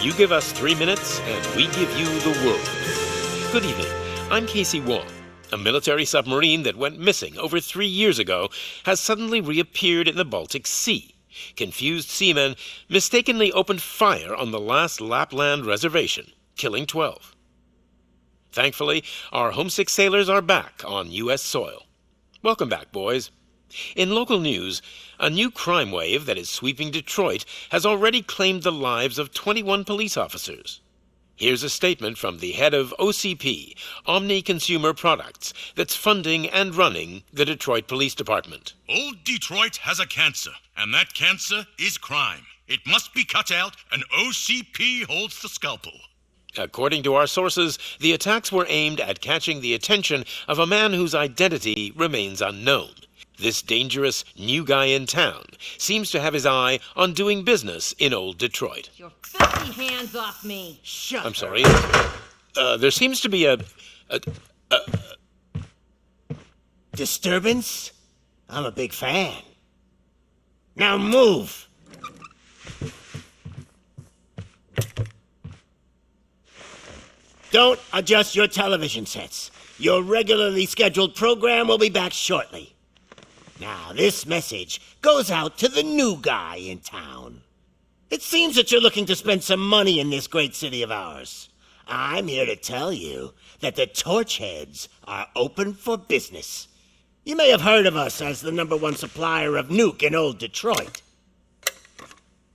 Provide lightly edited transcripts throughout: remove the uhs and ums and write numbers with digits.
You give us 3 minutes, and we give you the world. Good evening. I'm Casey Wong. A military submarine that went missing over 3 years ago has suddenly reappeared in the Baltic Sea. Confused seamen mistakenly opened fire on the last Lapland reservation, killing 12. Thankfully, our homesick sailors are back on U.S. soil. Welcome back, boys. In local news, a new crime wave that is sweeping Detroit has already claimed the lives of 21 police officers. Here's a statement from the head of OCP, Omni Consumer Products, that's funding and running the Detroit Police Department. Old Detroit has a cancer, and that cancer is crime. It must be cut out, and OCP holds the scalpel. According to our sources, the attacks were aimed at catching the attention of a man whose identity remains unknown. This dangerous new guy in town seems to have his eye on doing business in old Detroit. Your filthy hands off me! Shut I'm sorry. There seems to be a disturbance? I'm a big fan. Now move! Don't adjust your television sets. Your regularly scheduled program will be back shortly. Now, this message goes out to the new guy in town. It seems that you're looking to spend some money in this great city of ours. I'm here to tell you that the Torchheads are open for business. You may have heard of us as the #1 supplier of nuke in old Detroit.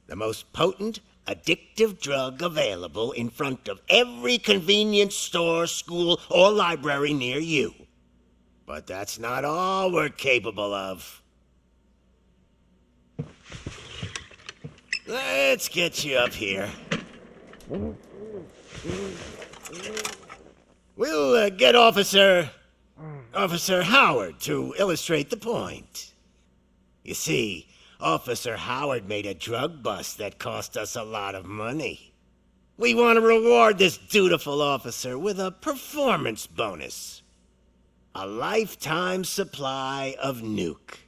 The most potent, addictive drug available in front of every convenience store, school, or library near you. But that's not all we're capable of. Let's get you up here. We'll get Officer Howard to illustrate the point. You see, Officer Howard made a drug bust that cost us a lot of money. We want to reward this dutiful officer with a performance bonus. A lifetime supply of nuke.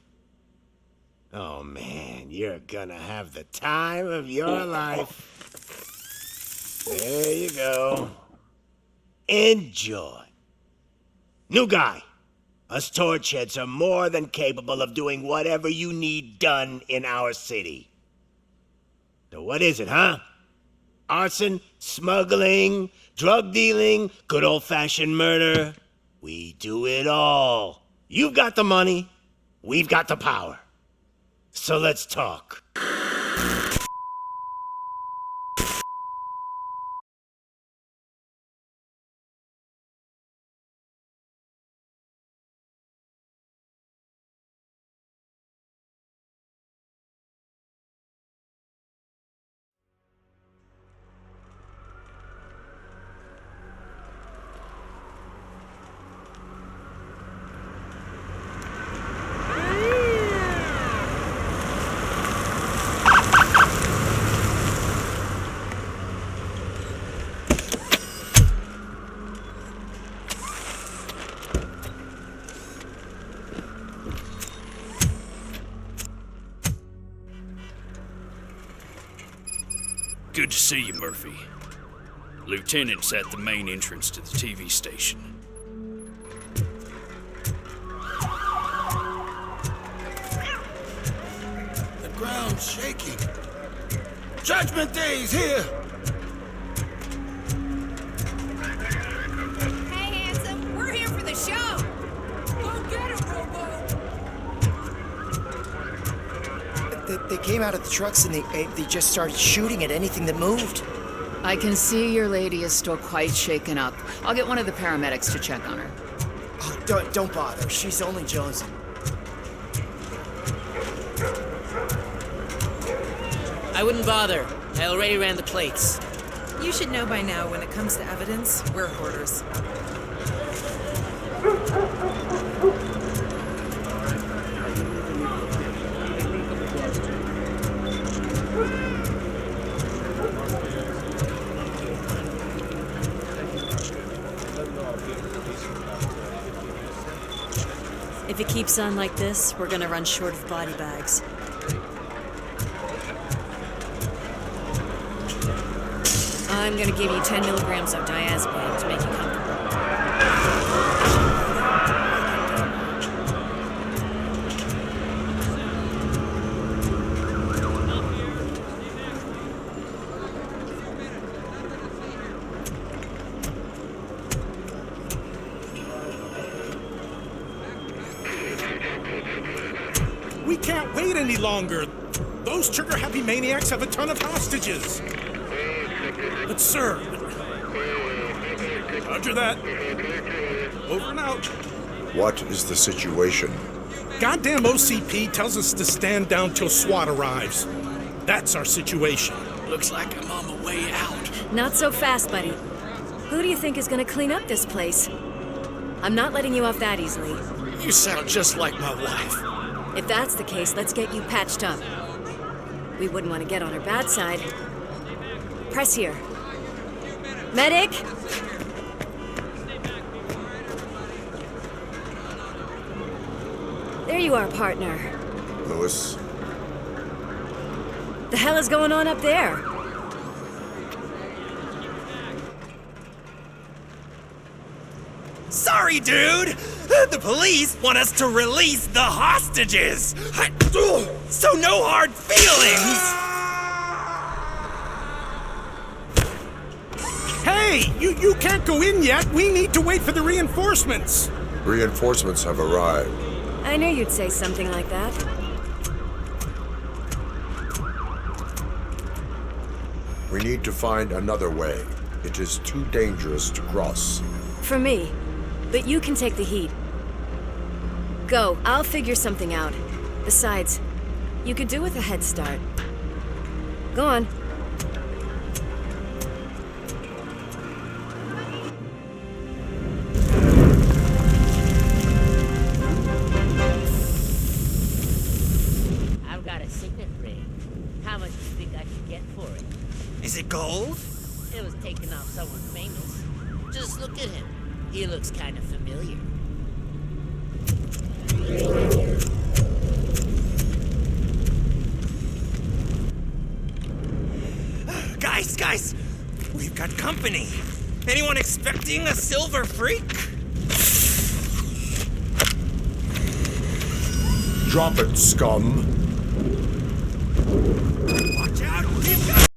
Oh man, you're gonna have the time of your life. There you go. Enjoy. New guy, us Torchheads are more than capable of doing whatever you need done in our city. So what is it, huh? Arson, smuggling, drug dealing, good old-fashioned murder? We do it all. You've got the money, we've got the power. So let's talk. Good to see you, Murphy. Lieutenant's at the main entrance to the TV station. The ground's shaking. Judgment Day's here! Hey, handsome, we're here for the show! Go get it, Robo! They came out of the trucks and they just started shooting at anything that moved. I can see your lady is still quite shaken up. I'll get one of the paramedics to check on her. Oh, don't bother. She's only Jonesing. I wouldn't bother. I already ran the plates. You should know by now when it comes to evidence, we're hoarders. If it keeps on like this, we're gonna run short of body bags. I'm gonna give you 10 milligrams of diazepam to make you comfortable. We can't wait any longer. Those trigger-happy maniacs have a ton of hostages. But sir... Roger that. Over and out. What is the situation? Goddamn OCP tells us to stand down till SWAT arrives. That's our situation. Looks like I'm on the way out. Not so fast, buddy. Who do you think is gonna clean up this place? I'm not letting you off that easily. You sound just like my wife. If that's the case, let's get you patched up. We wouldn't want to get on her bad side. Press here. Medic! There you are, partner. Lewis? The hell is going on up there? Sorry, dude! The police want us to release the hostages! So no hard feelings! Hey! You can't go in yet! We need to wait for the reinforcements! Reinforcements have arrived. I knew you'd say something like that. We need to find another way. It is too dangerous to cross. For me. But you can take the heat. Go, I'll figure something out. Besides, you could do with a head start. Go on. I've got a signet ring. How much do you think I could get for it? Is it gold? It was taken off someone famous. Just look at him. He looks kind of familiar. Guys! We've got company. Anyone expecting a silver freak? Drop it, scum. Watch out! We've got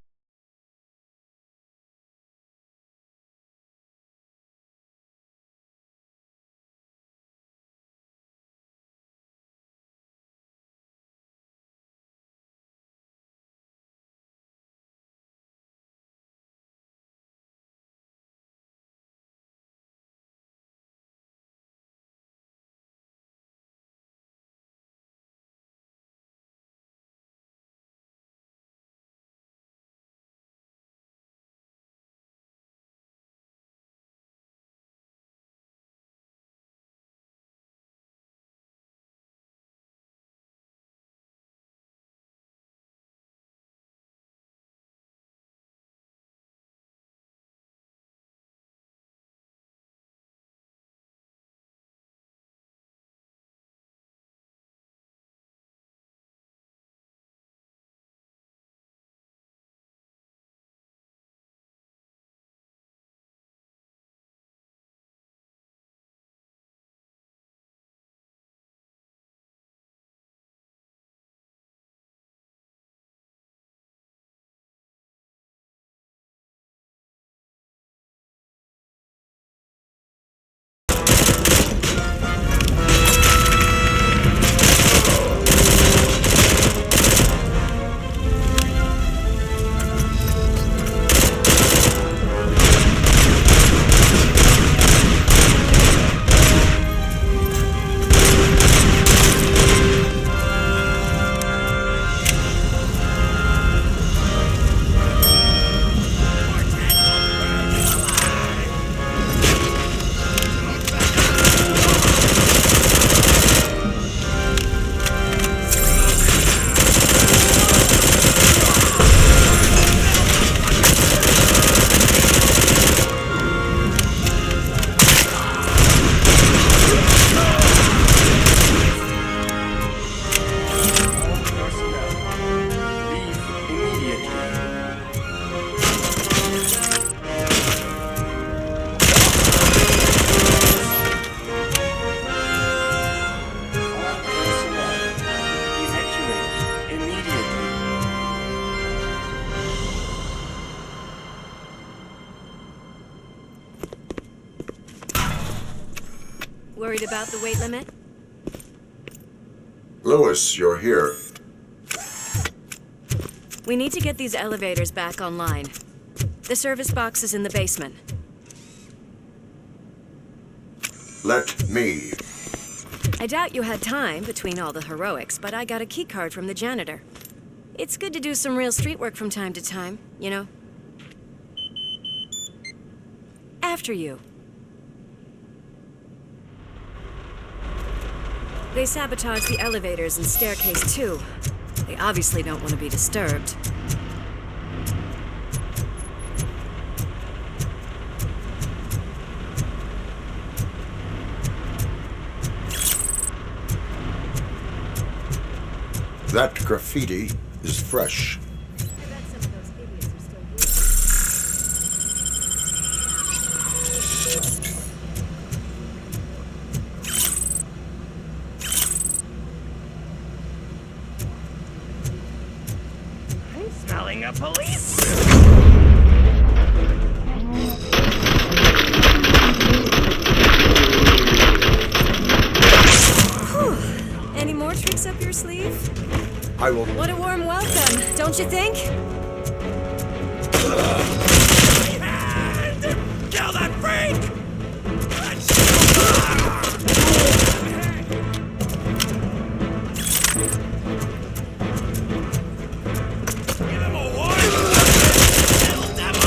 Worried about the weight limit? Lewis, you're here. We need to get these elevators back online. The service box is in the basement. Let me. I doubt you had time between all the heroics, but I got a key card from the janitor. It's good to do some real street work from time to time, you know? After you. They sabotage the elevators and staircase too. They obviously don't want to be disturbed. That graffiti is fresh. I'm smelling a police. Any more tricks up your sleeve? I will. What a warm welcome, don't you think? Kill that freak! Give him a warning! Kill them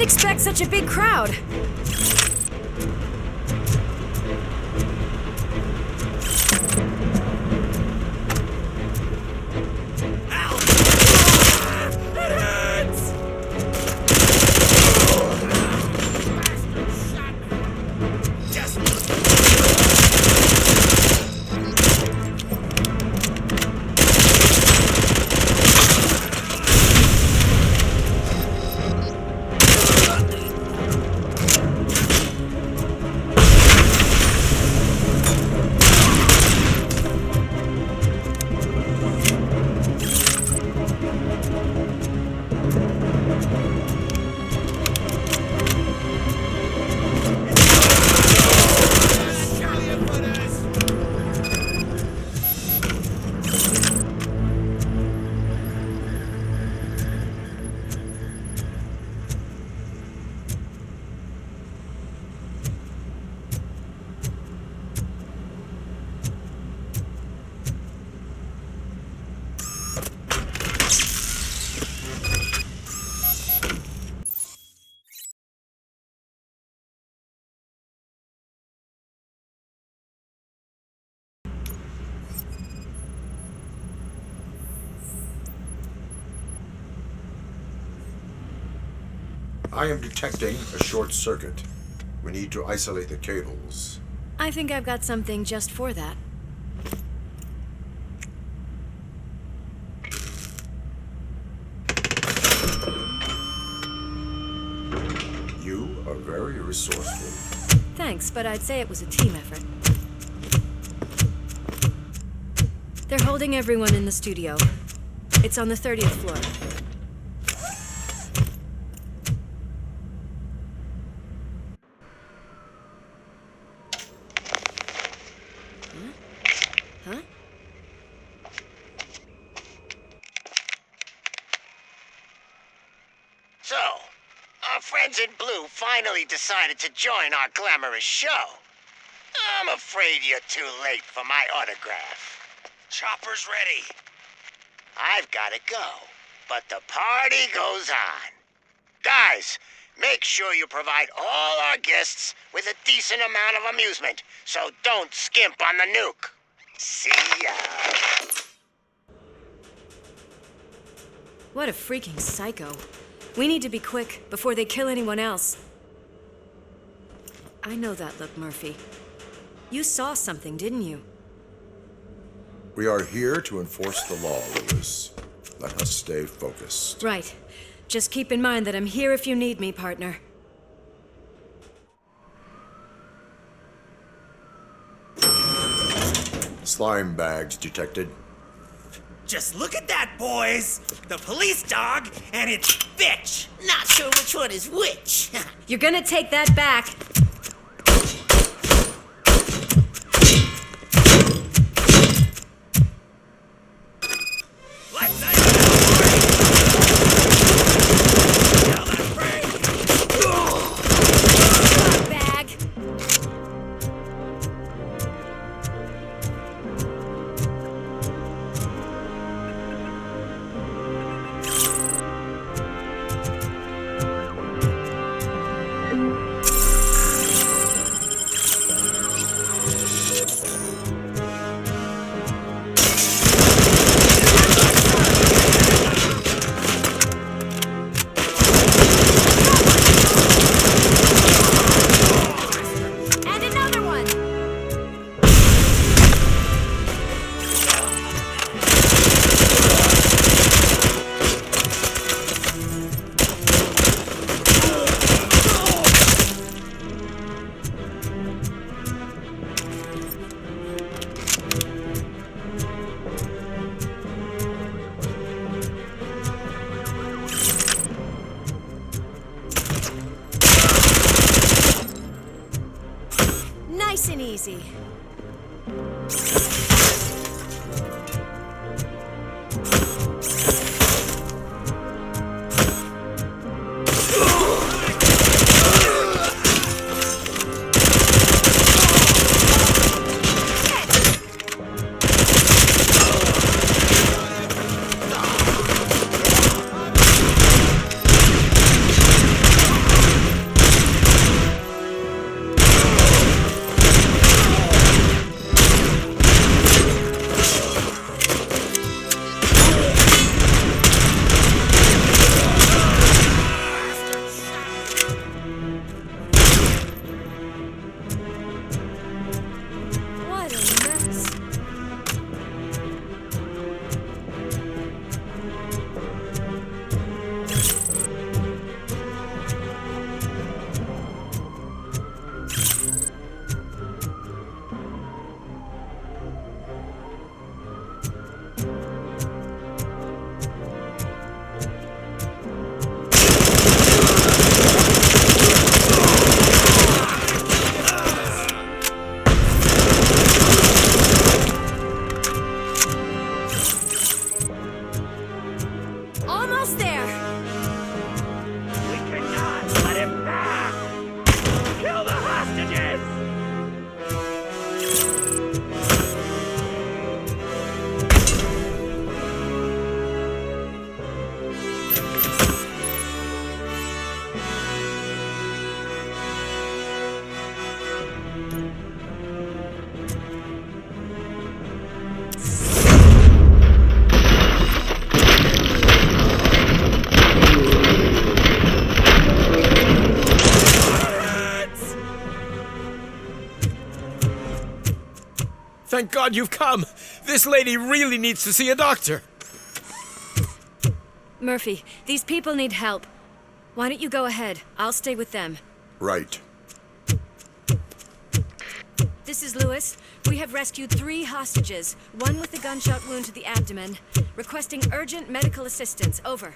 expect such a big crowd. I am detecting a short circuit. We need to isolate the cables. I think I've got something just for that. very resourceful. Thanks, but I'd say it was a team effort. They're holding everyone in the studio. It's on the 30th floor. Huh? So, our friends in blue finally decided to join our glamorous show. I'm afraid you're too late for my autograph. Chopper's ready. I've got to go, but the party goes on. Guys, make sure you provide all our guests with a decent amount of amusement, so don't skimp on the nuke. See ya. What a freaking psycho. We need to be quick before they kill anyone else. I know that look, Murphy. You saw something, didn't you? We are here to enforce the law, Lewis. Let us stay focused. Right. Just keep in mind that I'm here if you need me, partner. Slime bags detected. Just look at that, boys! The police dog and its bitch! Not sure which one is which. You're gonna take that back. Nice and easy. Almost there. We cannot let him pass! Kill the hostages! Thank God you've come. This lady really needs to see a doctor. Murphy, these people need help. Why don't you go ahead? I'll stay with them. Right. This is Lewis. We have rescued 3 hostages, one with a gunshot wound to the abdomen. Requesting urgent medical assistance. Over.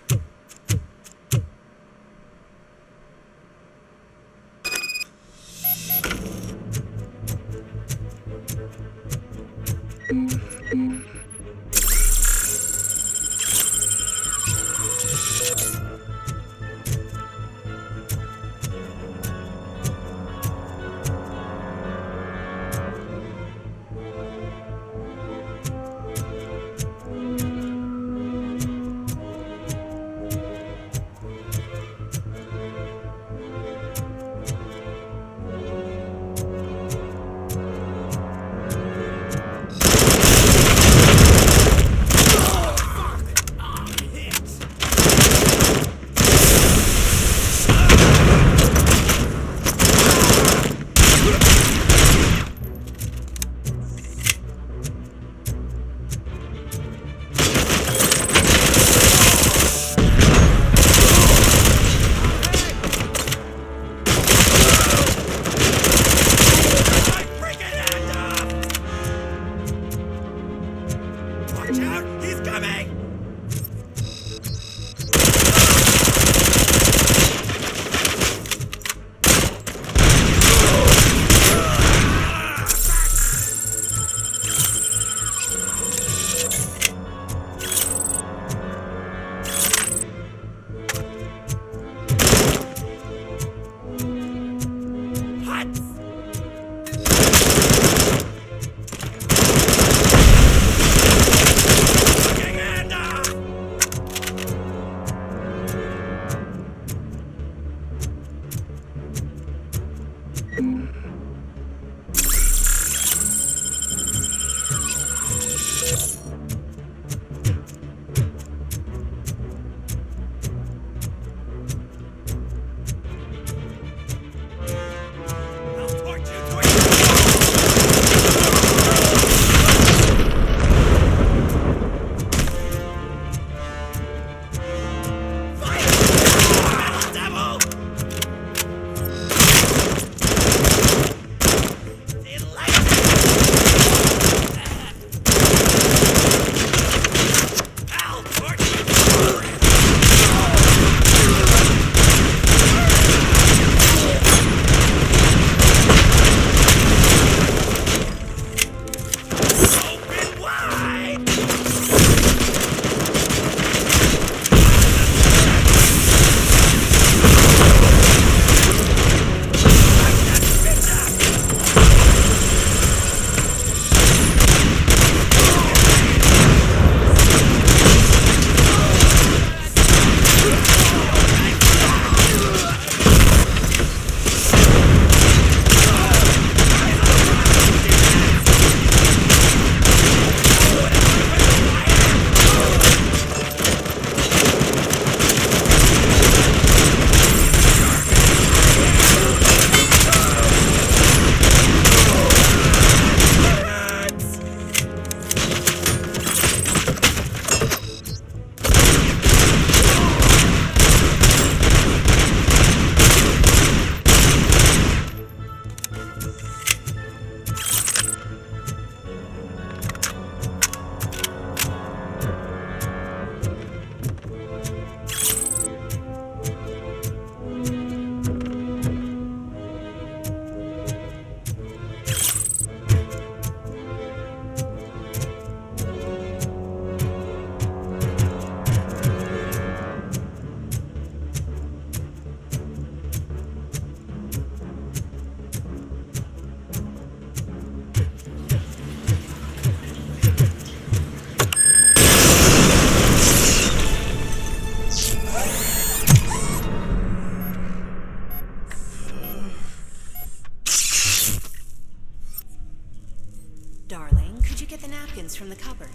napkins from the cupboard.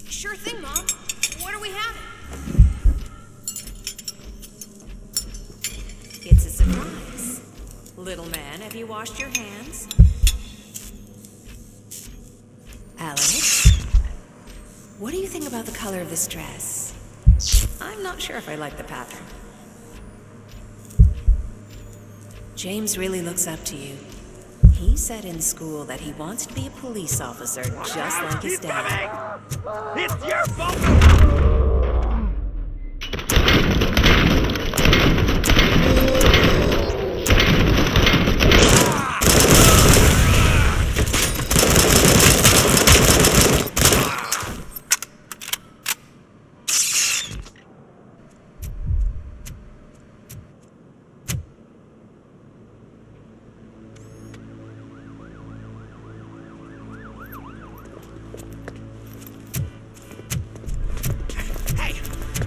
Sure thing, Mom. What are we having? It's a surprise. Little man, have you washed your hands? Alex, what do you think about the color of this dress? I'm not sure if I like the pattern. James really looks up to you. He said in school that he wants to be a police officer just like his dad. It's your fault!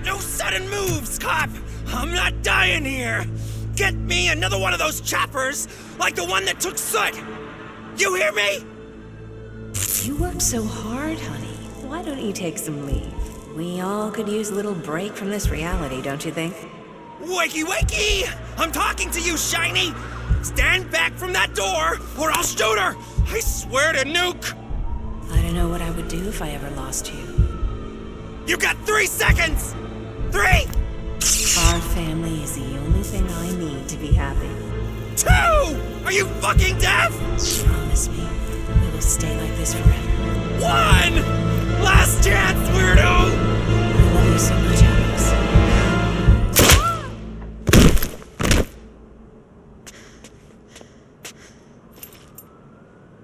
No sudden moves, cop! I'm not dying here! Get me another one of those choppers, like the one that took Soot! You hear me? You work so hard, honey. Why don't you take some leave? We all could use a little break from this reality, don't you think? Wakey, wakey! I'm talking to you, Shiny! Stand back from that door, or I'll shoot her! I swear to nuke! I don't know what I would do if I ever lost you. You got 3 seconds! 3! Our family is the only thing I need to be happy. 2! Are you fucking deaf? Promise me, we will stay like this forever. 1! Last chance, weirdo! I love you so much, Alex.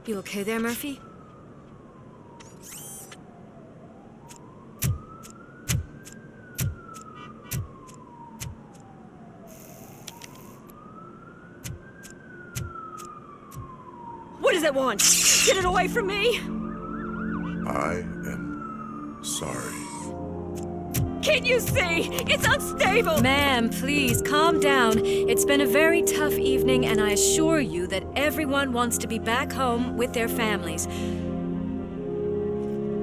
You okay there, Murphy? What does it want? Get it away from me! I am sorry. Can't you see? It's unstable! Ma'am, please, calm down. It's been a very tough evening, and I assure you that everyone wants to be back home with their families.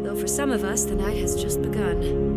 Though for some of us, the night has just begun.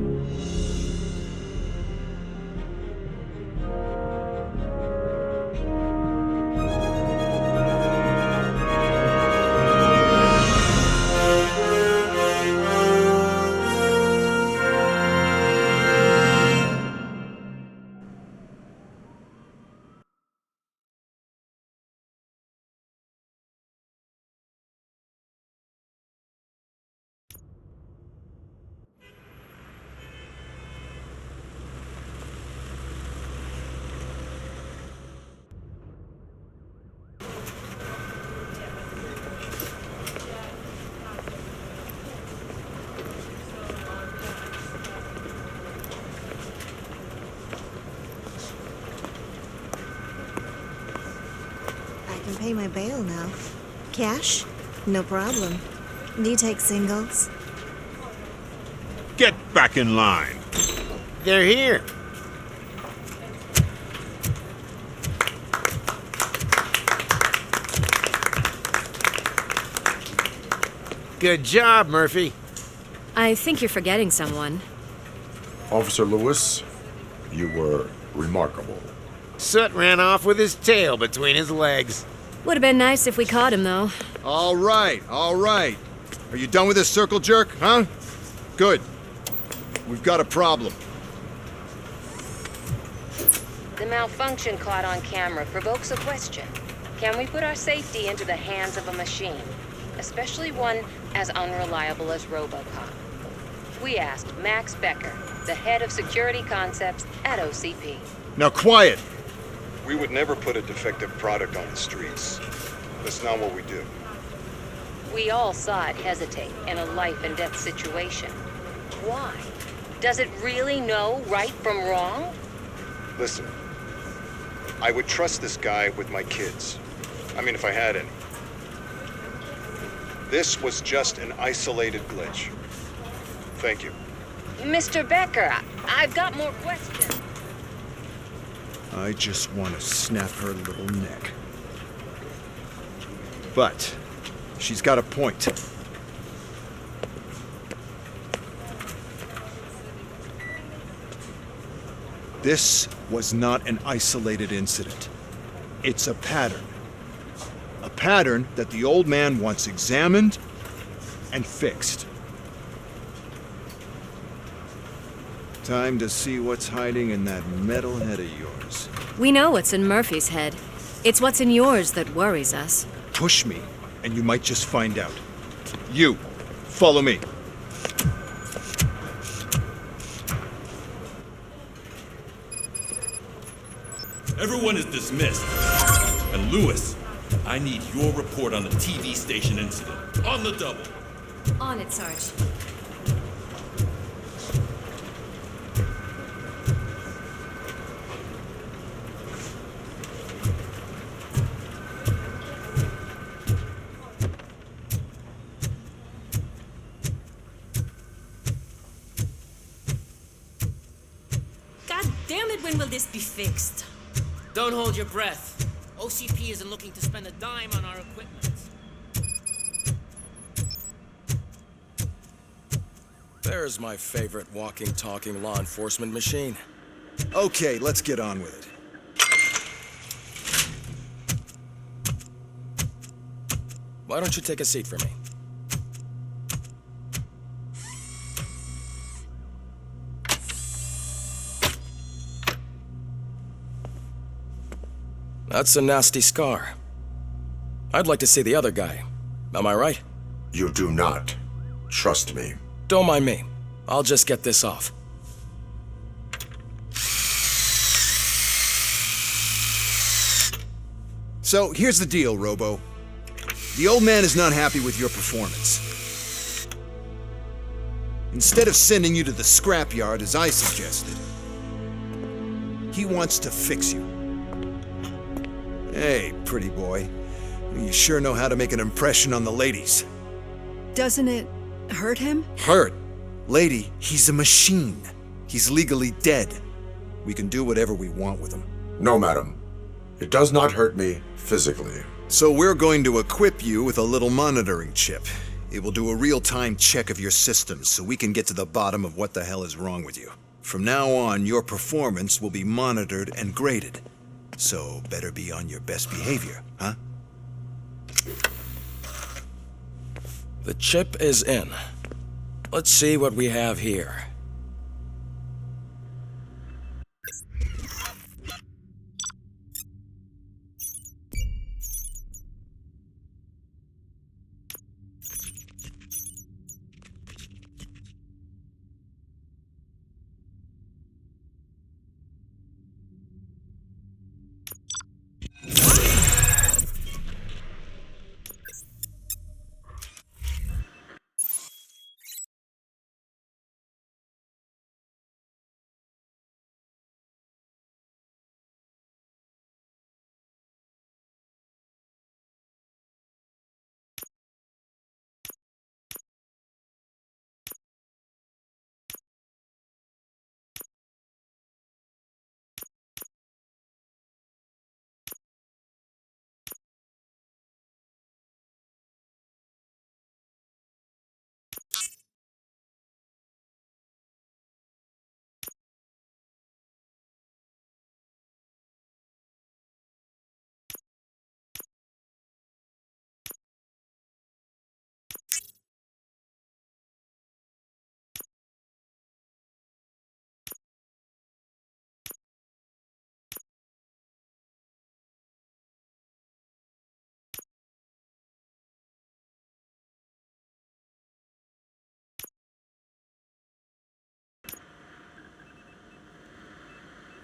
I can pay my bail now. Cash? No problem. Do you take singles? Get back in line. They're here. Good job, Murphy. I think you're forgetting someone. Officer Lewis, you were remarkable. Soot ran off with his tail between his legs. Would have been nice if we caught him, though. All right, all right. Are you done with this circle jerk, huh? Good. We've got a problem. The malfunction caught on camera provokes a question. Can we put our safety into the hands of a machine? Especially one as unreliable as RoboCop. We asked Max Becker, the head of security concepts at OCP. Now quiet! We would never put a defective product on the streets. That's not what we do. We all saw it hesitate in a life and death situation. Why? Does it really know right from wrong? Listen, I would trust this guy with my kids. I mean, if I had any. This was just an isolated glitch. Thank you. Mr. Becker, I've got more questions. I just want to snap her little neck. But she's got a point. This was not an isolated incident. It's a pattern. A pattern that the old man wants examined and fixed. Time to see what's hiding in that metal head of yours. We know what's in Murphy's head. It's what's in yours that worries us. Push me, and you might just find out. You, follow me. Everyone is dismissed. And Lewis, I need your report on the TV station incident. On the double. On it, Sarge. God damn it, when will this be fixed? Don't hold your breath. OCP isn't looking to spend a dime on our equipment. There's my favorite walking, talking law enforcement machine. Okay, let's get on with it. Why don't you take a seat for me? That's a nasty scar. I'd like to see the other guy. Am I right? You do not. Trust me. Don't mind me. I'll just get this off. So, here's the deal, Robo. The old man is not happy with your performance. Instead of sending you to the scrapyard as I suggested, he wants to fix you. Hey, pretty boy. You sure know how to make an impression on the ladies. Doesn't it hurt him? Hurt? Lady, he's a machine. He's legally dead. We can do whatever we want with him. No, madam. It does not hurt me physically. So we're going to equip you with a little monitoring chip. It will do a real-time check of your systems so we can get to the bottom of what the hell is wrong with you. From now on, your performance will be monitored and graded. So better be on your best behavior, huh? The chip is in. Let's see what we have here.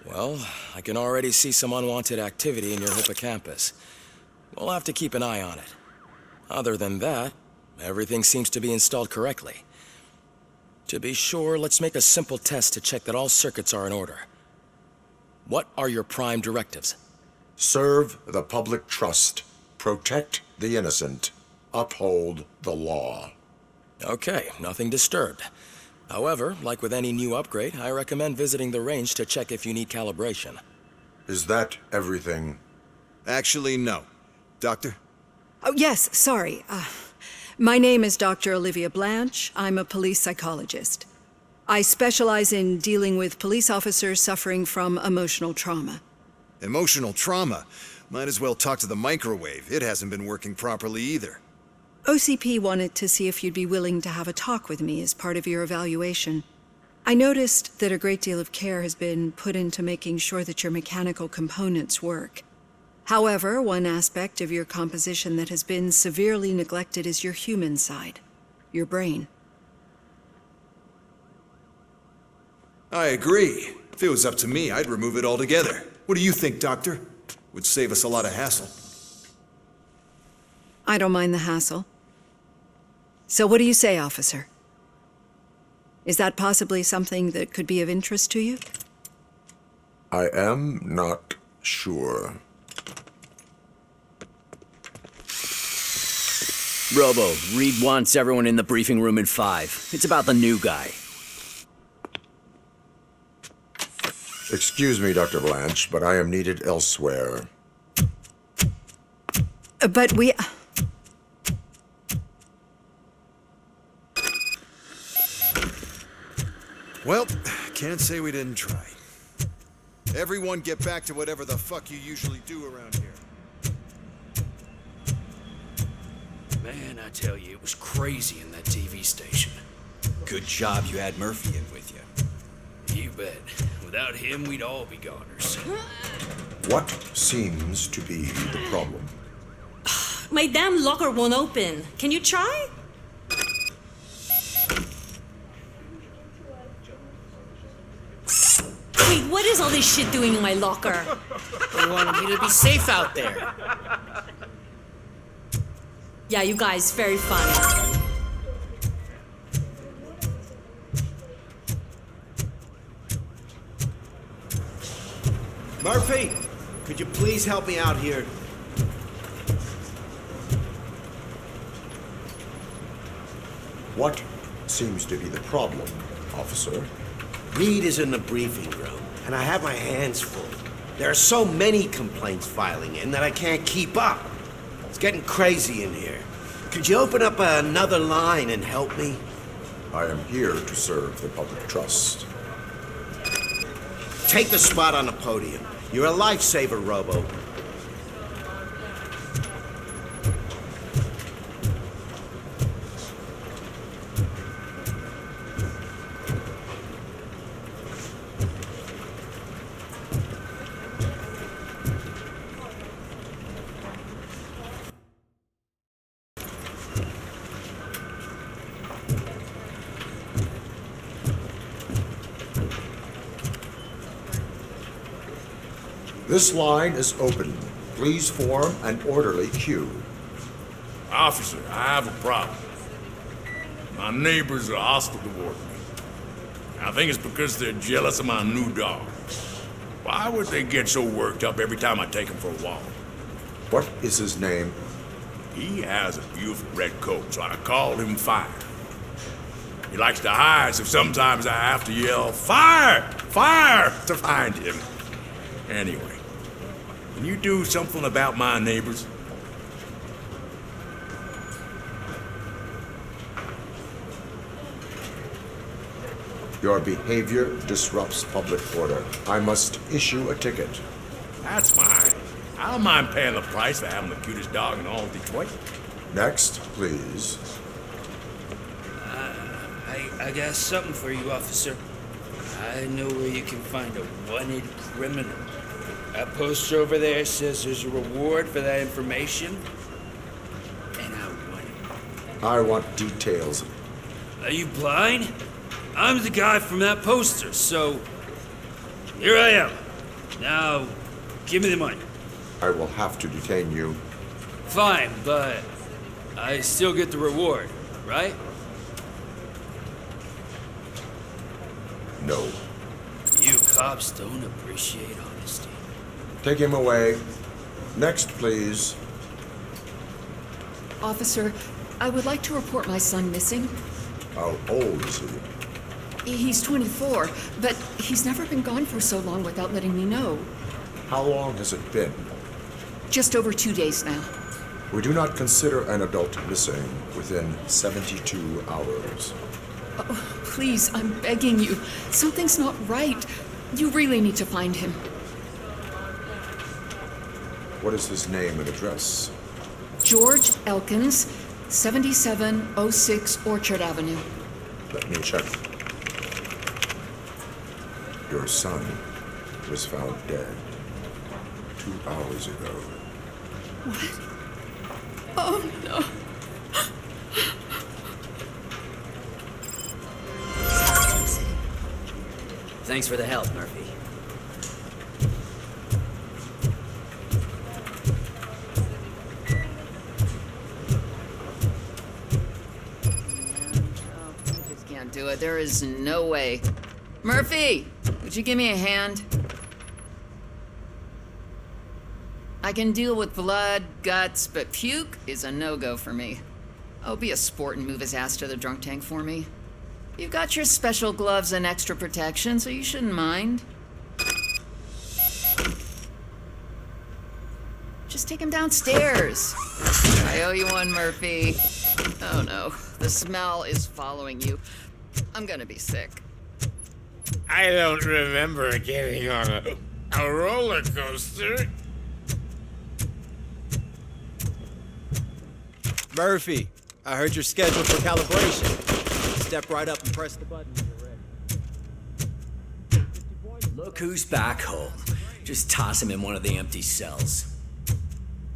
Well, I can already see some unwanted activity in your hippocampus. We'll have to keep an eye on it. Other than that, everything seems to be installed correctly. To be sure, let's make a simple test to check that all circuits are in order. What are your prime directives? Serve the public trust. Protect the innocent. Uphold the law. Okay, nothing disturbed. However, like with any new upgrade, I recommend visiting the range to check if you need calibration. Is that everything? Actually, no. Doctor? Oh, yes, sorry. My name is Dr. Olivia Blanche. I'm a police psychologist. I specialize in dealing with police officers suffering from emotional trauma. Emotional trauma? Might as well talk to the microwave. It hasn't been working properly either. OCP wanted to see if you'd be willing to have a talk with me as part of your evaluation. I noticed that a great deal of care has been put into making sure that your mechanical components work. However, one aspect of your composition that has been severely neglected is your human side, your brain. I agree. If it was up to me, I'd remove it altogether. What do you think, Doctor? Would save us a lot of hassle. I don't mind the hassle. So what do you say, officer? Is that possibly something that could be of interest to you? I am not sure. Robo, Reed wants everyone in the briefing room in 5. It's about the new guy. Excuse me, Dr. Blanche, but I am needed elsewhere. But we... Well, can't say we didn't try. Everyone get back to whatever the fuck you usually do around here. Man, I tell you, it was crazy in that TV station. Good job you had Murphy in with you. You bet. Without him, we'd all be goners. What seems to be the problem? My damn locker won't open. Can you try? Wait, what is all this shit doing in my locker? They wanted me to be safe out there. Yeah, you guys, very funny. Murphy, could you please help me out here? What seems to be the problem, officer? Reed is in the briefing room, and I have my hands full. There are so many complaints filing in that I can't keep up. It's getting crazy in here. Could you open up another line and help me? I am here to serve the public trust. Take the spot on the podium. You're a lifesaver, Robo. This line is open. Please form an orderly queue. Officer, I have a problem. My neighbors are hostile toward me. I think it's because they're jealous of my new dog. Why would they get so worked up every time I take him for a walk? What is his name? He has a beautiful red coat, so I called him Fire. He likes to hide, so sometimes I have to yell, "Fire! Fire!" to find him. Anyway, can you do something about my neighbors? Your behavior disrupts public order. I must issue a ticket. That's fine. I don't mind paying the price for having the cutest dog in all of Detroit. Next, please. I got something for you, officer. I know where you can find a wanted criminal. That poster over there says there's a reward for that information, and I want it. I want details. Are you blind? I'm the guy from that poster, so here I am. Now, give me the money. I will have to detain you. Fine, but I still get the reward, right? No. You cops don't appreciate honesty. Take him away. Next, please. Officer, I would like to report my son missing. How old is he? He's 24, but he's never been gone for so long without letting me know. How long has it been? Just over 2 days now. We do not consider an adult missing within 72 hours. Oh, please, I'm begging you. Something's not right. You really need to find him. What is his name and address? George Elkins, 7706 Orchard Avenue. Let me check. Your son was found dead 2 hours ago. What? Oh, no. Thanks for the help, Murphy. I just can't do it. There is no way. Murphy, would you give me a hand? I can deal with blood, guts, but puke is a no-go for me. Oh, be a sport and move his ass to the drunk tank for me. You've got your special gloves and extra protection, so you shouldn't mind. Just take him downstairs. I owe you one, Murphy. Oh no, the smell is following you. I'm gonna be sick. I don't remember getting on a roller coaster. Murphy, I heard you're scheduled for calibration. Step right up and press the button when you're ready. Look who's back home. Just toss him in one of the empty cells.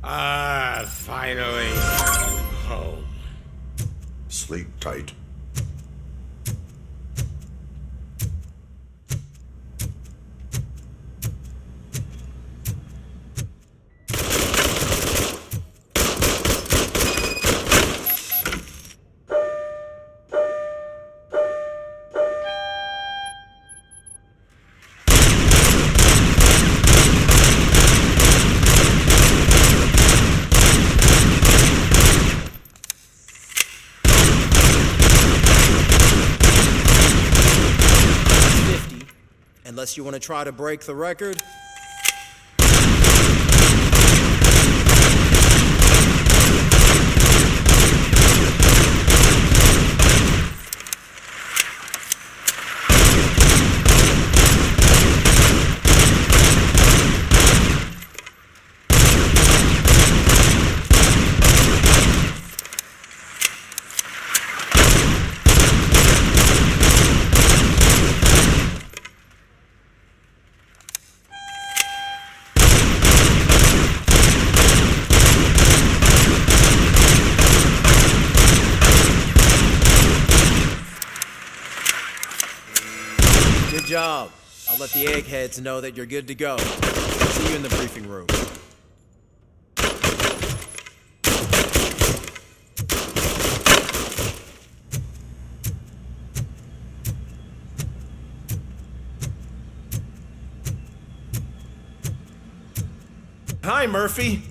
Finally home. Sleep tight. Unless you want to try to break the record. Good job. I'll let the eggheads know that you're good to go. See you in the briefing room. Hi, Murphy.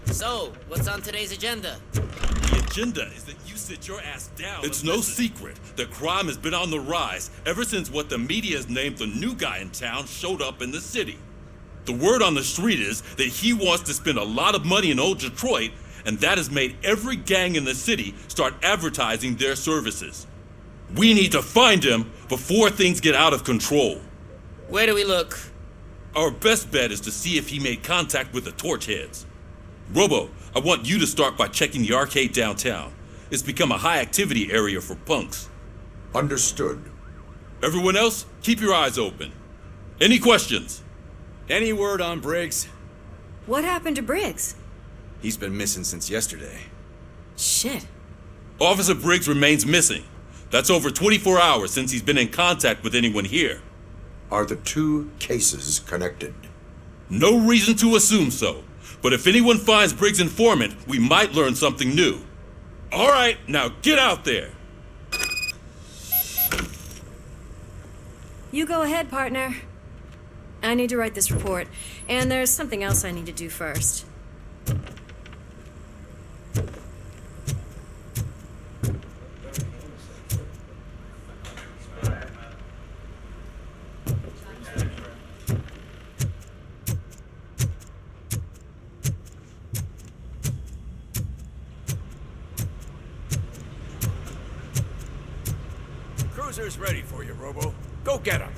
So, what's on today's agenda? The agenda is that you sit your ass down. It's no secret that crime has been on the rise ever since what the media has named the new guy in town showed up in the city. The word on the street is that he wants to spend a lot of money in old Detroit, and that has made every gang in the city start advertising their services. We need to find him before things get out of control. Where do we look? Our best bet is to see if he made contact with the torch heads. Robo, I want you to start by checking the arcade downtown. It's become a high-activity area for punks. Understood. Everyone else, keep your eyes open. Any questions? Any word on Briggs? What happened to Briggs? He's been missing since yesterday. Shit. Officer Briggs remains missing. That's over 24 hours since he's been in contact with anyone here. Are the 2 cases connected? No reason to assume so. But if anyone finds Briggs' informant, we might learn something new. All right, now get out there. You go ahead, partner. I need to write this report, and there's something else I need to do first. Cruiser's ready for you, Robo. Go get him.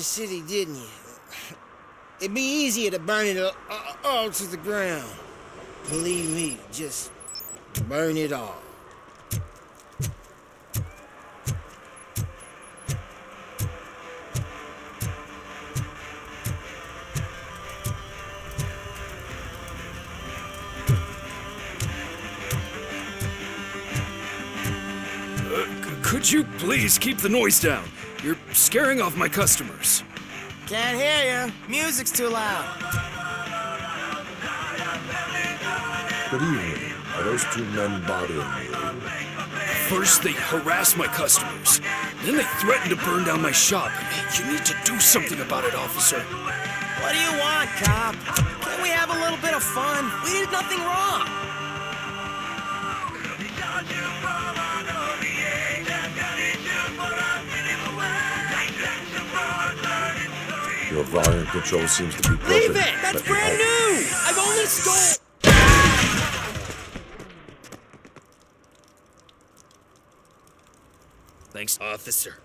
city, didn't you? It'd be easier to burn it all to the ground. Believe me, just burn it all. Could you please keep the noise down? You're scaring off my customers. Can't hear you. Music's too loud. Good evening. Are those two men bothering you? First, they harass my customers. Then they threaten to burn down my shop. You need to do something about it, officer. What do you want, cop? Can't we have a little bit of fun? We did nothing wrong. Your volume control seems to be broken. Leave it! That's brand new! I've only stole... Thanks, officer.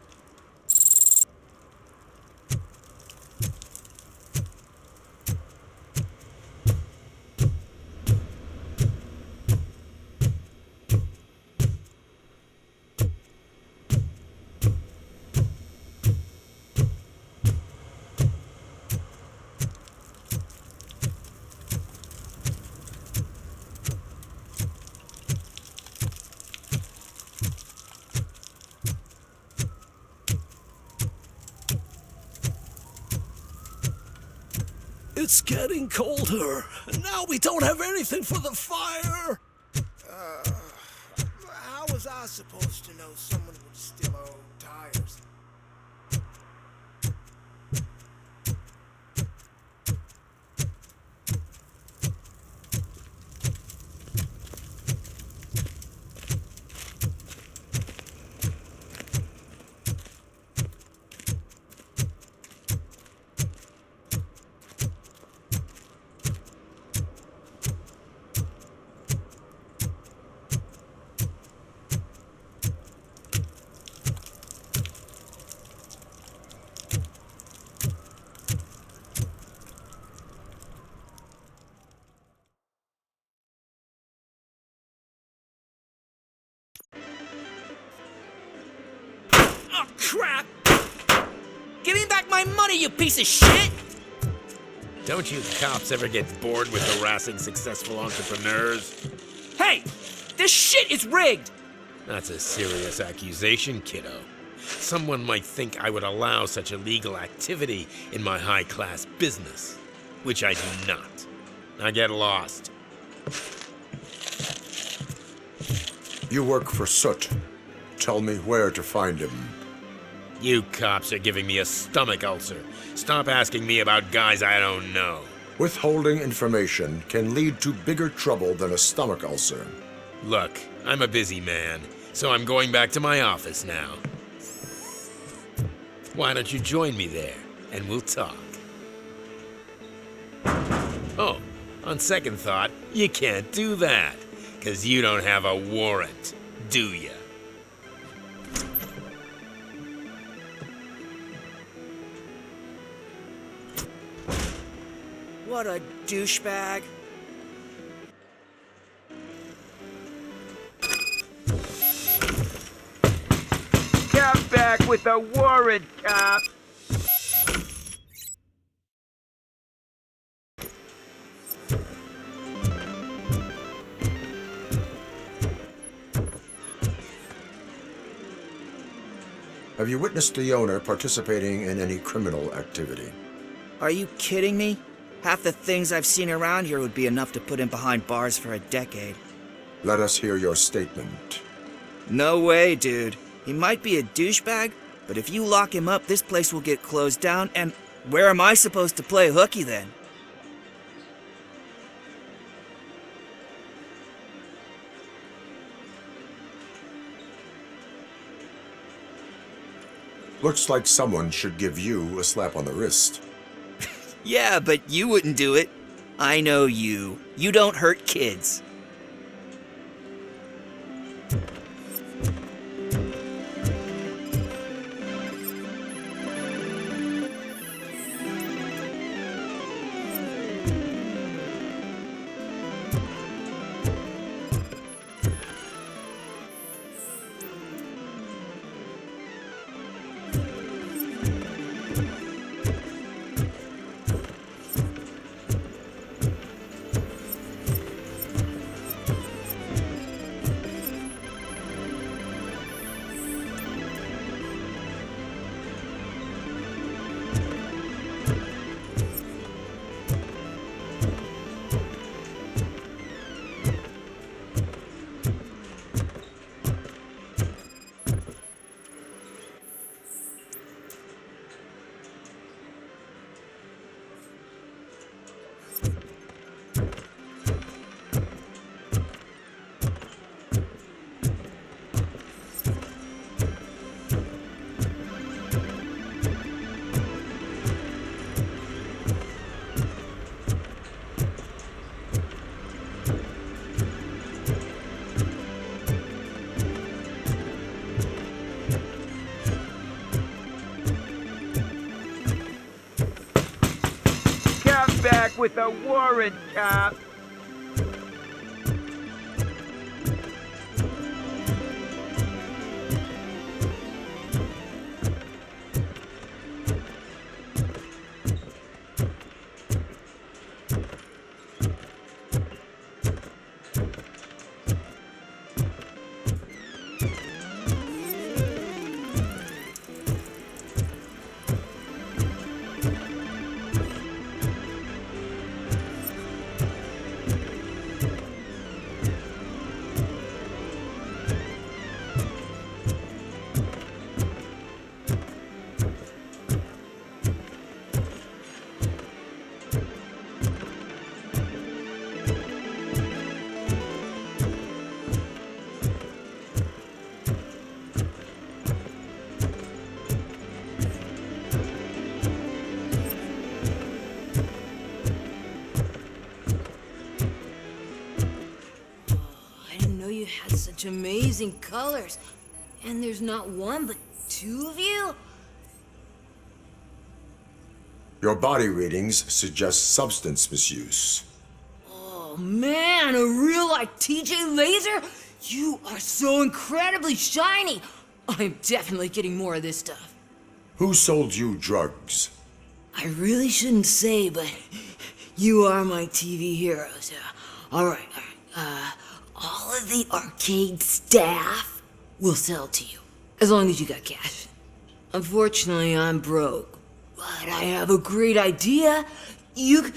It's getting colder, and now we don't have anything for the fire. How was I supposed to know someone would steal our old tires? Oh, crap! Give me back my money, you piece of shit! Don't you cops ever get bored with harassing successful entrepreneurs? Hey! This shit is rigged! That's a serious accusation, kiddo. Someone might think I would allow such illegal activity in my high-class business, which I do not. Now get lost. You work for Soot. Tell me where to find him. You cops are giving me a stomach ulcer. Stop asking me about guys I don't know. Withholding information can lead to bigger trouble than a stomach ulcer. Look, I'm a busy man, so I'm going back to my office now. Why don't you join me there, and we'll talk. Oh, on second thought, you can't do that, 'cause you don't have a warrant, do ya? What a douchebag. Come back with a warrant, cop! Have you witnessed the owner participating in any criminal activity? Are you kidding me? Half the things I've seen around here would be enough to put him behind bars for a decade. Let us hear your statement. No way, dude. He might be a douchebag, but if you lock him up, this place will get closed down, and where am I supposed to play hooky then? Looks like someone should give you a slap on the wrist. Yeah, but you wouldn't do it. I know you. You don't hurt kids. Come back with a warrant, cop. Such amazing colors. And there's not one, but two of you? Your body readings suggest substance misuse. Oh man, a real like TJ Laser? You are so incredibly shiny. I'm definitely getting more of this stuff. Who sold you drugs? I really shouldn't say, but you are my TV heroes. All right. All of the arcade staff will sell to you, as long as you got cash. Unfortunately, I'm broke, but I have a great idea. You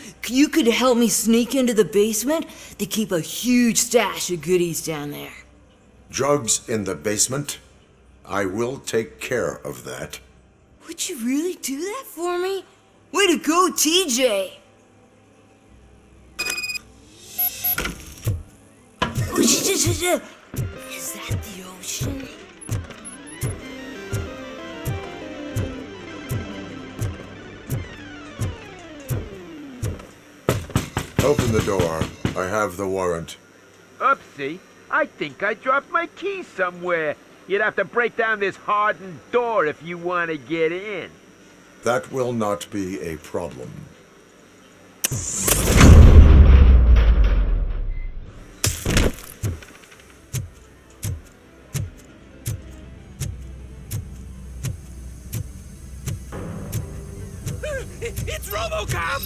could help me sneak into the basement. They keep a huge stash of goodies down there. Drugs in the basement? I will take care of that. Would you really do that for me? Way to go, TJ! Is that the ocean? Open the door. I have the warrant. Oopsie. I think I dropped my key somewhere. You'd have to break down this hardened door if you want to get in. That will not be a problem. It's RoboCop!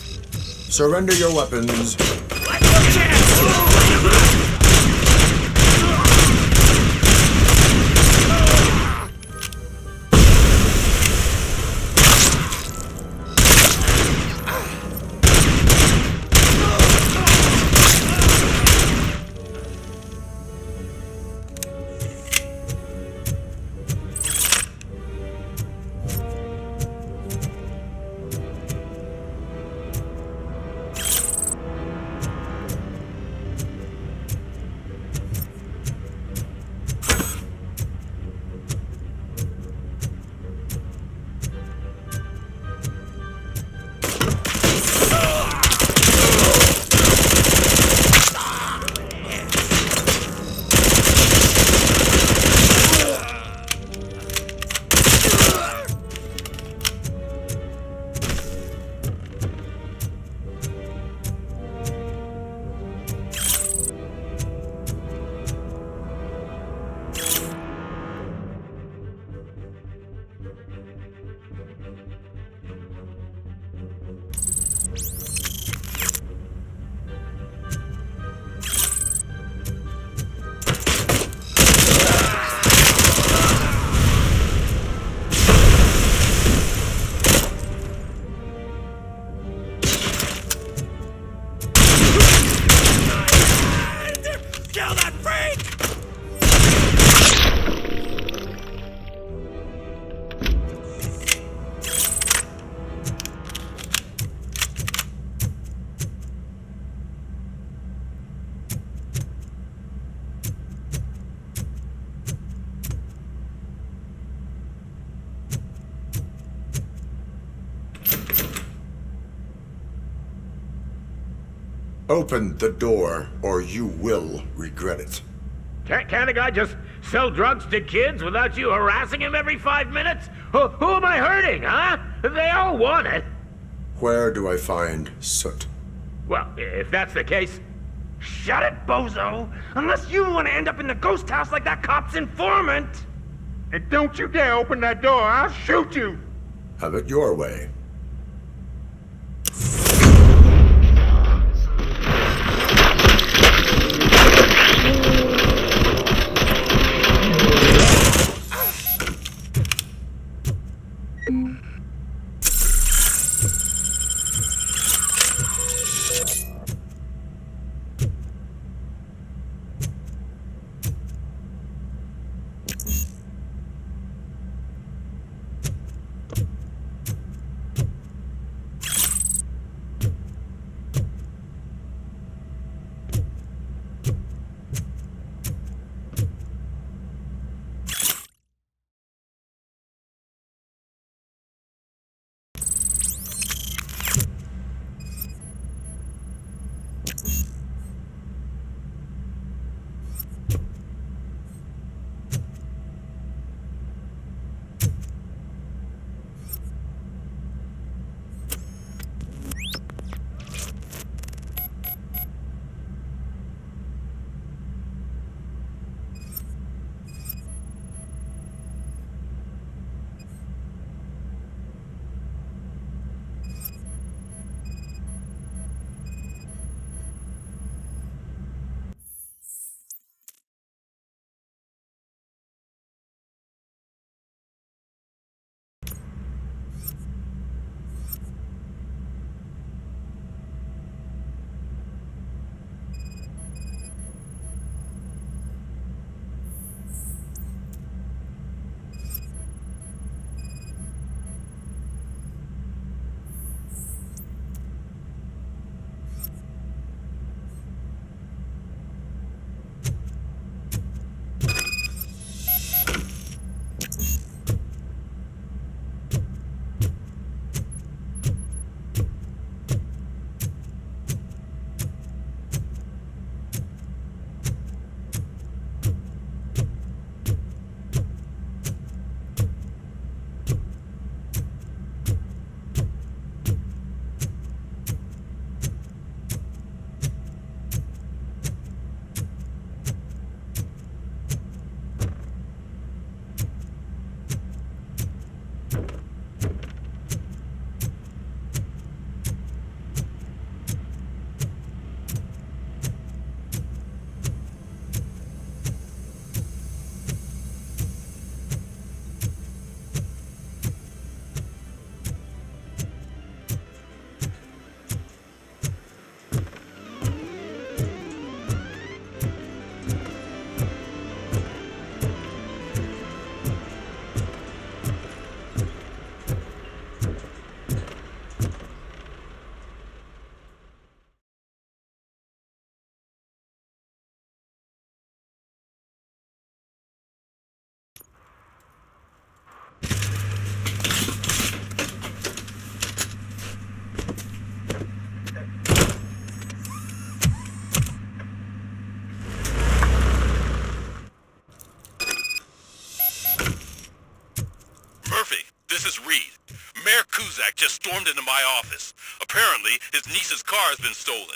Surrender your weapons. Open the door, or you will regret it. Can't a guy just sell drugs to kids without you harassing him every 5 minutes? Who am I hurting, huh? They all want it. where do I find Soot? Well, if that's the case, shut it, bozo! Unless you want to end up in the ghost house like that cop's informant! And don't you dare open that door, I'll shoot you! Have it your way. This is Reed. Mayor Kuzak just stormed into my office. Apparently, his niece's car has been stolen.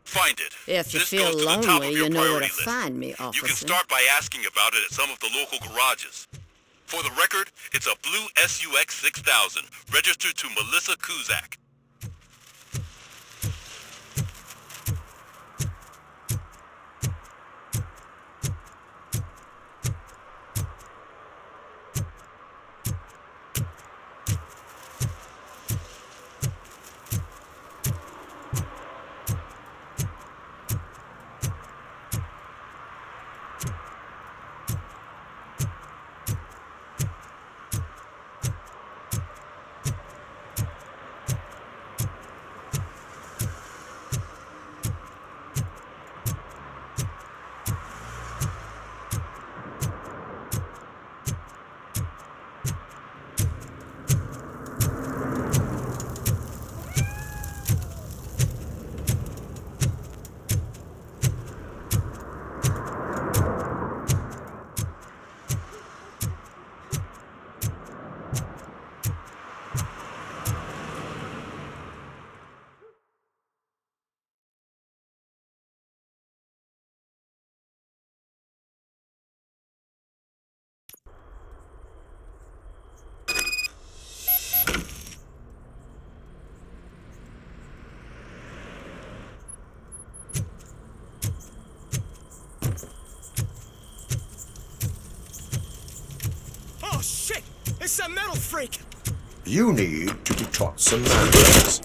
Find it. If you This feel goes to the top lonely, of your you know where to priority list. find me, officer. You can start by asking about it at some of the local garages. For the record, it's a blue SUX 6000, registered to Melissa Kuzak. a metal freak! You need to be taught some manners.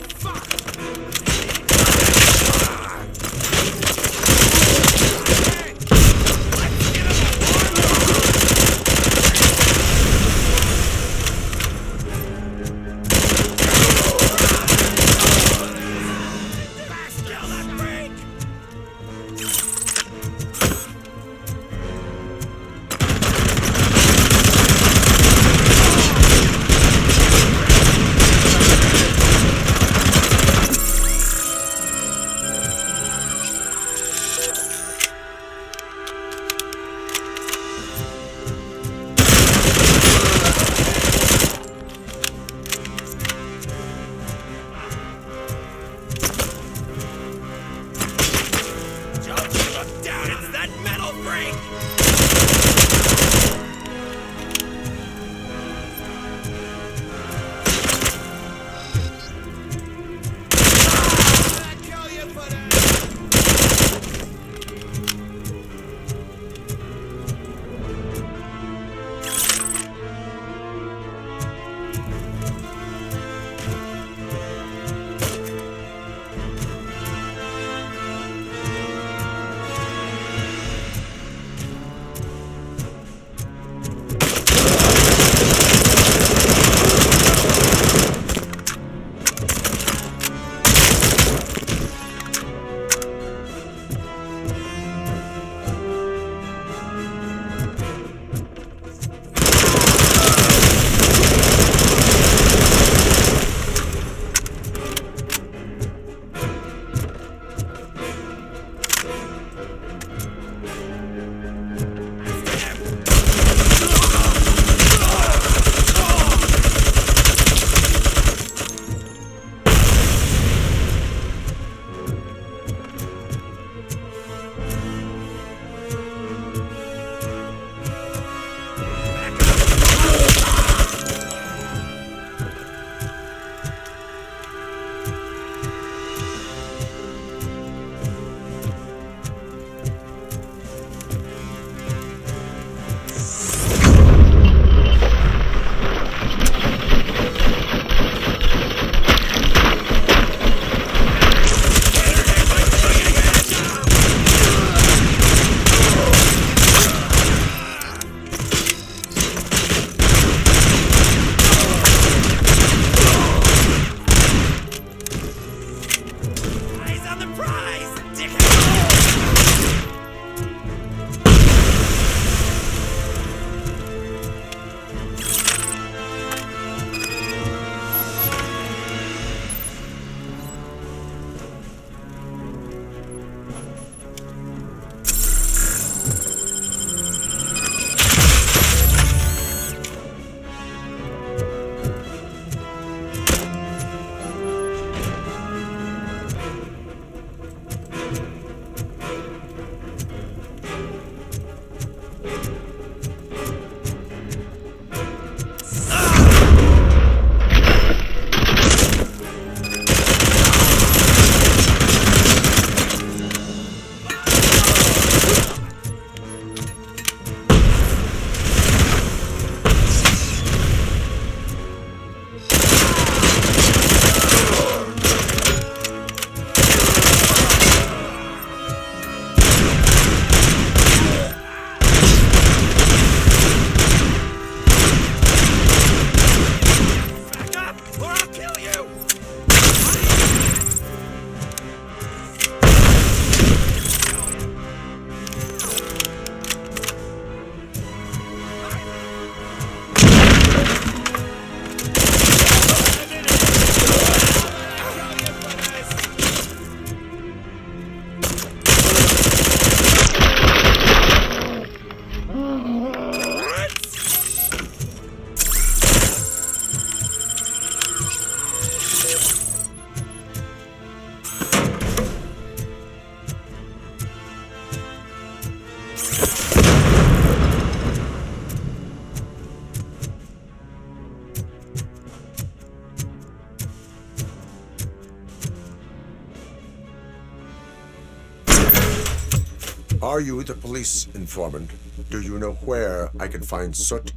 Are you the police informant? Do you know where I can find Soot?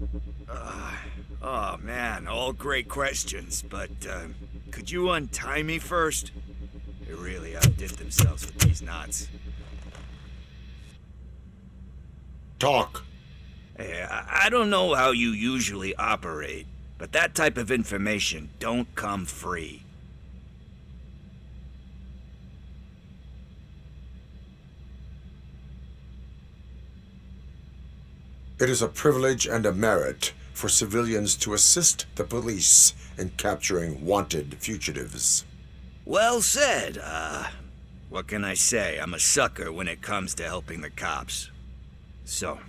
Oh man, all great questions, but could you untie me first? They really outdid themselves with these knots. Talk. Hey, I don't know how you usually operate, but that type of information don't come free. It is a privilege and a merit for civilians to assist the police in capturing wanted fugitives. Well said. What can I say? I'm a sucker when it comes to helping the cops. So,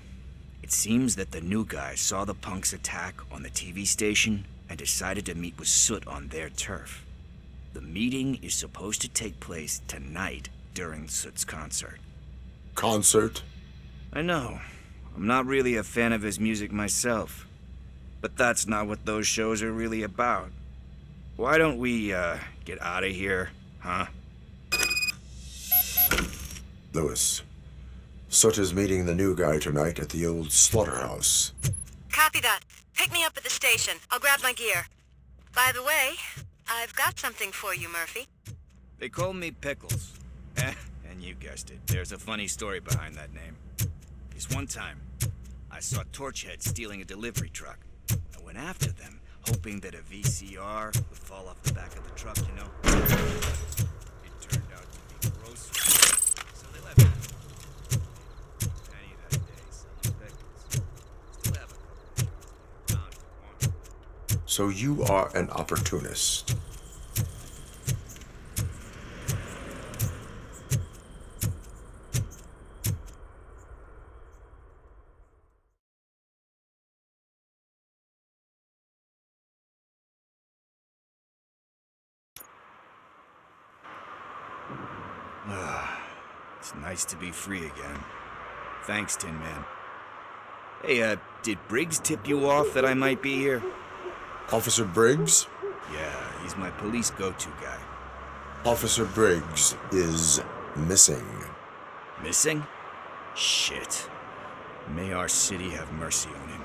it seems that the new guy saw the punks' attack on the TV station and decided to meet with Soot on their turf. The meeting is supposed to take place tonight during Soot's concert. Concert? I know. I'm not really a fan of his music myself. But that's not what those shows are really about. Why don't we, get out of here, huh? Lewis, Soot is meeting the new guy tonight at the old slaughterhouse. Copy that. Pick me up at the station. I'll grab my gear. By the way, I've got something for you, Murphy. They call me Pickles. And you guessed it. There's a funny story behind that name. This one time, I saw Torchhead stealing a delivery truck. I went after them, hoping that a VCR would fall off the back of the truck, you know? It turned out to be groceries. So they left me. Penny that day selling pickles. Still have a couple around if you want. So you are an opportunist. It's nice to be free again. Thanks, Tin Man. Hey, did Briggs tip you off that I might be here? Officer Briggs? Yeah, he's my police go-to guy. Officer Briggs is missing. Missing? Shit. May our city have mercy on him.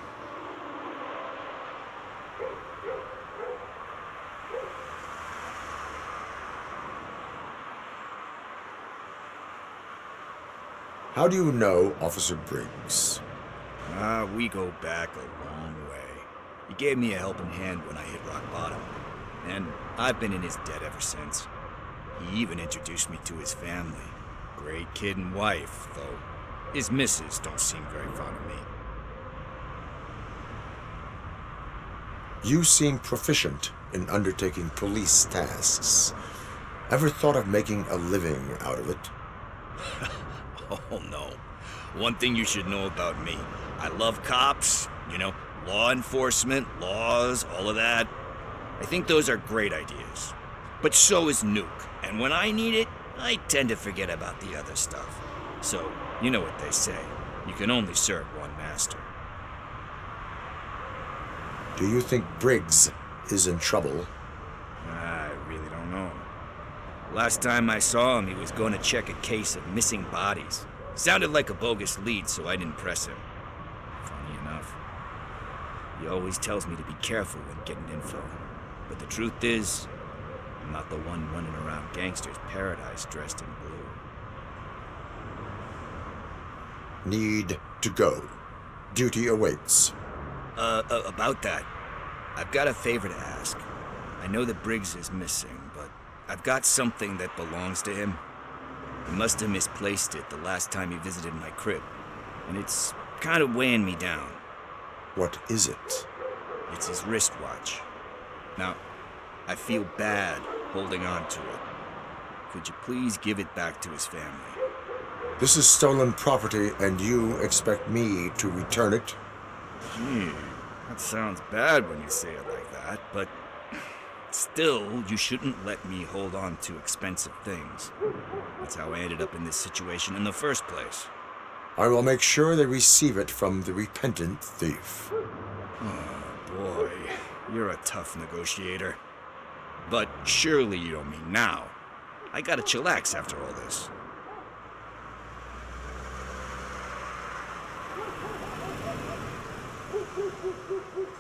How do you know Officer Briggs? We go back a long way. He gave me a helping hand when I hit rock bottom, and I've been in his debt ever since. He even introduced me to his family. Great kid and wife, though his missus don't seem very fond of me. You seem proficient in undertaking police tasks. Ever thought of making a living out of it? Oh no. One thing you should know about me. I love cops, you know, law enforcement, laws, all of that. I think those are great ideas. But so is Nuke, and when I need it, I tend to forget about the other stuff. So, you know what they say. You can only serve one master. Do you think Briggs is in trouble? I really don't know. Last time I saw him, he was going to check a case of missing bodies. Sounded like a bogus lead, so I didn't press him. Funny enough. He always tells me to be careful when getting info. But the truth is, I'm not the one running around gangsters' paradise dressed in blue. Need to go. Duty awaits. About that, I've got a favor to ask. I know that Briggs is missing, but I've got something that belongs to him. He must have misplaced it the last time he visited my crib, and it's kind of weighing me down. What is it? It's his wristwatch. Now, I feel bad holding on to it. Could you please give it back to his family? This is stolen property, and you expect me to return it? Gee, that sounds bad when you say it like that, but still, you shouldn't let me hold on to expensive things. That's how I ended up in this situation in the first place. I will make sure they receive it from the repentant thief. Oh, boy. You're a tough negotiator. But surely you don't mean now. I gotta chillax after all this.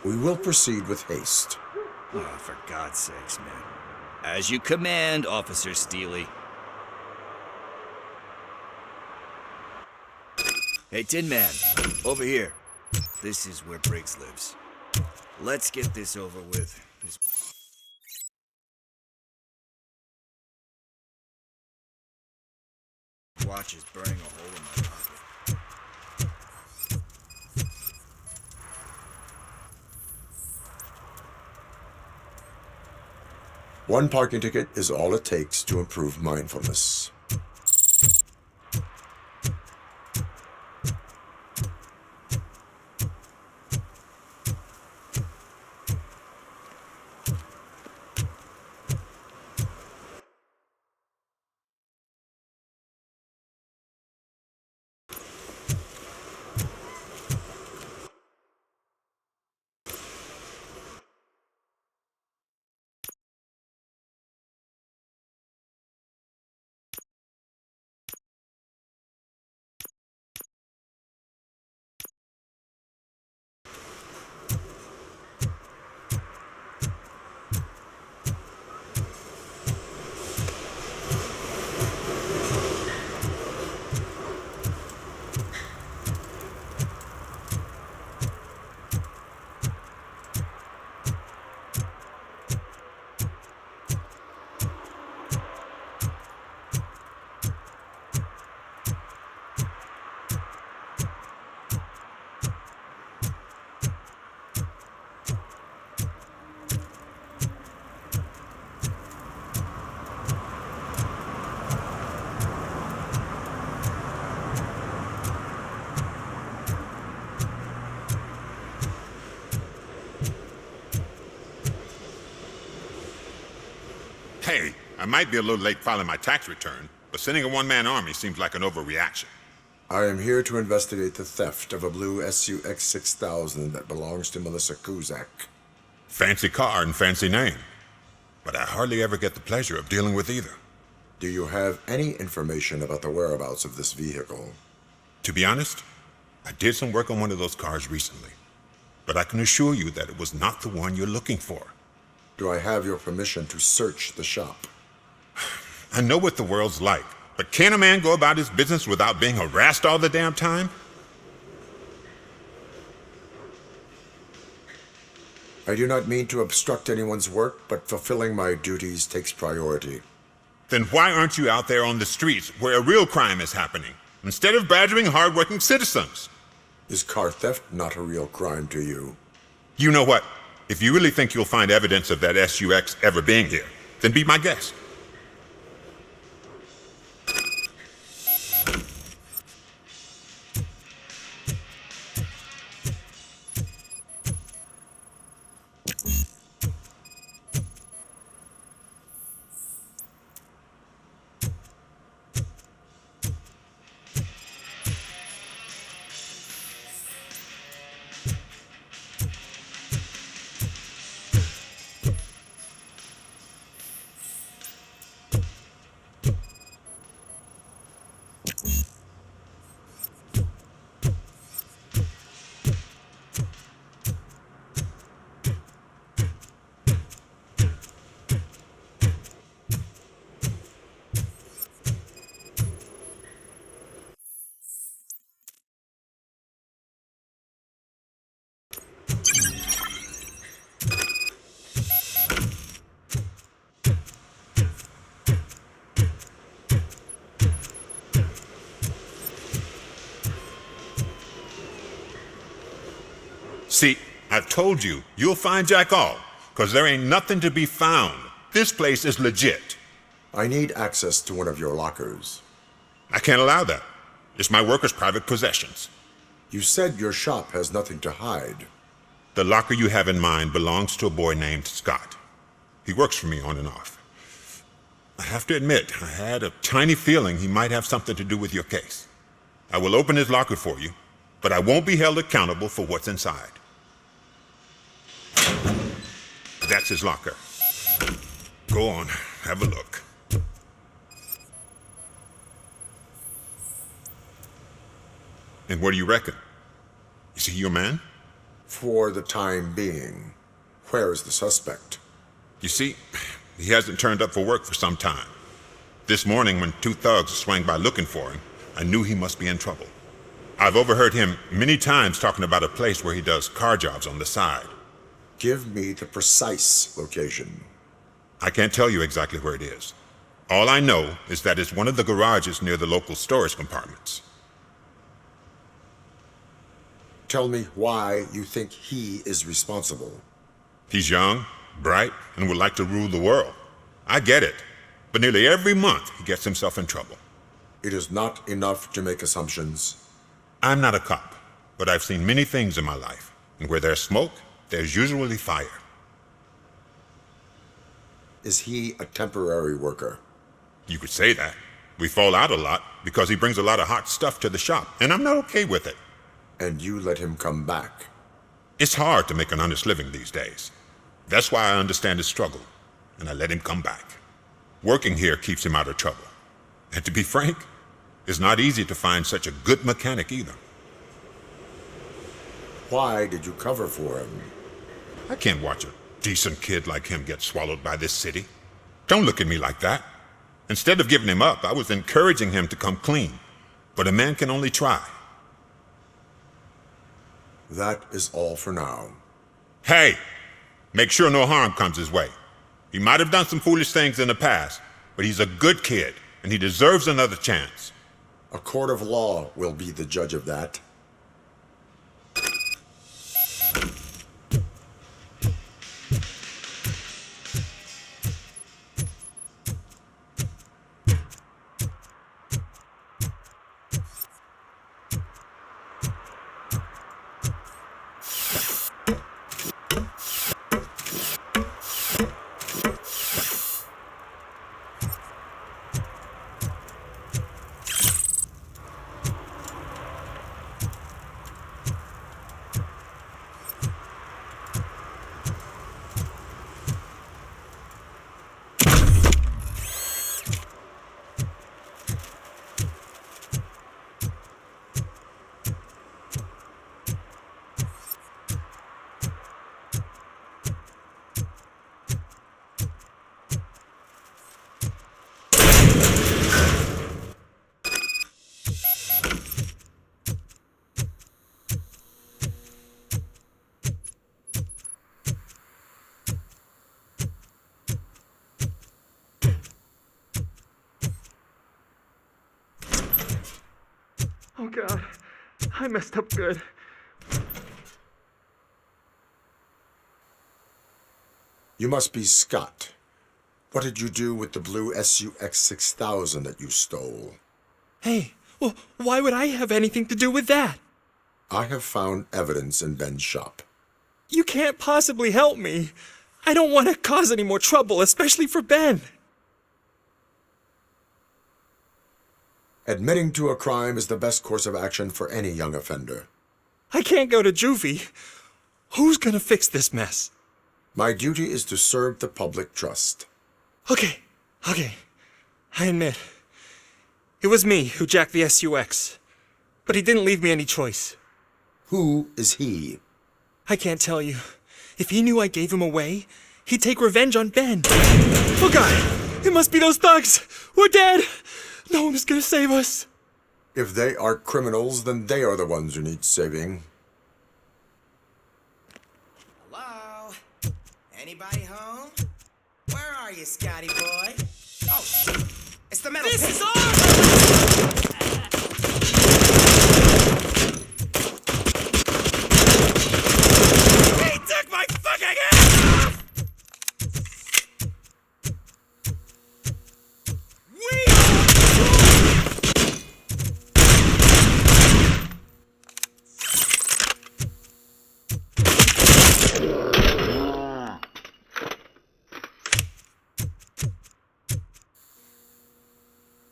We will proceed with haste. Oh, for God's sakes, man. As you command, Officer Steely. Hey, Tin Man, over here. This is where Briggs lives. Let's get this over with. His watch is burning a hole in my pocket. One parking ticket is all it takes to improve mindfulness. Hey, I might be a little late filing my tax return, but sending a one-man army seems like an overreaction. I am here to investigate the theft of a blue SUX 6000 that belongs to Melissa Kuzak. Fancy car and fancy name, but I hardly ever get the pleasure of dealing with either. Do you have any information about the whereabouts of this vehicle? To be honest, I did some work on one of those cars recently, but I can assure you that it was not the one you're looking for. Do I have your permission to search the shop? I know what the world's like, but can a man go about his business without being harassed all the damn time? I do not mean to obstruct anyone's work, but fulfilling my duties takes priority. Then why aren't you out there on the streets where a real crime is happening, instead of badgering hardworking citizens? Is car theft not a real crime to you? You know what? If you really think you'll find evidence of that SUX ever being here, then be my guest. See, I've told you, you'll find Jack All, because there ain't nothing to be found. This place is legit. I need access to one of your lockers. I can't allow that. It's my workers' private possessions. You said your shop has nothing to hide. The locker you have in mind belongs to a boy named Scott. He works for me on and off. I have to admit, I had a tiny feeling he might have something to do with your case. I will open his locker for you, but I won't be held accountable for what's inside. That's his locker. Go on, have a look. And what do you reckon? Is he your man? For the time being. Where is the suspect? You see, he hasn't turned up for work for some time. This morning, when two thugs swang by looking for him, I knew he must be in trouble. I've overheard him many times talking about a place where he does car jobs on the side. Give me the precise location. I can't tell you exactly where it is. All I know is that it's one of the garages near the local storage compartments. Tell me why you think he is responsible. He's young, bright, and would like to rule the world. I get it. But nearly every month, he gets himself in trouble. It is not enough to make assumptions. I'm not a cop, but I've seen many things in my life. And where there's smoke, there's usually fire. Is he a temporary worker? You could say that. We fall out a lot because he brings a lot of hot stuff to the shop, and I'm not okay with it. And you let him come back? It's hard to make an honest living these days. That's why I understand his struggle, and I let him come back. Working here keeps him out of trouble. And to be frank, it's not easy to find such a good mechanic either. Why did you cover for him? I can't watch a decent kid like him get swallowed by this city. Don't look at me like that. Instead of giving him up, I was encouraging him to come clean. But a man can only try. That is all for now. Hey! Make sure no harm comes his way. He might have done some foolish things in the past, but he's a good kid, and he deserves another chance. A court of law will be the judge of that. Oh God, I messed up good. You must be Scott. What did you do with the blue SUX 6000 that you stole? Hey, well, why would I have anything to do with that? I have found evidence in Ben's shop. You can't possibly help me. I don't want to cause any more trouble, especially for Ben. Admitting to a crime is the best course of action for any young offender. I can't go to juvie. Who's gonna fix this mess? My duty is to serve the public trust. Okay. I admit. It was me who jacked the SUX. But he didn't leave me any choice. Who is he? I can't tell you. If he knew I gave him away, he'd take revenge on Ben. Oh God! It must be those thugs! We're dead! No one is gonna save us. If they are criminals, then they are the ones who need saving. Hello? Anybody home? Where are you, Scotty boy? Oh, shoot. It's the metal. This is He took my fucking head off!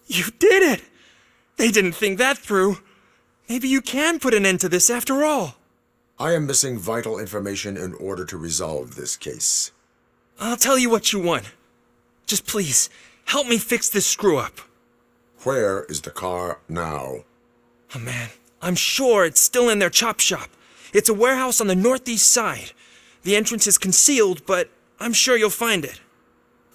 You did it! They didn't think that through. Maybe you can put an end to this after all. I am missing vital information in order to resolve this case. I'll tell you what you want. Just please, help me fix this screw-up. Where is the car now? Oh man, I'm sure it's still in their chop shop. It's a warehouse on the northeast side. The entrance is concealed, but I'm sure you'll find it.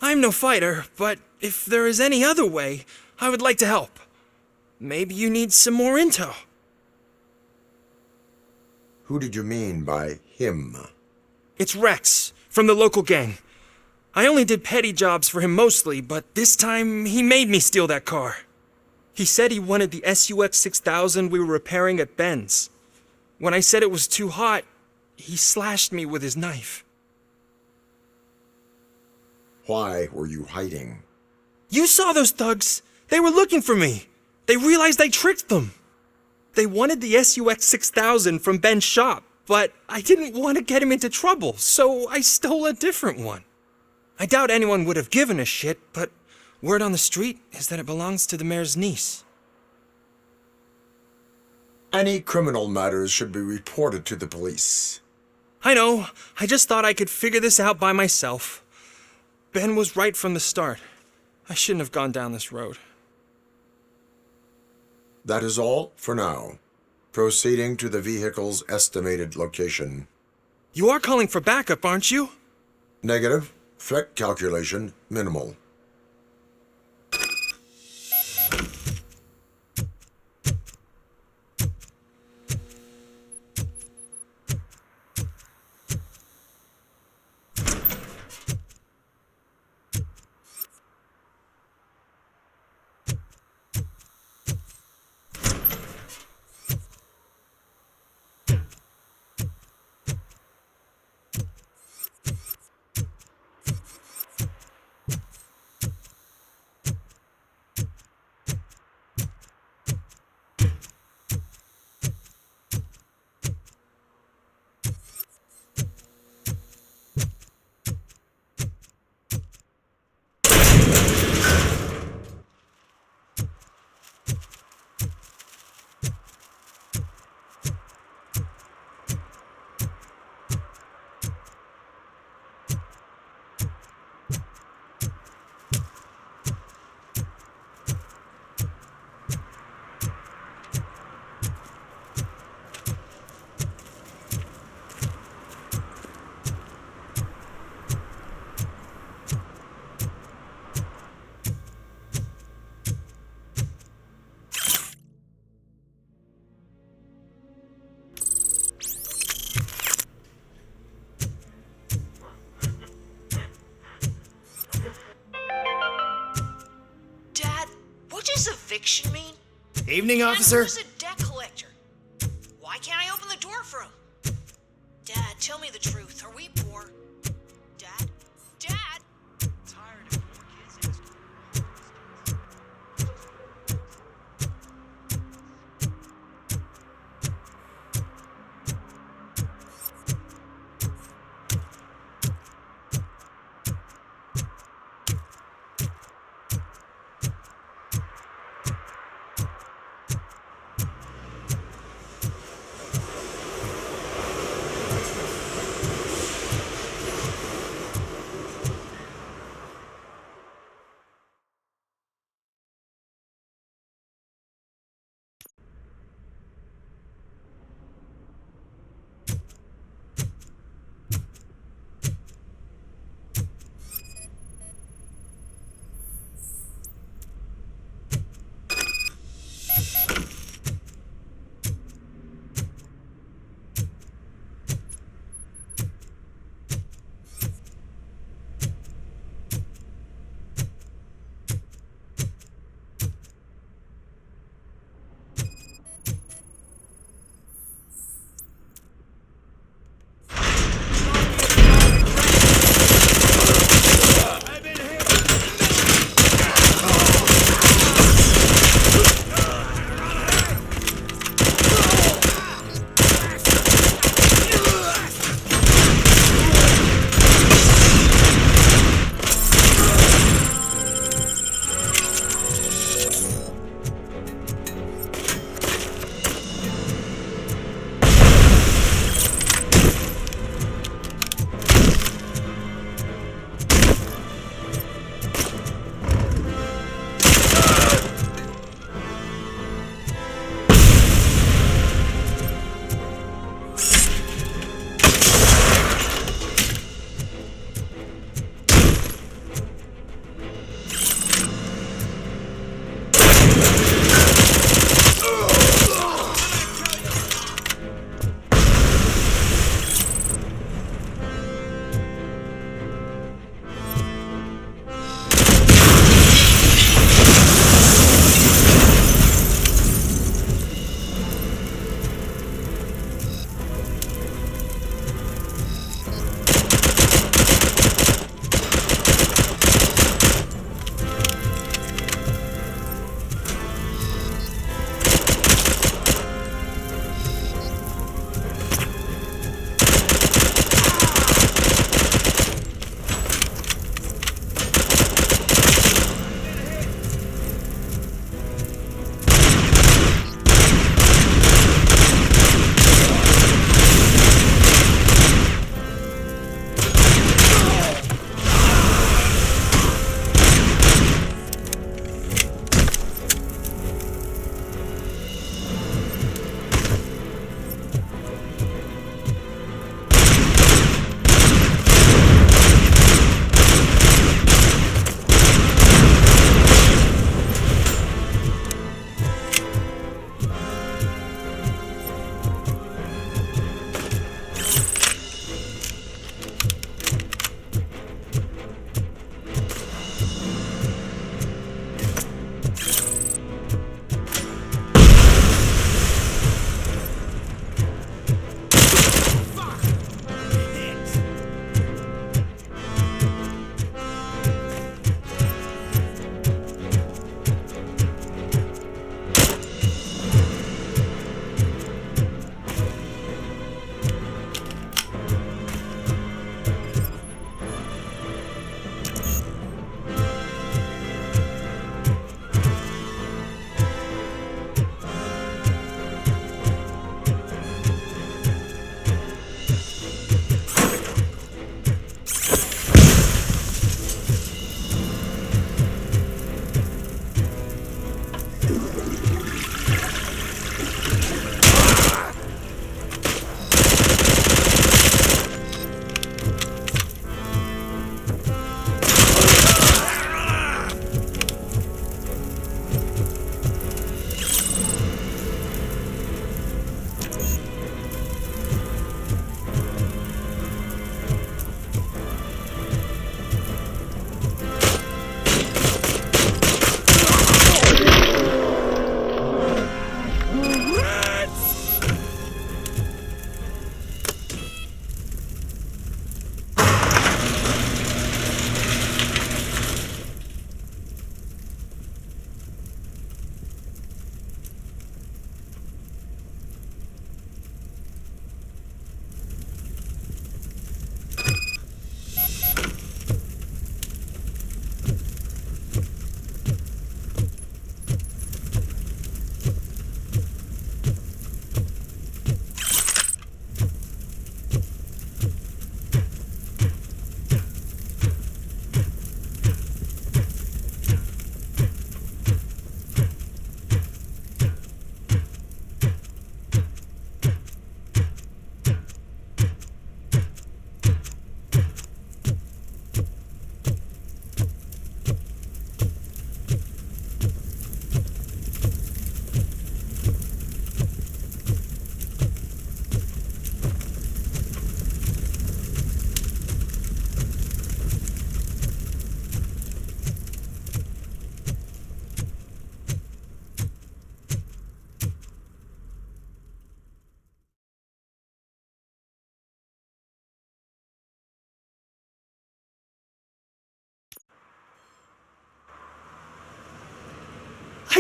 I'm no fighter, but if there is any other way, I would like to help. Maybe you need some more intel. Who did you mean by him? It's Rex, from the local gang. I only did petty jobs for him mostly, but this time he made me steal that car. He said he wanted the SUX 6000 we were repairing at Ben's. When I said it was too hot, he slashed me with his knife. Why were you hiding? You saw those thugs. They were looking for me. They realized I tricked them. They wanted the SUX 6000 from Ben's shop, but I didn't want to get him into trouble, so I stole a different one. I doubt anyone would have given a shit, but word on the street is that it belongs to the mayor's niece. Any criminal matters should be reported to the police. I know. I just thought I could figure this out by myself. Ben was right from the start. I shouldn't have gone down this road. That is all for now. Proceeding to the vehicle's estimated location. You are calling for backup, aren't you? Negative. Threat calculation minimal. Eviction mean? Evening, And officer. who's a debt collector? Why can't I open the door for him? Dad, tell me the truth. Are we poor? Dad? Dad? Tired of poor kids asking.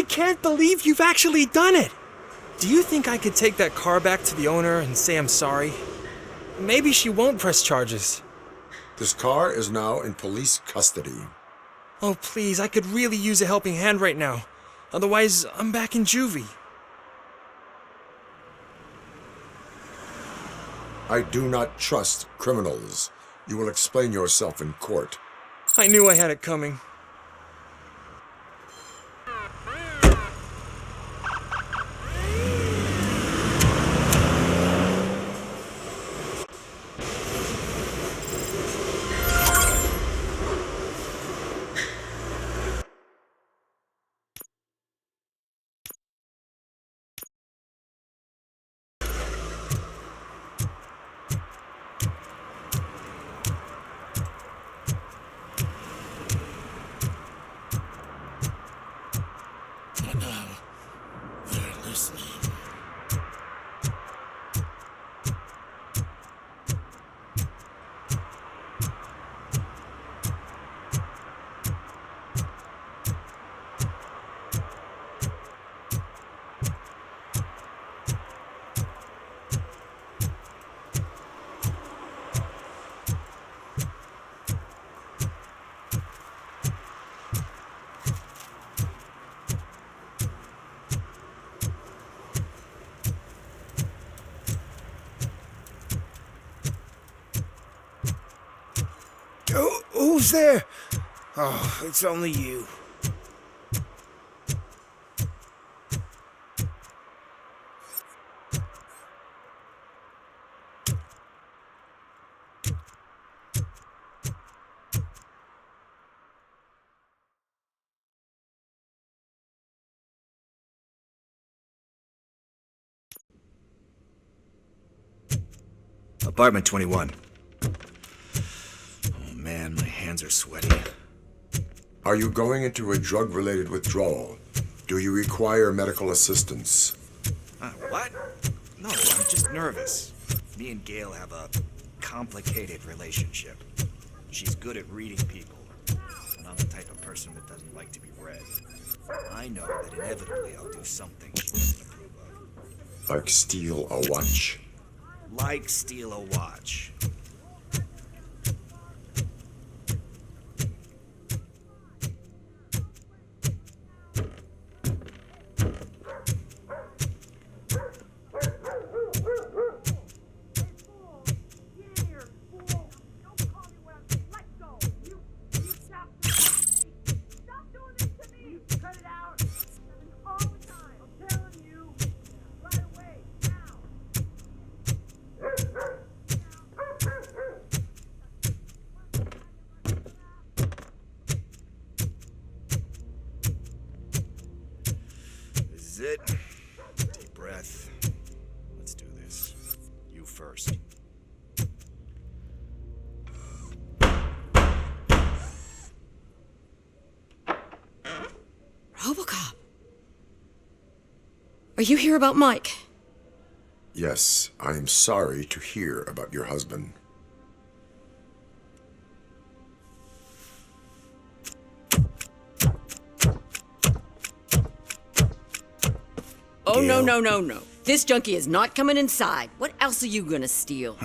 I can't believe you've actually done it! Do you think I could take that car back to the owner and say I'm sorry? Maybe she won't press charges. This car is now in police custody. Oh, please, I could really use a helping hand right now. Otherwise, I'm back in juvie. I do not trust criminals. You will explain yourself in court. I knew I had it coming. Who's there? Oh, it's only you. Apartment 21. Oh man, my hands are sweaty. Are you going into a drug-related withdrawal? Do you require medical assistance? What? No, I'm just nervous. Me and Gail have a complicated relationship. She's good at reading people, and I'm the type of person that doesn't like to be read. I know that inevitably I'll do something she doesn't approve of. Like steal a watch? Like steal a watch. It. Deep breath. Let's do this. You first. RoboCop. Are you here about Mike? Yes, I am sorry to hear about your husband. Oh, Gail. No. This junkie is not coming inside. What else are you gonna steal?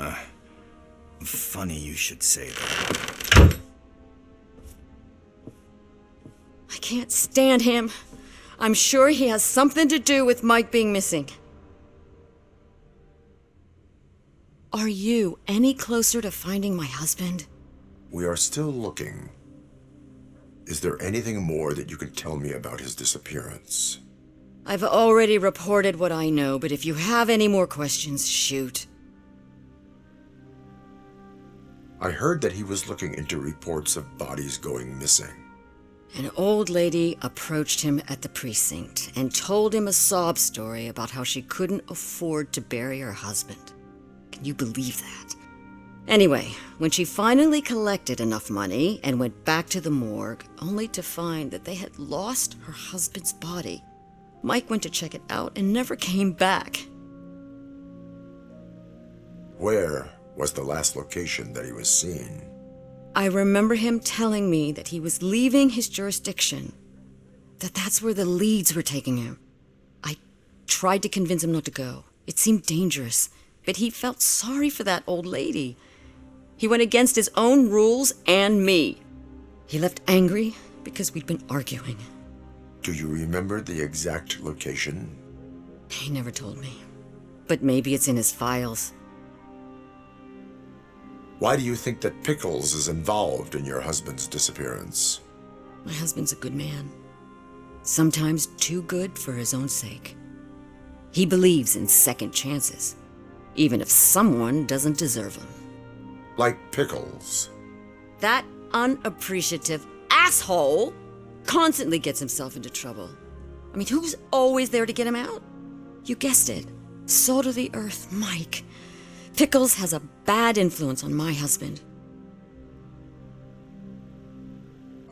Funny you should say that. I can't stand him. I'm sure he has something to do with Mike being missing. Are you any closer to finding my husband? We are still looking. Is there anything more that you can tell me about his disappearance? I've already reported what I know, but if you have any more questions, shoot. I heard that he was looking into reports of bodies going missing. An old lady approached him at the precinct and told him a sob story about how she couldn't afford to bury her husband. Can you believe that? Anyway, when she finally collected enough money and went back to the morgue, only to find that they had lost her husband's body, Mike went to check it out and never came back. Where was the last location that he was seen? I remember him telling me that he was leaving his jurisdiction That's where the leads were taking him. I tried to convince him not to go. It seemed dangerous, but he felt sorry for that old lady. He went against his own rules and me. He left angry because we'd been arguing. Do you remember the exact location? He never told me. But maybe it's in his files. Why do you think that Pickles is involved in your husband's disappearance? My husband's a good man. Sometimes too good for his own sake. He believes in second chances, even if someone doesn't deserve them. Like Pickles. That unappreciative asshole constantly gets himself into trouble. I mean, who's always there to get him out? You guessed it. Salt of the earth, Mike. Pickles has a bad influence on my husband.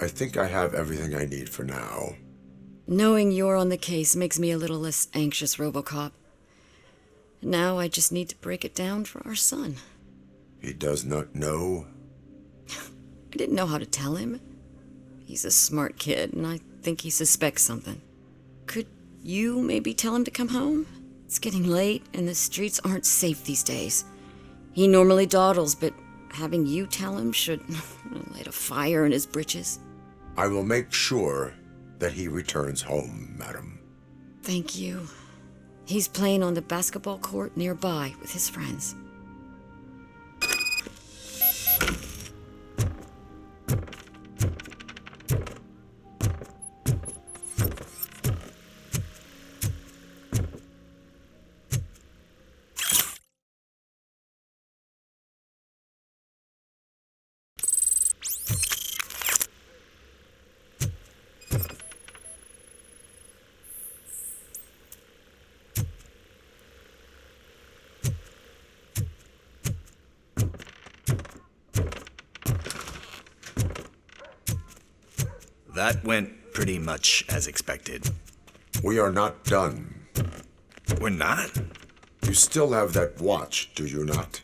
I think I have everything I need for now. Knowing you're on the case makes me a little less anxious, RoboCop. Now I just need to break it down for our son. He does not know? I didn't know how to tell him. He's a smart kid, and I think he suspects something. Could you maybe tell him to come home? It's getting late, and the streets aren't safe these days. He normally dawdles, but having you tell him should light a fire in his britches. I will make sure that he returns home, madam. Thank you. He's playing on the basketball court nearby with his friends. That went pretty much as expected. We are not done. We're not? You still have that watch, do you not?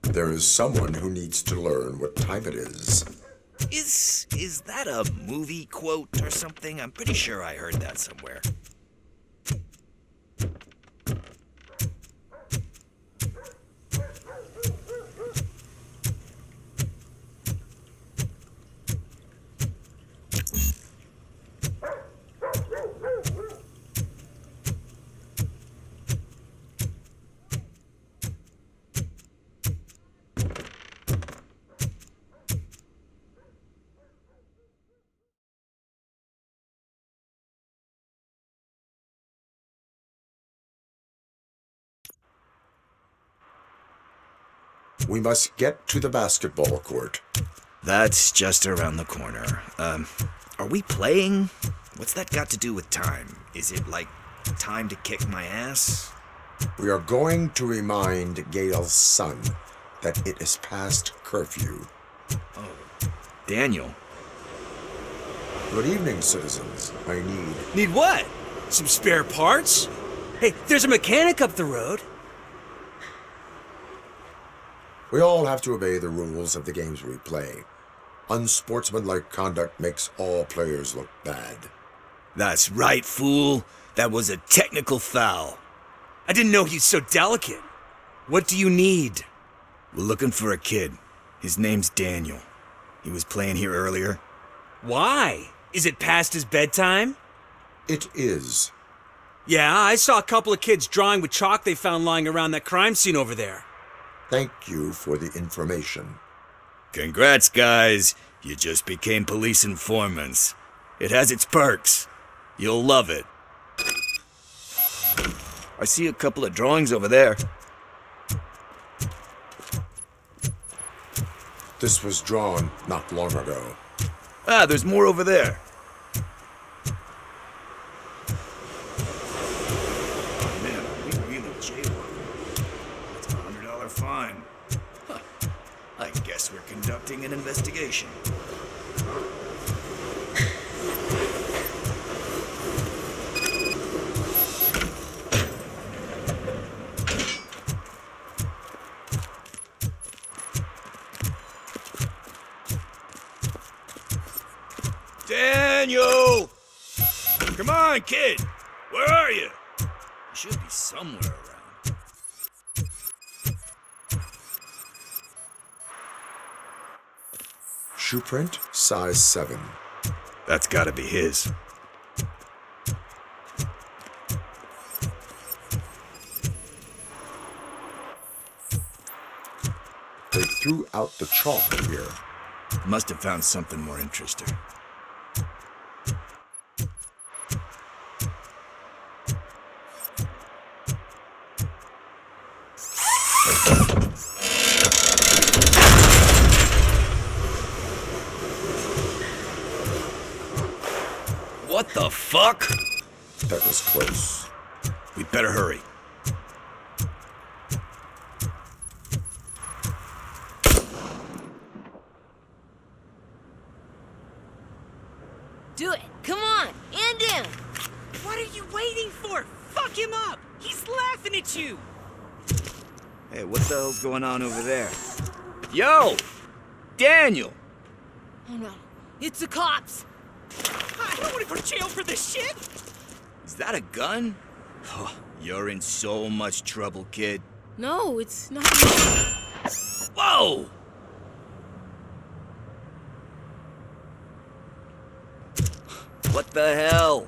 There is someone who needs to learn what time it is. Is that a movie quote or something? I'm pretty sure I heard that somewhere. We must get to the basketball court. That's just around the corner. Are we playing? What's that got to do with time? Is it like time to kick my ass? We are going to remind Gail's son that it is past curfew. Oh, Daniel. Good evening, citizens. I Need what? Some spare parts? Hey, there's a mechanic up the road. We all have to obey the rules of the games we play. Unsportsmanlike conduct makes all players look bad. That's right, fool. That was a technical foul. I didn't know he's so delicate. What do you need? We're looking for a kid. His name's Daniel. He was playing here earlier. Why? Is it past his bedtime? It is. Yeah, I saw a couple of kids drawing with chalk they found lying around that crime scene over there. Thank you for the information. Congrats, guys. You just became police informants. It has its perks. You'll love it. I see a couple of drawings over there. This was drawn not long ago. Ah, there's more over there. Man, we really jaywalked. That's a $100 fine. Huh. I guess we're conducting an investigation. Daniel! on, kid! Where are you? You should be somewhere around. Shoe print, size 7. That's gotta be his. They threw out the chalk here. Must have found something more interesting. What the fuck? That was close. We'd better hurry. Do it. Come on. And in. What are you waiting for? Fuck him up! He's laughing at you! Hey, what the hell's going on over there? Yo! Daniel! Oh no. It's the cops. I don't want to go to jail for this shit! Is that a gun? Oh, you're in so much trouble, kid. No, it's not. Whoa! What the hell?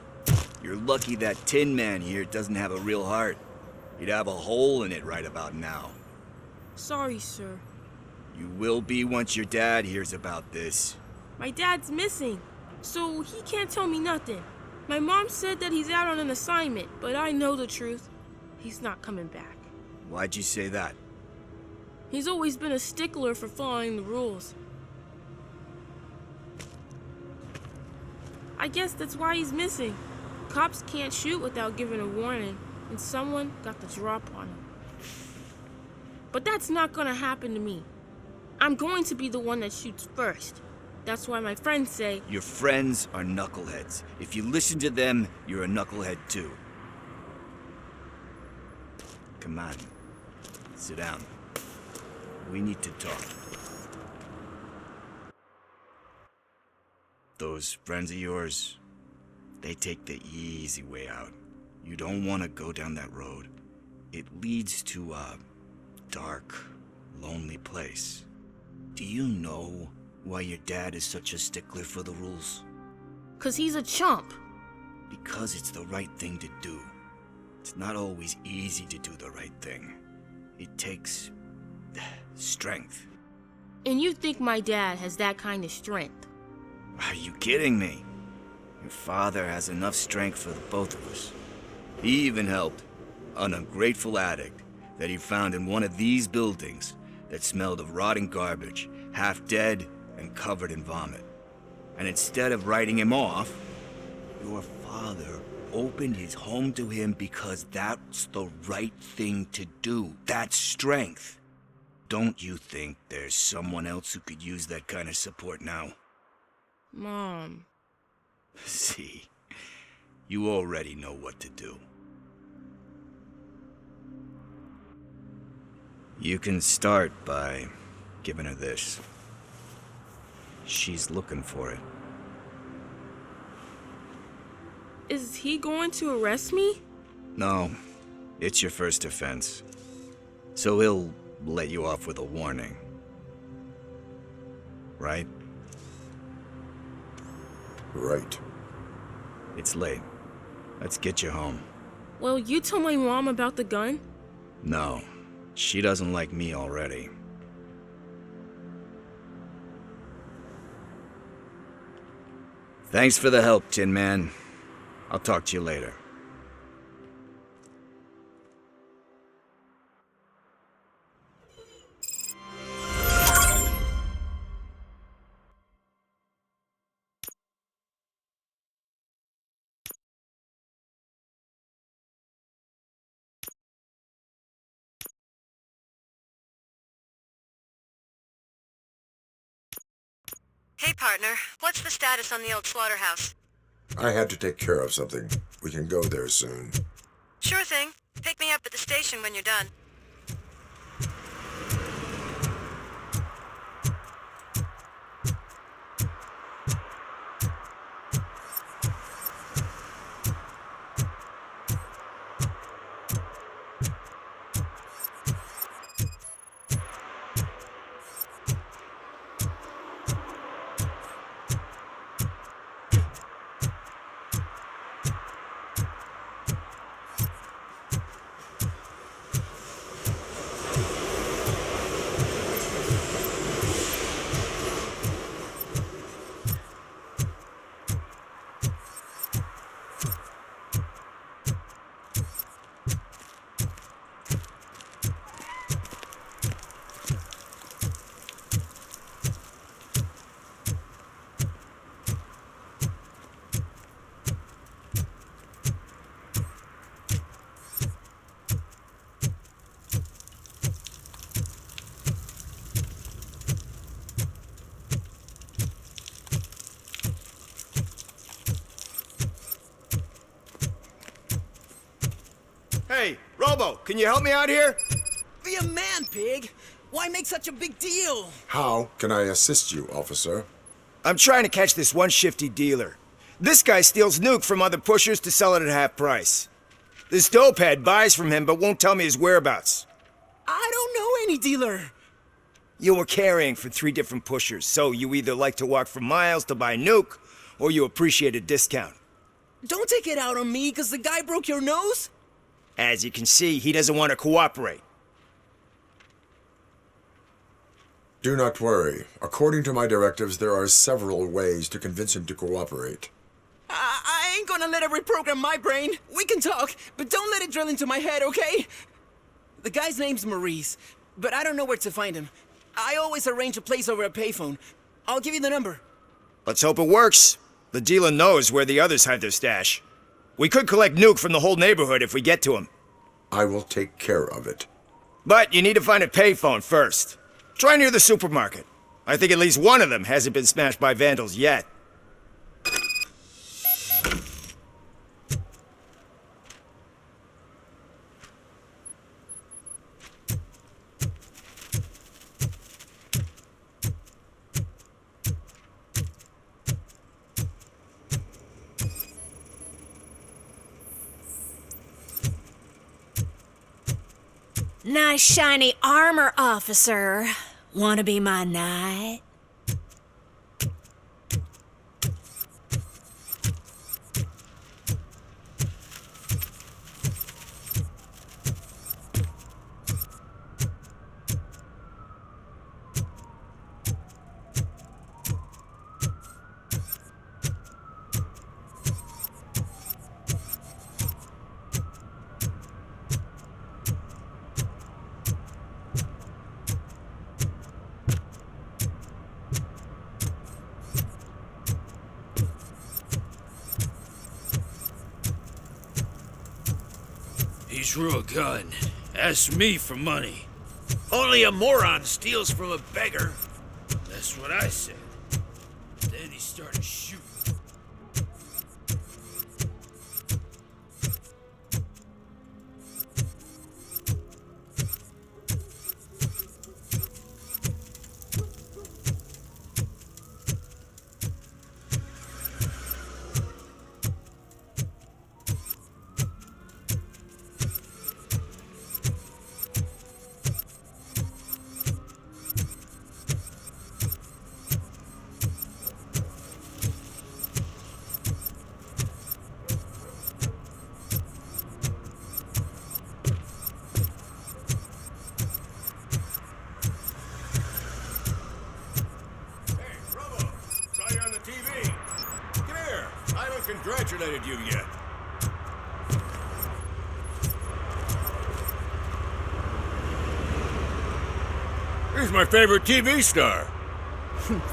You're lucky that Tin Man here doesn't have a real heart. He'd have a hole in it right about now. Sorry, sir. You will be once your dad hears about this. My dad's missing, so he can't tell me nothing. My mom said that he's out on an assignment, but I know the truth. He's not coming back. Why'd you say that? He's always been a stickler for following the rules. I guess that's why he's missing. Cops can't shoot without giving a warning, and someone got the drop on him. But that's not gonna happen to me. I'm going to be the one that shoots first. That's why my friends say... Your friends are knuckleheads. If you listen to them, you're a knucklehead too. Come on. Sit down. We need to talk. Those friends of yours, they take the easy way out. You don't want to go down that road. It leads to a dark, lonely place. Do you know why your dad is such a stickler for the rules? 'Cause he's a chump. Because it's the right thing to do. It's not always easy to do the right thing. It takes strength. And you think my dad has that kind of strength? Are you kidding me? Your father has enough strength for the both of us. He even helped an ungrateful addict that he found in one of these buildings that smelled of rotting garbage, half dead and covered in vomit. And instead of writing him off, your father opened his home to him because that's the right thing to do. That's strength. Don't you think there's someone else who could use that kind of support now? Mom. See, you already know what to do. You can start by giving her this. She's looking for it. Is he going to arrest me? No, it's your first offense. So he'll let you off with a warning. Right? Right. It's late. Let's get you home. Well, you told my mom about the gun? No, she doesn't like me already. Thanks for the help, Tin Man. I'll talk to you later. Hey, partner. What's the status on the old slaughterhouse? I had to take care of something. We can go there soon. Sure thing. Pick me up at the station when you're done. Hey, Robo, can you help me out here? Be a man, pig. Why make such a big deal? How can I assist you, officer? I'm trying to catch this one shifty dealer. This guy steals nuke from other pushers to sell it at half price. This dopehead buys from him but won't tell me his whereabouts. I don't know any dealer. You were carrying for 3 different pushers, so you either like to walk for miles to buy nuke, or you appreciate a discount. Don't take it out on me, because the guy broke your nose? As you can see, he doesn't want to cooperate. Do not worry. According to my directives, there are several ways to convince him to cooperate. I ain't gonna let it reprogram my brain. We can talk, but don't let it drill into my head, okay? The guy's name's Maurice, but I don't know where to find him. I always arrange a place over a payphone. I'll give you the number. Let's hope it works. The dealer knows where the others hide their stash. We could collect nuke from the whole neighborhood if we get to him. I will take care of it. But you need to find a payphone first. Try near the supermarket. I think at least one of them hasn't been smashed by vandals yet. Nice shiny armor, officer. Wanna be my knight? He's real gun. Ask me for money. Only a moron steals from a beggar. That's what I said. Then he started shooting. Congratulated you yet. He's my favorite TV star.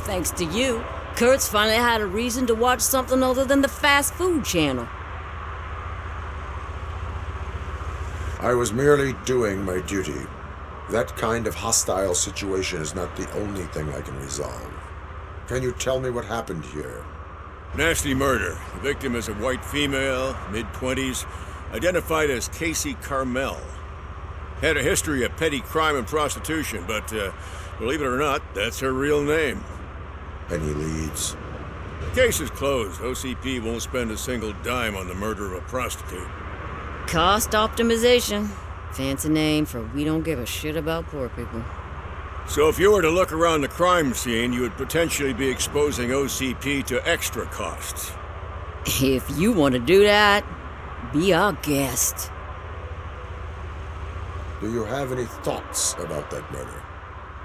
Thanks to you, Kurt's finally had a reason to watch something other than the fast food channel. I was merely doing my duty. That kind of hostile situation is not the only thing I can resolve. Can you tell me what happened here? Nasty murder. The victim is a white female, mid-20s, identified as Casey Carmel. Had a history of petty crime and prostitution, but believe it or not, that's her real name. Any leads? The case is closed. OCP won't spend a single dime on the murder of a prostitute. Cost optimization. Fancy name for we don't give a shit about poor people. So if you were to look around the crime scene, you would potentially be exposing OCP to extra costs. If you want to do that, be our guest. Do you have any thoughts about that murder?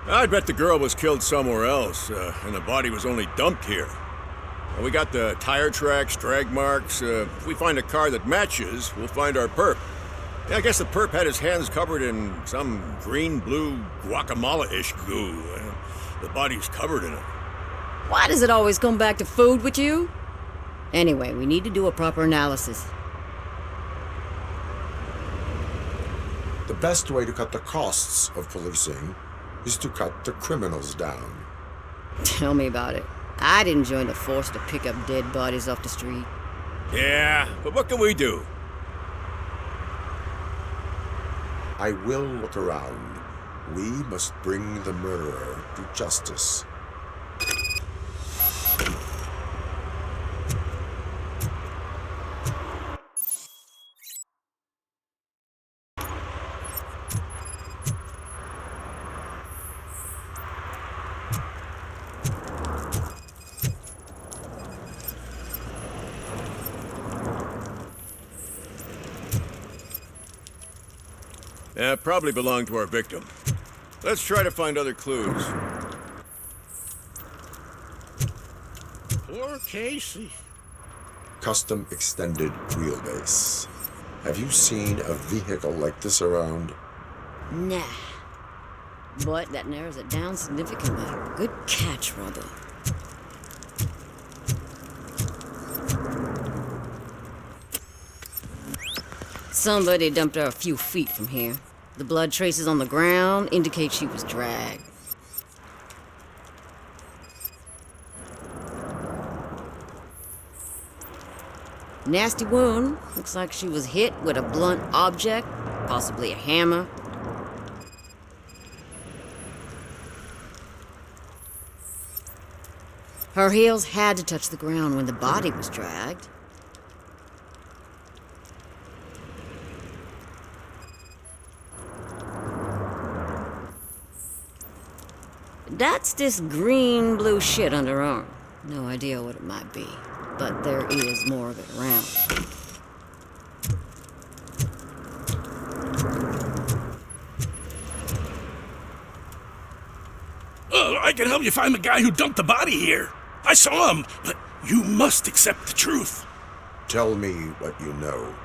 I'd bet the girl was killed somewhere else, and the body was only dumped here. And we got the tire tracks, drag marks. If we find a car that matches, we'll find our perp. Yeah, I guess the perp had his hands covered in some green-blue guacamole-ish goo. The body's covered in it. Why does it always come back to food with you? Anyway, we need to do a proper analysis. The best way to cut the costs of policing is to cut the criminals down. Tell me about it. I didn't join the force to pick up dead bodies off the street. Yeah, but what can we do? I will look around. We must bring the murderer to justice. Yeah, probably belonged to our victim. Let's try to find other clues. Poor Casey. Custom extended wheelbase. Have you seen a vehicle like this around? Nah. But that narrows it down significantly. Good catch, Robo. Somebody dumped her a few feet from here. The blood traces on the ground indicate she was dragged. Nasty wound. Looks like she was hit with a blunt object, possibly a hammer. Her heels had to touch the ground when the body was dragged. That's this green-blue shit under her arm. No idea what it might be, but there is more of it around. I can help you find the guy who dumped the body here. I saw him, but you must accept the truth. Tell me what you know.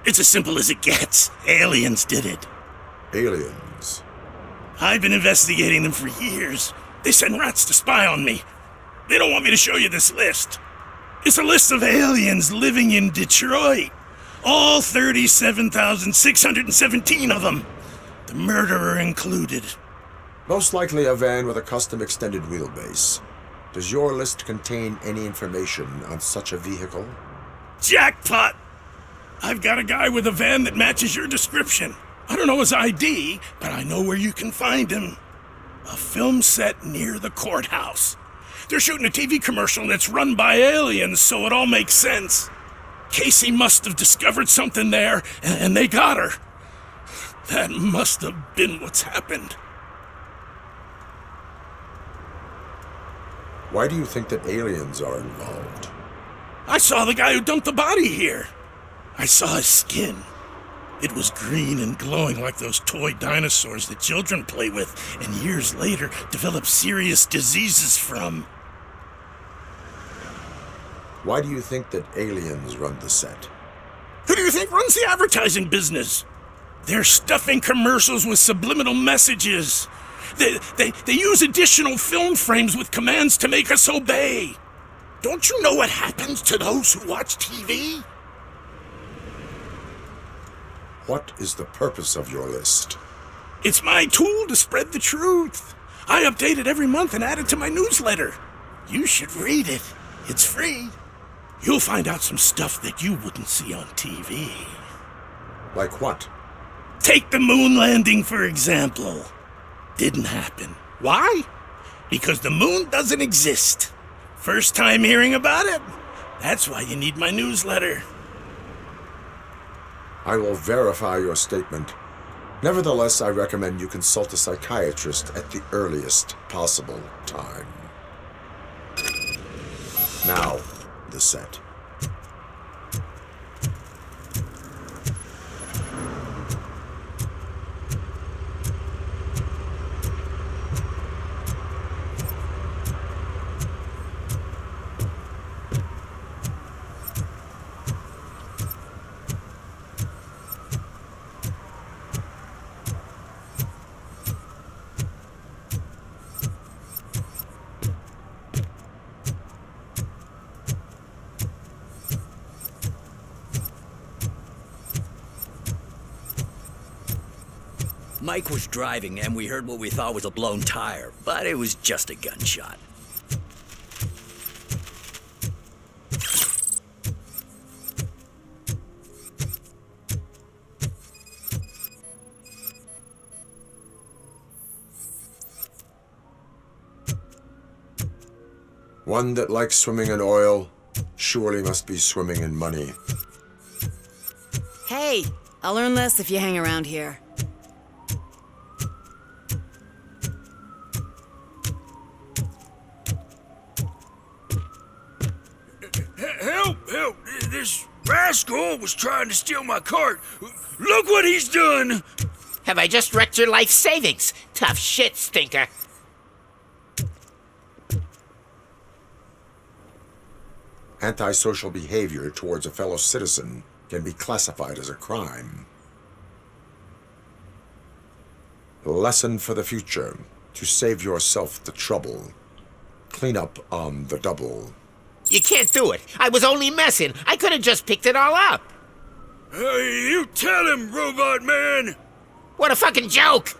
It's as simple as it gets. Aliens did it. Aliens? I've been investigating them for years. They send rats to spy on me. They don't want me to show you this list. It's a list of aliens living in Detroit. All 37,617 of them. The murderer included. Most likely a van with a custom extended wheelbase. Does your list contain any information on such a vehicle? Jackpot! I've got a guy with a van that matches your description. I don't know his ID, but I know where you can find him. A film set near the courthouse. They're shooting a TV commercial and it's run by aliens, so it all makes sense. Casey must have discovered something there, and they got her. That must have been what's happened. Why do you think that aliens are involved? I saw the guy who dumped the body here. I saw his skin. It was green and glowing like those toy dinosaurs that children play with and years later develop serious diseases from. Why do you think that aliens run the set? Who do you think runs the advertising business? They're stuffing commercials with subliminal messages. They use additional film frames with commands to make us obey. Don't you know what happens to those who watch TV? What is the purpose of your list? It's my tool to spread the truth. I update it every month and add it to my newsletter. You should read it. It's free. You'll find out some stuff that you wouldn't see on TV. Like what? Take the moon landing, for example. Didn't happen. Why? Because the moon doesn't exist. First time hearing about it? That's why you need my newsletter. I will verify your statement. Nevertheless, I recommend you consult a psychiatrist at the earliest possible time. Now, the set. Mike was driving and we heard what we thought was a blown tire, but it was just a gunshot. One that likes swimming in oil surely must be swimming in money. Hey, I'll earn less if you hang around here. Help! Help! This rascal was trying to steal my cart. Look what he's done! Have I just wrecked your life savings? Tough shit, stinker. Antisocial behavior towards a fellow citizen can be classified as a crime. Lesson for the future: to save yourself the trouble. Clean up on the double. You can't do it. I was only messing. I could have just picked it all up. Hey, you tell him, Robot Man! What a fucking joke!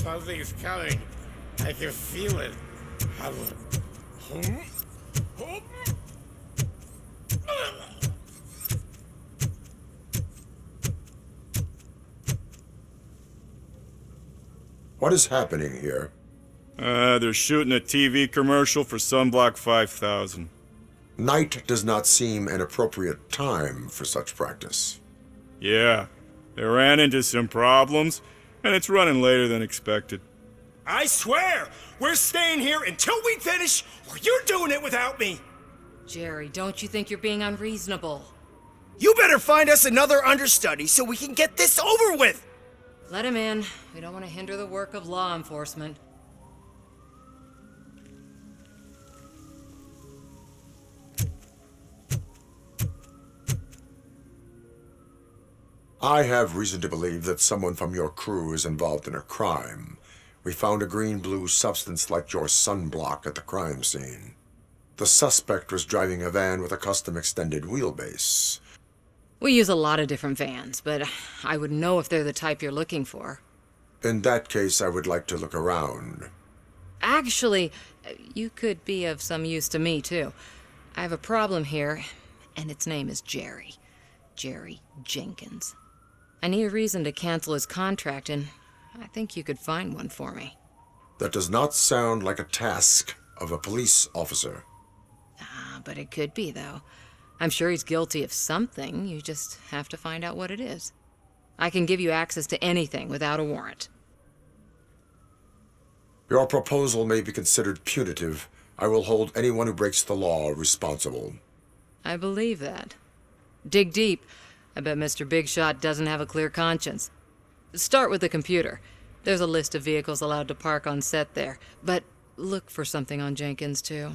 Something's coming. I can feel it. What is happening here? They're shooting a TV commercial for Sunblock 5000. Night does not seem an appropriate time for such practice. Yeah, they ran into some problems, and it's running later than expected. I swear, we're staying here until we finish, or you're doing it without me. Jerry, don't you think you're being unreasonable? You better find us another understudy so we can get this over with. Let him in. We don't want to hinder the work of law enforcement. I have reason to believe that someone from your crew is involved in a crime. We found a green-blue substance like your sunblock at the crime scene. The suspect was driving a van with a custom extended wheelbase. We use a lot of different vans, but I wouldn't know if they're the type you're looking for. In that case, I would like to look around. Actually, you could be of some use to me, too. I have a problem here, and its name is Jerry. Jerry Jenkins. I need a reason to cancel his contract, and I think you could find one for me. That does not sound like a task of a police officer. But it could be, though. I'm sure he's guilty of something. You just have to find out what it is. I can give you access to anything without a warrant. Your proposal may be considered punitive. I will hold anyone who breaks the law responsible. I believe that. Dig deep. I bet Mr. Big Shot doesn't have a clear conscience. Start with the computer. There's a list of vehicles allowed to park on set there. But look for something on Jenkins, too.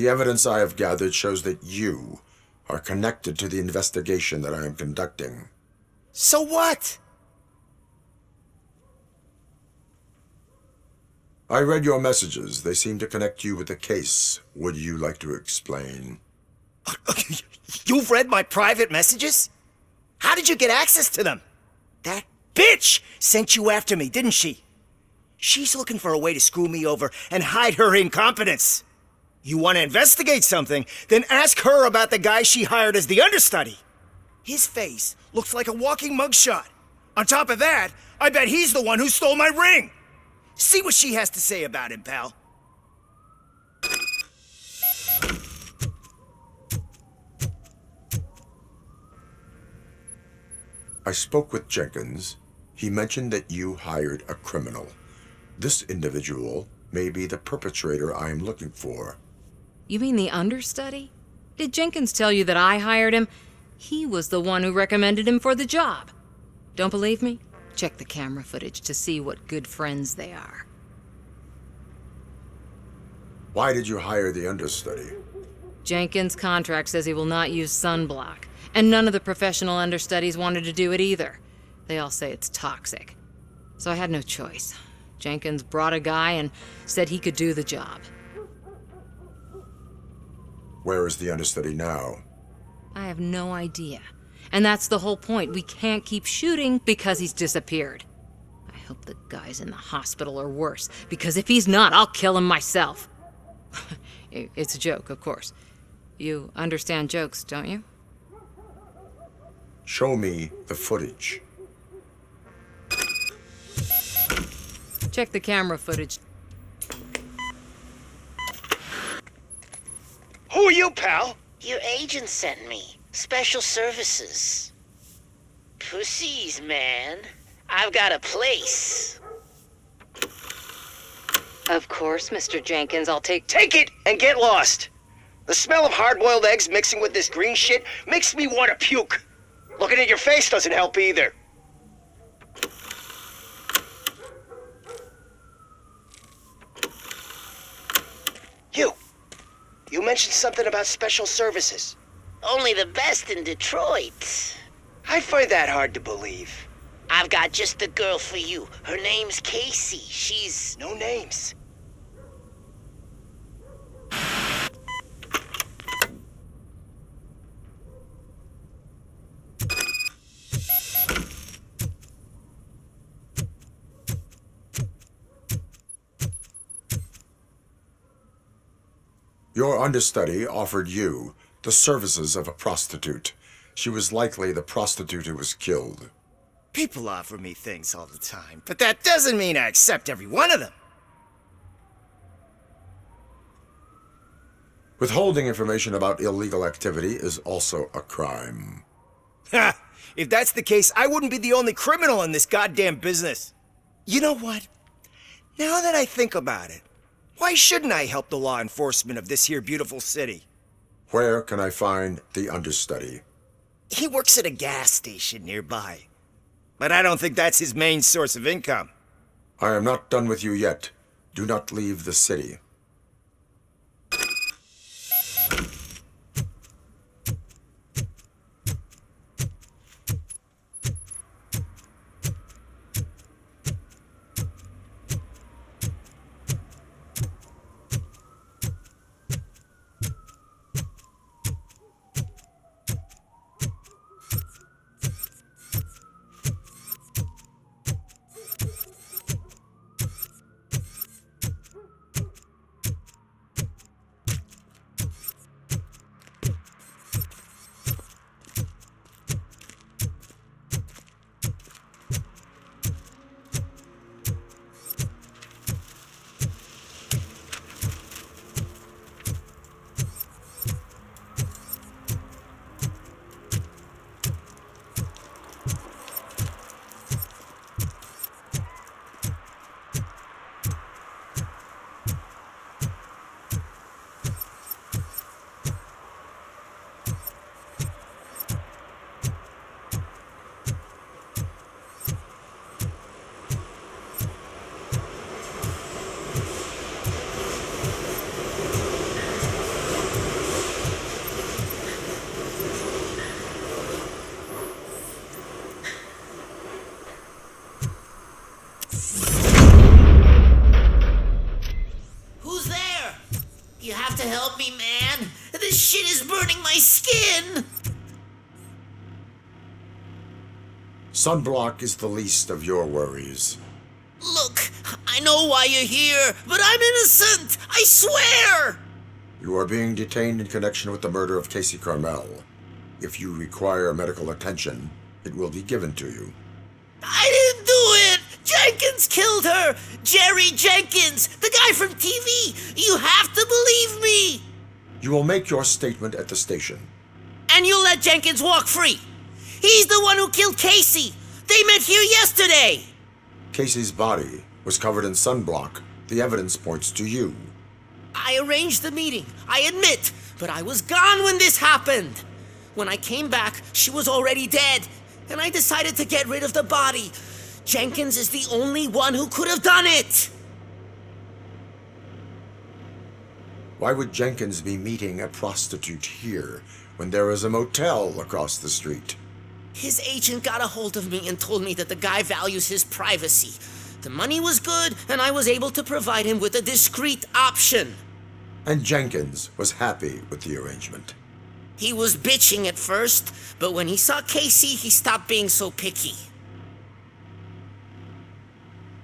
The evidence I have gathered shows that you are connected to the investigation that I am conducting. So what? I read your messages. They seem to connect you with the case. Would you like to explain? You've read my private messages? How did you get access to them? That bitch sent you after me, didn't she? She's looking for a way to screw me over and hide her incompetence. You want to investigate something, then ask her about the guy she hired as the understudy. His face looks like a walking mugshot. On top of that, I bet he's the one who stole my ring. See what she has to say about him, pal. I spoke with Jenkins. He mentioned that you hired a criminal. This individual may be the perpetrator I am looking for. You mean the understudy? Did Jenkins tell you that I hired him? He was the one who recommended him for the job. Don't believe me? Check the camera footage to see what good friends they are. Why did you hire the understudy? Jenkins' contract says he will not use sunblock, and none of the professional understudies wanted to do it either. They all say it's toxic. So I had no choice. Jenkins brought a guy and said he could do the job. Where is the understudy now? I have no idea. And that's the whole point. We can't keep shooting because he's disappeared. I hope the guy's in the hospital or worse, because if he's not, I'll kill him myself. It's a joke, of course. You understand jokes, don't you? Show me the footage. Check the camera footage. Who are you, pal? Your agent sent me. Special services. Pussies, man. I've got a place. Of course, Mr. Jenkins, I'll take... Take it and get lost. The smell of hard-boiled eggs mixing with this green shit makes me want to puke. Looking at your face doesn't help either. You mentioned something about special services. Only the best in Detroit. I find that hard to believe. I've got just the girl for you. Her name's Casey. She's... No names. Your understudy offered you the services of a prostitute. She was likely the prostitute who was killed. People offer me things all the time, but that doesn't mean I accept every one of them. Withholding information about illegal activity is also a crime. Ha! If that's the case, I wouldn't be the only criminal in this goddamn business. You know what? Now that I think about it, why shouldn't I help the law enforcement of this here beautiful city? Where can I find the understudy? He works at a gas station nearby. But I don't think that's his main source of income. I am not done with you yet. Do not leave the city. shit is burning my skin! Sunblock is the least of your worries. Look, I know why you're here, but I'm innocent! I swear! You are being detained in connection with the murder of Casey Carmel. If you require medical attention, it will be given to you. I didn't do it! Jenkins killed her! Jerry Jenkins, the guy from TV! You have to believe me! You will make your statement at the station. And you'll let Jenkins walk free! He's the one who killed Casey! They met here yesterday! Casey's body was covered in sunblock. The evidence points to you. I arranged the meeting, I admit, but I was gone when this happened. When I came back, she was already dead, and I decided to get rid of the body. Jenkins is the only one who could have done it! Why would Jenkins be meeting a prostitute here when there is a motel across the street? His agent got a hold of me and told me that the guy values his privacy. The money was good, and I was able to provide him with a discreet option. And Jenkins was happy with the arrangement. He was bitching at first, but when he saw Casey, he stopped being so picky.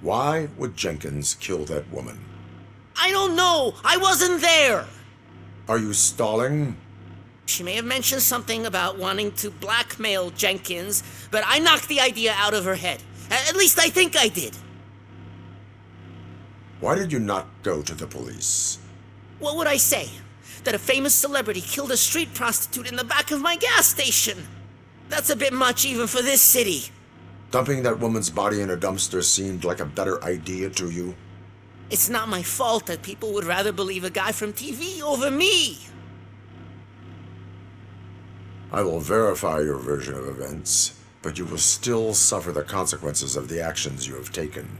Why would Jenkins kill that woman? I don't know! I wasn't there! Are you stalling? She may have mentioned something about wanting to blackmail Jenkins, but I knocked the idea out of her head. At least I think I did. Why did you not go to the police? What would I say? That a famous celebrity killed a street prostitute in the back of my gas station? That's a bit much even for this city. Dumping that woman's body in a dumpster seemed like a better idea to you? It's not my fault that people would rather believe a guy from TV over me. I will verify your version of events, but you will still suffer the consequences of the actions you have taken.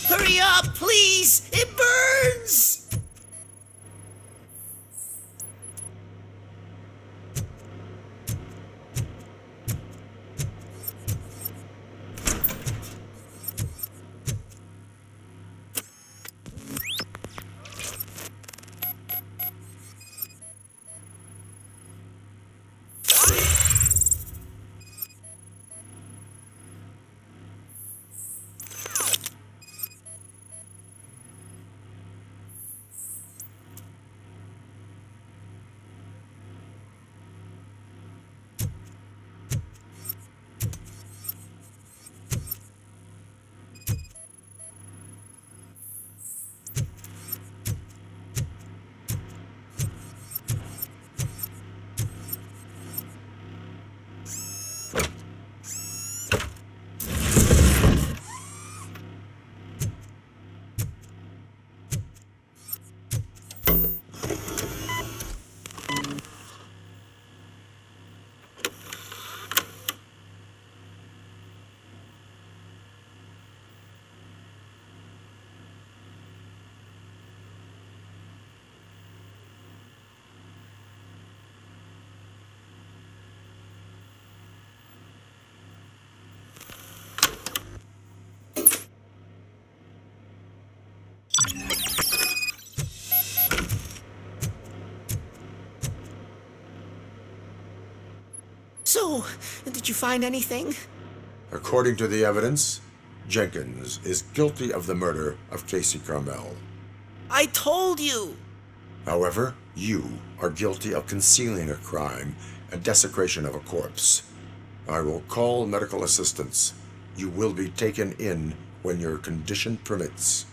Hurry up, please! It burns! So, did you find anything? According to the evidence, Jenkins is guilty of the murder of Casey Carmel. I told you! However, you are guilty of concealing a crime and desecration of a corpse. I will call medical assistance. You will be taken in when your condition permits.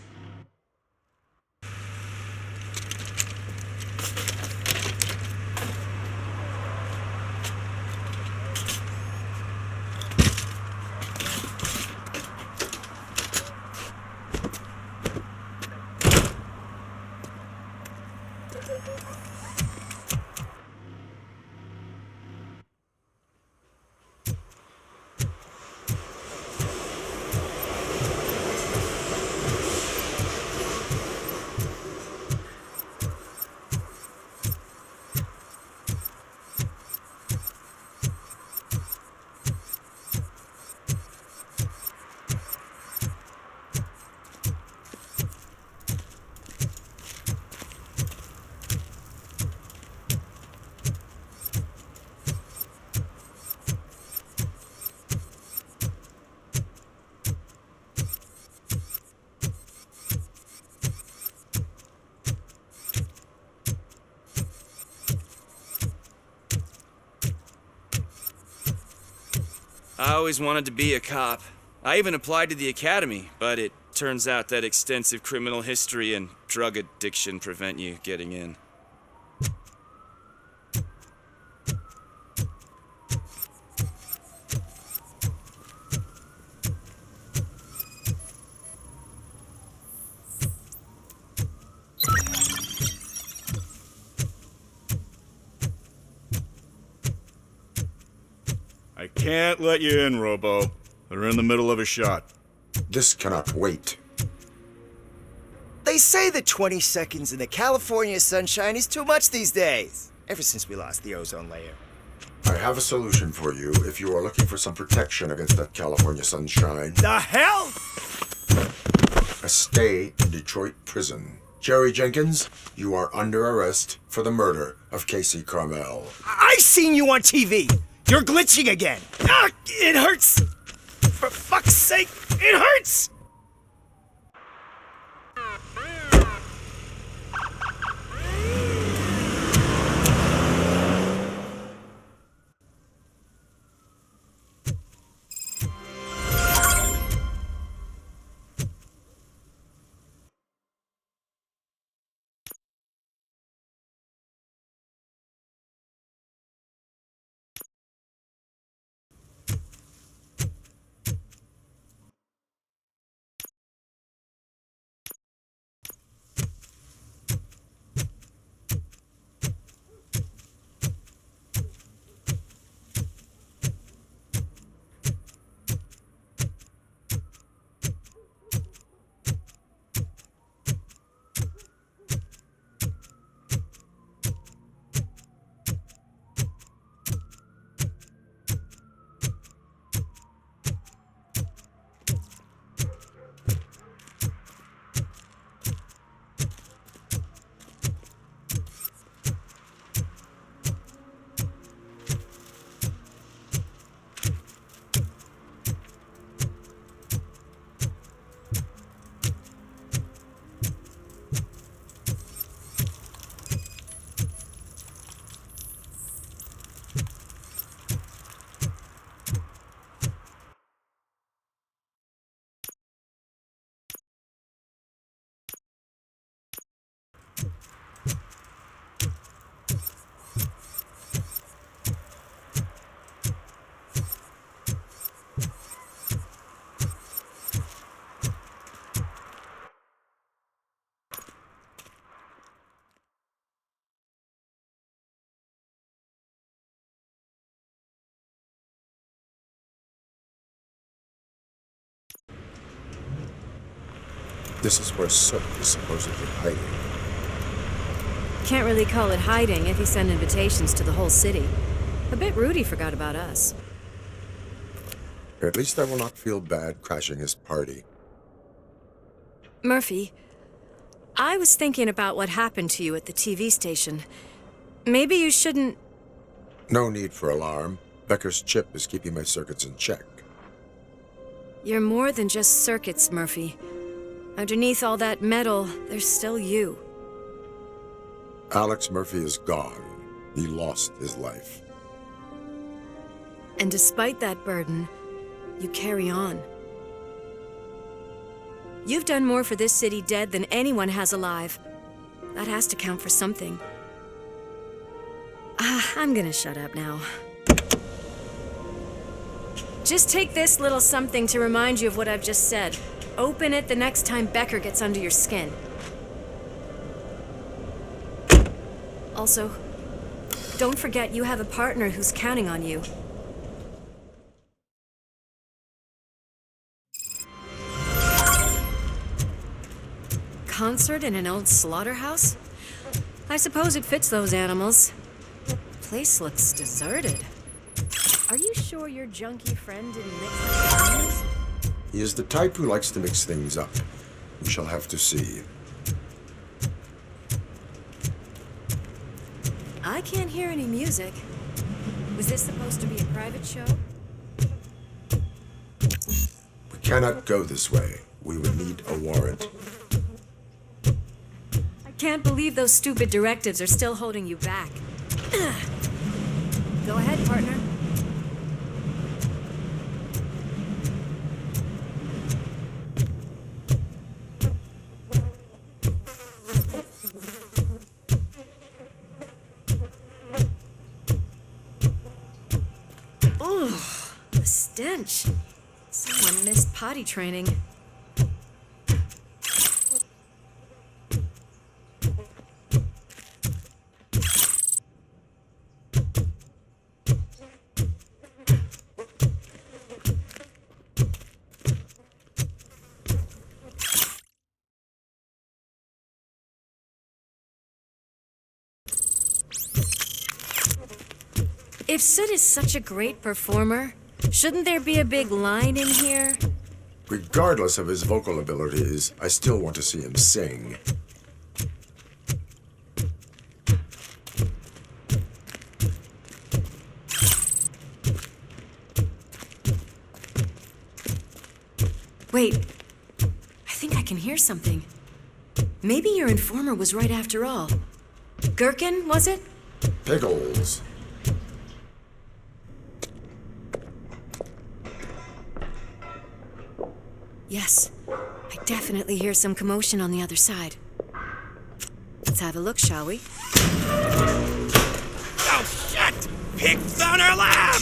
I always wanted to be a cop. I even applied to the academy, but it turns out that extensive criminal history and drug addiction prevent you getting in. I can't let you in, Robo. They're in the middle of a shot. This cannot wait. They say that 20 seconds in the California sunshine is too much these days, ever since we lost the ozone layer. I have a solution for you if you are looking for some protection against that California sunshine. The hell? A stay in Detroit prison. Jerry Jenkins, you are under arrest for the murder of Casey Carmel. I seen you on TV. You're glitching again. Ah, it hurts. For fuck's sake, it hurts. This is where Sook is supposedly hiding. Can't really call it hiding if he sent invitations to the whole city. A bit rude he forgot about us. At least I will not feel bad crashing his party. Murphy, I was thinking about what happened to you at the TV station. Maybe you shouldn't... No need for alarm. Becker's chip is keeping my circuits in check. You're more than just circuits, Murphy. Underneath all that metal, there's still you. Alex Murphy is gone. He lost his life. And despite that burden, you carry on. You've done more for this city dead than anyone has alive. That has to count for something. I'm gonna shut up now. Just take this little something to remind you of what I've just said. Open it the next time Becker gets under your skin. Also, don't forget you have a partner who's counting on you. Concert in an old slaughterhouse? I suppose it fits those animals. Place looks deserted. Are you sure your junkie friend didn't mix up things? He is the type who likes to mix things up. We shall have to see. I can't hear any music. Was this supposed to be a private show? We cannot go this way. We would need a warrant. I can't believe those stupid directives are still holding you back. Go ahead, partner. The stench. Someone missed potty training. If Soot is such a great performer, shouldn't there be a big line in here? Regardless of his vocal abilities, I still want to see him sing. Wait, I think I can hear something. Maybe your informer was right after all. Gherkin, was it? Pickles. Yes, I definitely hear some commotion on the other side. Let's have a look, shall we? Oh, shit! Pigs on our lap!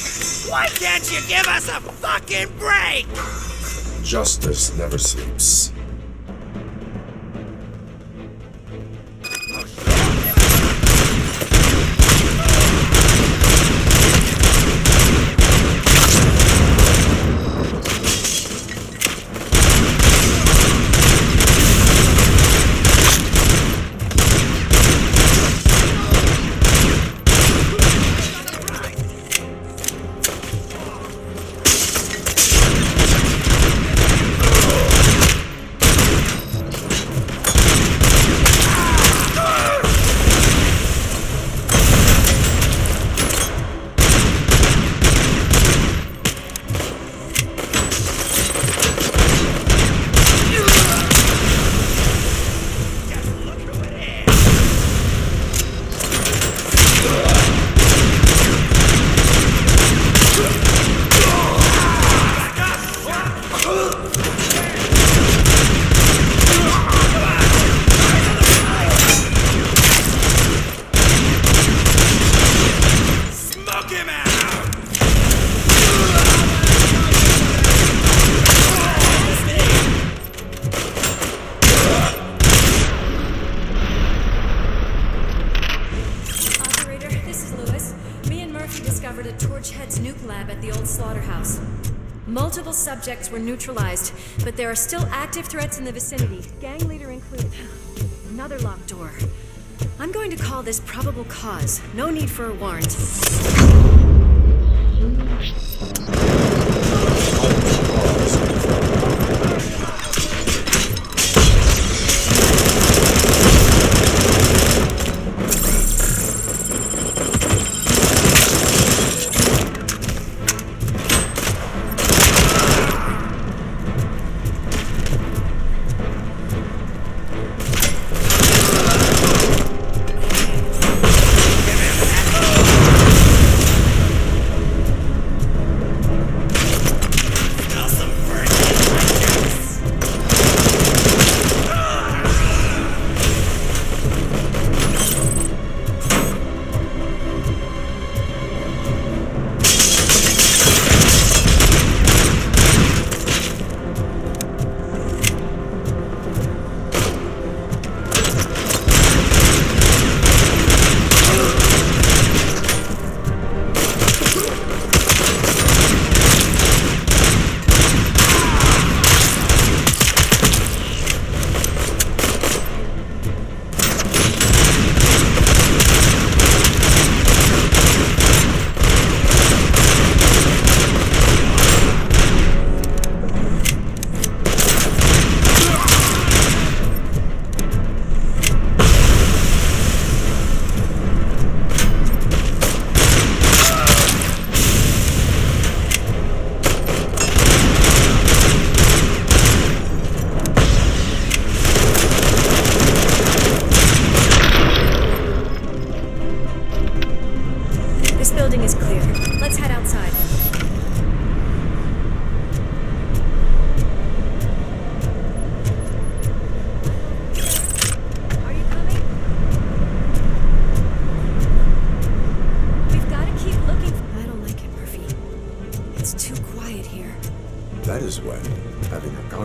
Why can't you give us a fucking break? Justice never sleeps. Multiple subjects were neutralized, but there are still active threats in the vicinity, gang leader included. Another locked door. I'm going to call this probable cause. No need for a warrant.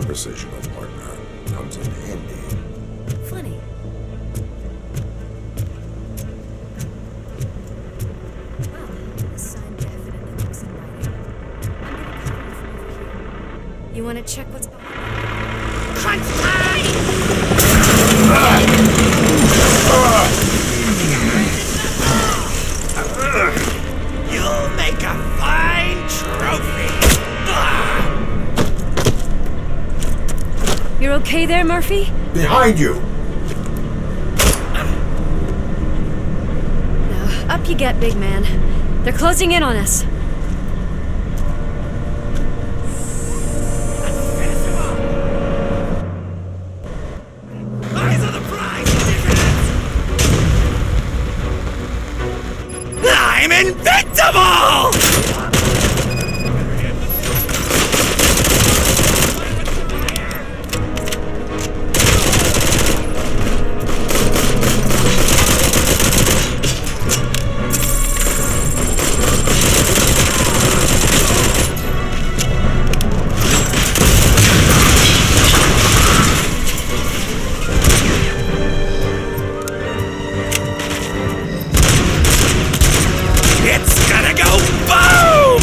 precision, partner, comes in handy. Funny. Well, this sign definitely looks inviting. I'm gonna cover it from over here. You wanna check what's behind it? Crunch time! You'll make a fine trophy! You're okay there, Murphy? Behind you! Now, up you get, big man. They're closing in on us. Eyes on the prize! I'm invincible! It's gonna go boom!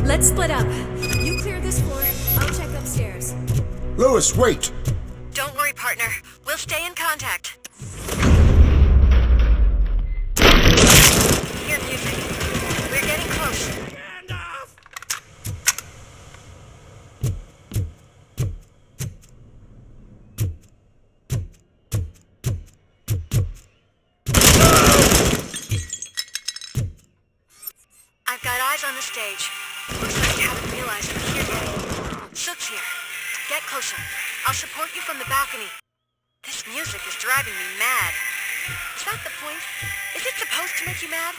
Let's split up. You clear this floor, I'll check upstairs. Lewis, wait! Don't worry, partner. We'll stay in contact. Hear music. We're getting close. I've got eyes on the stage. Looks like you haven't realized we're here yet. Sook's here. Get closer. I'll support you from the balcony. This music is driving me mad. Is that the point? Is it supposed to make you mad?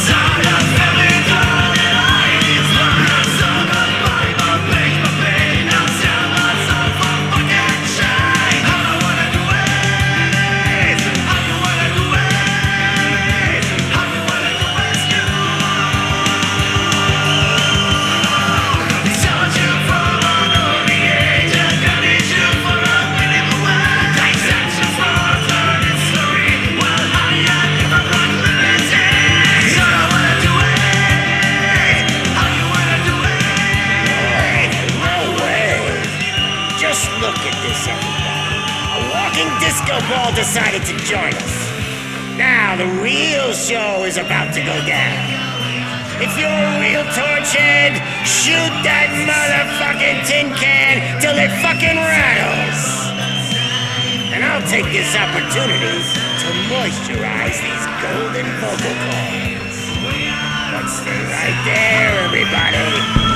Side of every gun that I is Look at this, everybody. A walking disco ball decided to join us. Now the real show is about to go down. If you're a real torch head, shoot that motherfucking tin can till it fucking rattles. And I'll take this opportunity to moisturize these golden vocal cords. But stay right there, everybody.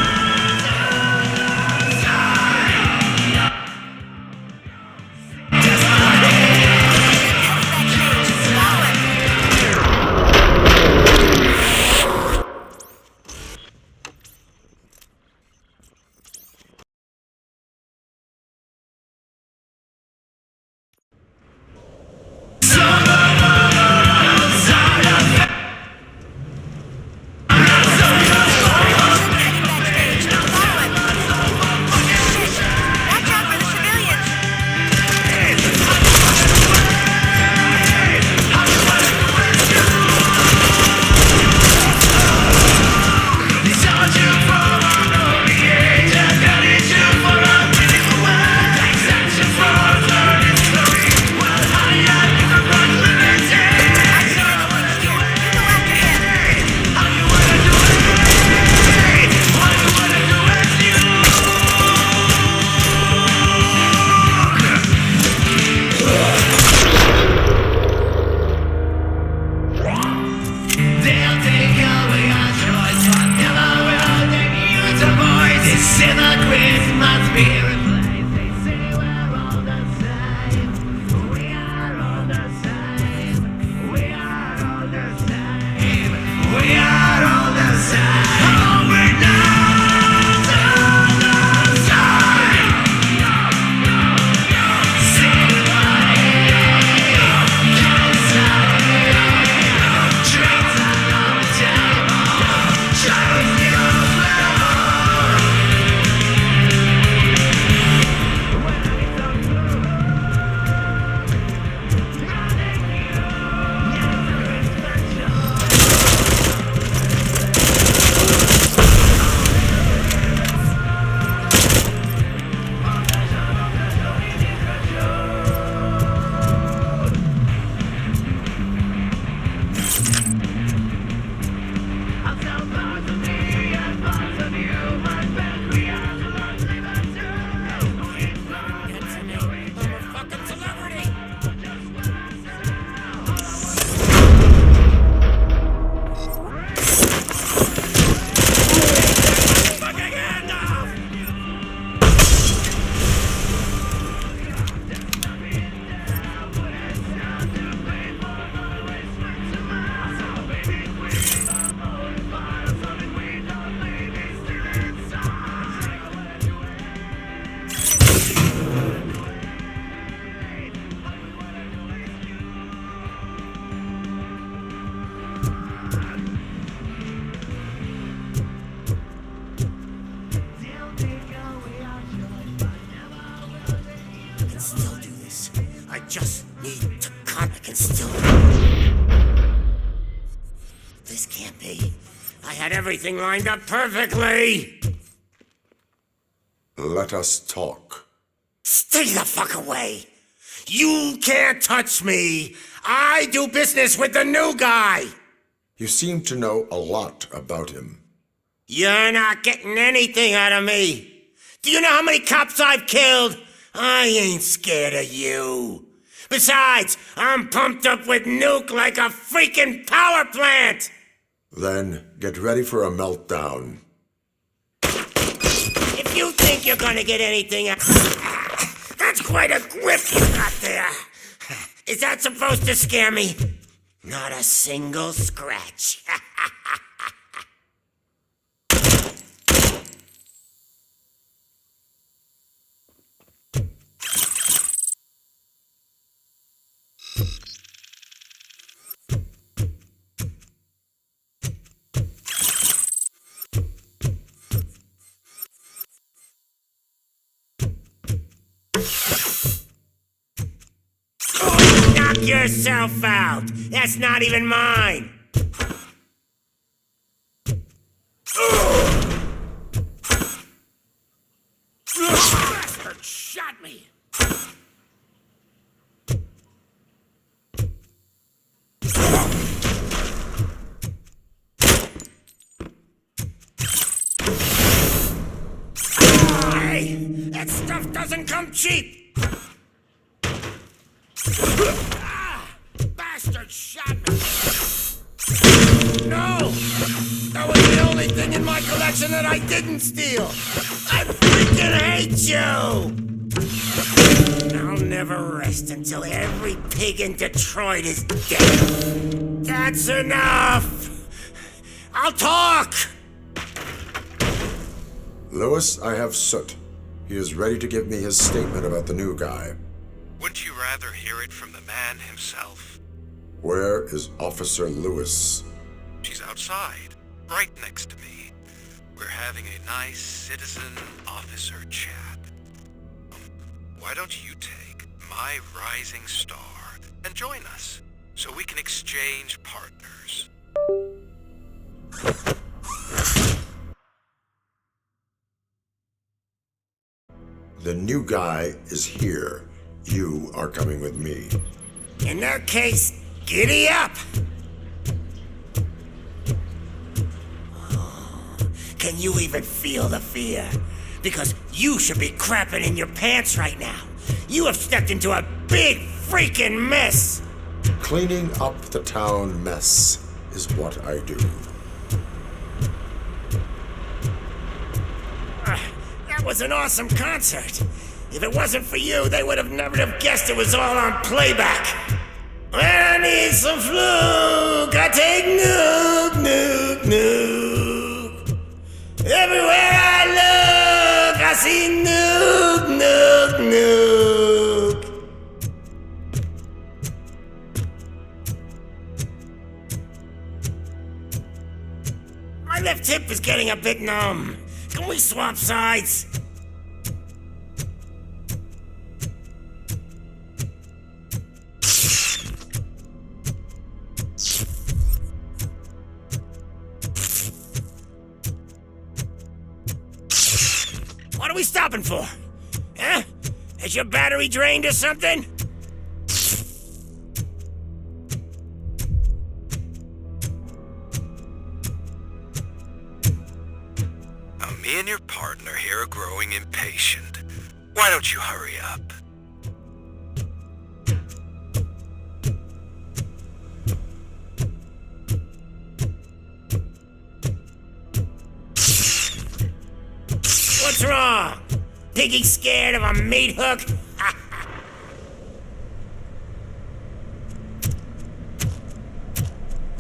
Just need to cut. I can still. This can't be. I had everything lined up perfectly. Let us talk. Stay the fuck away. You can't touch me. I do business with the new guy. You seem to know a lot about him. You're not getting anything out of me. Do you know how many cops I've killed? I ain't scared of you. Besides, I'm pumped up with nuke like a freaking power plant! Then get ready for a meltdown. If you think you're gonna get anything out... That's quite a grip you got there. Is that supposed to scare me? Not a single scratch. Knock yourself out. That's not even mine. Bastard shot me. That stuff doesn't come cheap! Bastard shot me! No! That was the only thing in my collection that I didn't steal! I freaking hate you! I'll never rest until every pig in Detroit is dead. That's enough! I'll talk! Lewis, I have Soot. He is ready to give me his statement about the new guy. Wouldn't you rather hear it from the man himself? Where is Officer Lewis? She's outside, right next to me. We're having a nice citizen-officer chat. Why don't you take my rising star and join us so we can exchange partners? The new guy is here. You are coming with me. In that case, giddy up! Can you even feel the fear? Because you should be crapping in your pants right now. You have stepped into a big freaking mess! Cleaning up the town mess is what I do. That was an awesome concert. If it wasn't for you, they would have never have guessed it was all on playback. When I need some fluke, I take nuke, nuke, nuke. Everywhere I look, I see nuke, nuke, nuke. My left hip is getting a bit numb. Can we swap sides? What are we stopping for? Huh? Is your battery drained or something? Now, me and your partner here are growing impatient. Why don't you hurry up? What's wrong? Piggy scared of a meat hook?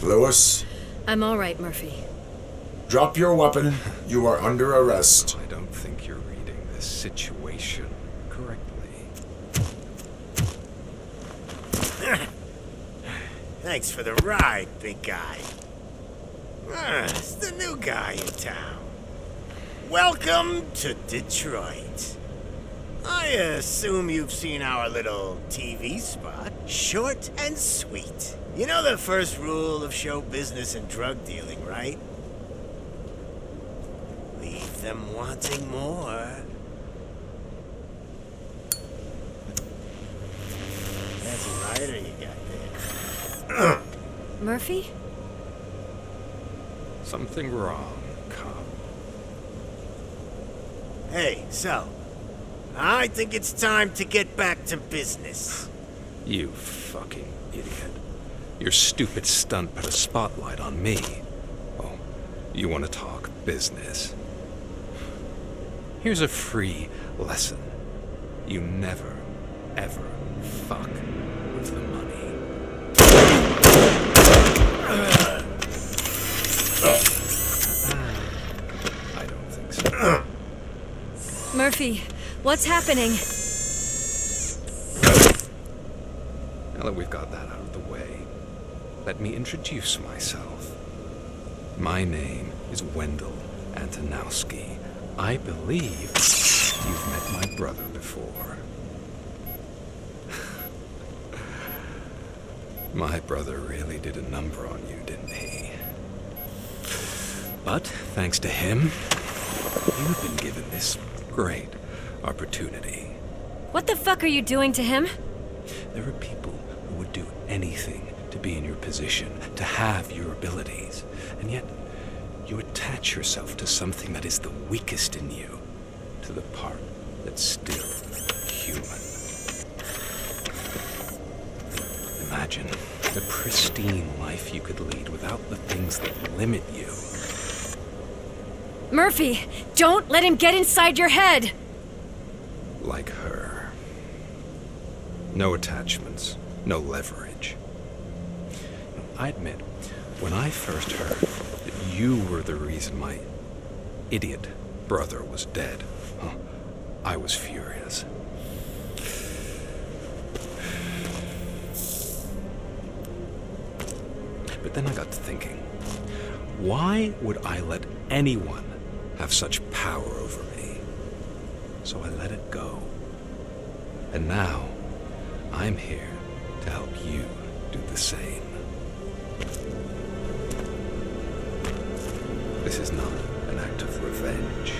Lewis, I'm all right, Murphy. drop your weapon. You are under arrest. I don't think you're reading this situation correctly. Thanks for the ride, big guy. It's the new guy in town. Welcome to Detroit. I assume you've seen our little TV spot. Short and sweet. You know the first rule of show business and drug dealing, right? Leave them wanting more. That's a lighter you got there. Murphy? Something wrong, cop. Hey, so, I think it's time to get back to business. You fucking idiot. Your stupid stunt put a spotlight on me. Oh, you want to talk business? Here's a free lesson. You never, ever fuck with the money. I don't think so. Murphy, what's happening? Now that we've got that out of the way, let me introduce myself. My name is Wendell Antonowski. I believe you've met my brother before. My brother really did a number on you, didn't he? But thanks to him, you've been given this great opportunity. What the fuck are you doing to him? There are people who would do anything to be in your position, to have your abilities, and yet you attach yourself to something that is the weakest in you, to the part that's still human. Imagine the pristine life you could lead without the things that limit you. Murphy, don't let him get inside your head! Like her. No attachments, no leverage. I admit, when I first heard that you were the reason my idiot brother was dead, I was furious. But then I got to thinking, why would I let anyone have such power over me? So I let it go. And now, I'm here to help you do the same. This is not an act of revenge.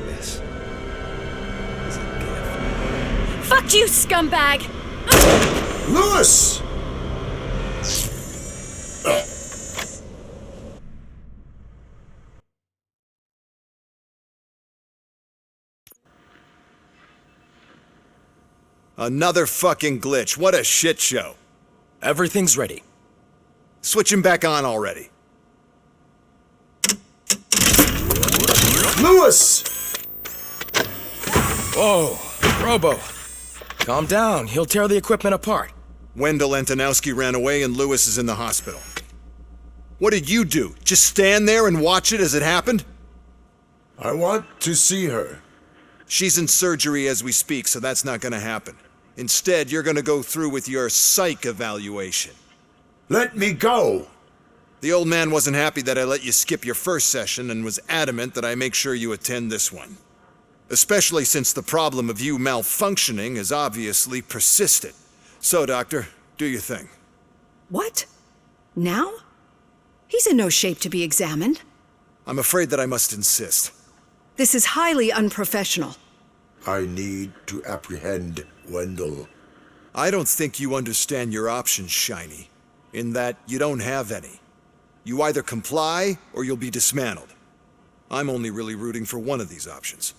This is a gift. Fuck you, scumbag! Lewis! Another fucking glitch. What a shit show. Everything's ready. Switch him back on already. Lewis! Whoa, Robo. Calm down. He'll tear the equipment apart. Wendell Antonowski ran away and Lewis is in the hospital. What did you do? Just stand there and watch it as it happened? I want to see her. She's in surgery as we speak, so that's not gonna happen. Instead, you're gonna go through with your psych evaluation. Let me go! The old man wasn't happy that I let you skip your first session and was adamant that I make sure you attend this one. Especially since the problem of you malfunctioning is obviously persistent. So, Doctor, do your thing. What? Now? He's in no shape to be examined. I'm afraid that I must insist. This is highly unprofessional. I need to apprehend Wendell. I don't think you understand your options, Shiny, in that you don't have any. You either comply or you'll be dismantled. I'm only really rooting for one of these options.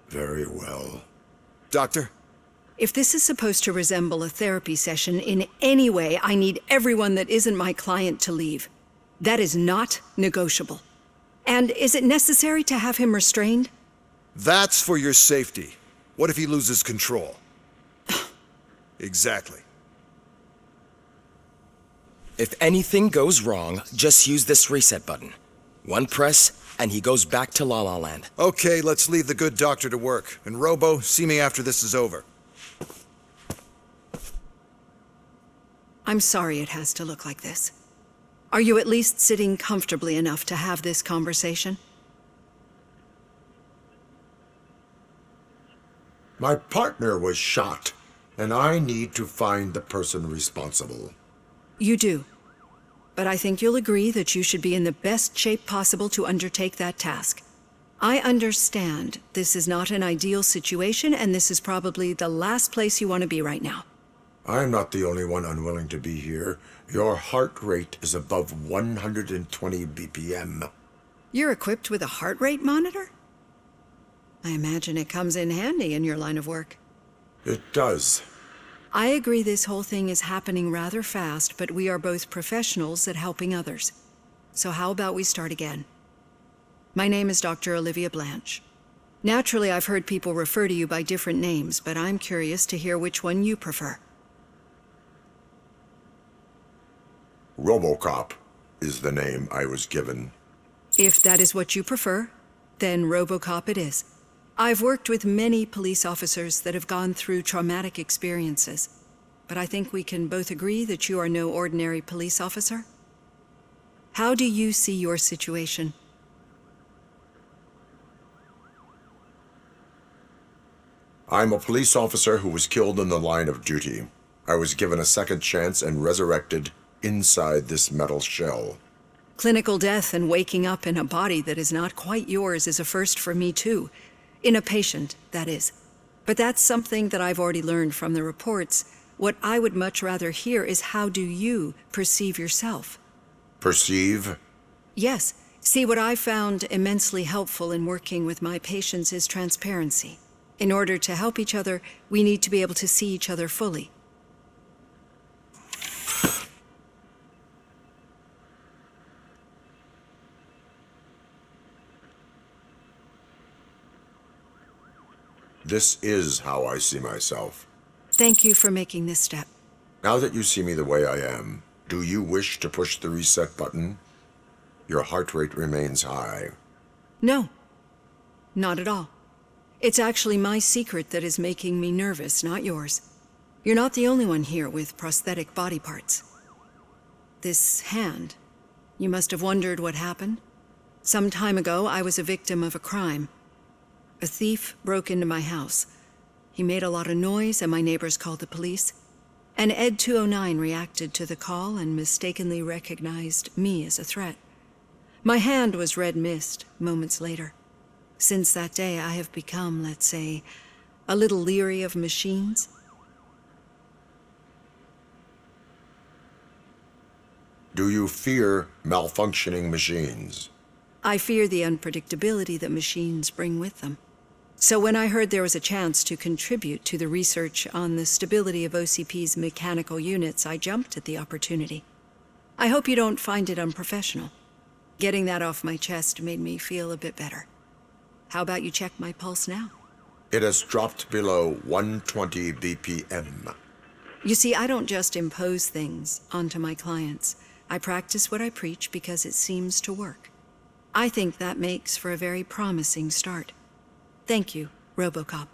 Very well. Doctor? If this is supposed to resemble a therapy session in any way, I need everyone that isn't my client to leave. That is not negotiable. And is it necessary to have him restrained? That's for your safety. What if he loses control? Exactly. If anything goes wrong, just use this reset button. One press, and he goes back to La La Land. Okay, let's leave the good doctor to work. And Robo, see me after this is over. I'm sorry it has to look like this. Are you at least sitting comfortably enough to have this conversation? My partner was shot, and I need to find the person responsible. You do. But I think you'll agree that you should be in the best shape possible to undertake that task. I understand this is not an ideal situation, and this is probably the last place you want to be right now. I'm not the only one unwilling to be here. Your heart rate is above 120 BPM. You're equipped with a heart rate monitor? I imagine it comes in handy in your line of work. It does. I agree this whole thing is happening rather fast, but we are both professionals at helping others. So how about we start again? My name is Dr. Olivia Blanche. Naturally, I've heard people refer to you by different names, but I'm curious to hear which one you prefer. RoboCop is the name I was given. If that is what you prefer, then RoboCop it is. I've worked with many police officers that have gone through traumatic experiences, but I think we can both agree that you are no ordinary police officer. How do you see your situation? I'm a police officer who was killed in the line of duty. I was given a second chance and resurrected inside this metal shell. Clinical death and waking up in a body that is not quite yours is a first for me too. In a patient, that is. But that's something that I've already learned from the reports. What I would much rather hear is how do you perceive yourself? Perceive? Yes. See, what I found immensely helpful in working with my patients is transparency. In order to help each other, we need to be able to see each other fully. This is how I see myself. Thank you for making this step. Now that you see me the way I am, do you wish to push the reset button? Your heart rate remains high. No, not at all. It's actually my secret that is making me nervous, not yours. You're not the only one here with prosthetic body parts. This hand, you must have wondered what happened. Some time ago, I was a victim of a crime. A thief broke into my house. He made a lot of noise and my neighbors called the police. And Ed 209 reacted to the call and mistakenly recognized me as a threat. My hand was red mist moments later. Since that day, I have become, let's say, a little leery of machines. Do you fear malfunctioning machines? I fear the unpredictability that machines bring with them. So when I heard there was a chance to contribute to the research on the stability of OCP's mechanical units, I jumped at the opportunity. I hope you don't find it unprofessional. Getting that off my chest made me feel a bit better. How about you check my pulse now? It has dropped below 120 BPM. You see, I don't just impose things onto my clients. I practice what I preach because it seems to work. I think that makes for a very promising start. Thank you, RoboCop.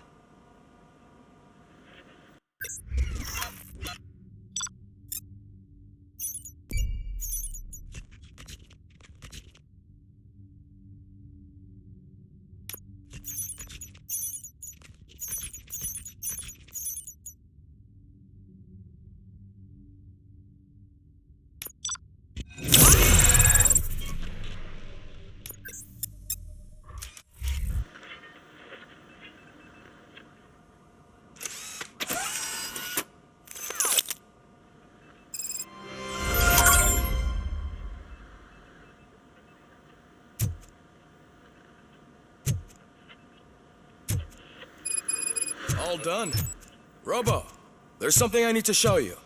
All done. Robo, there's something I need to show you.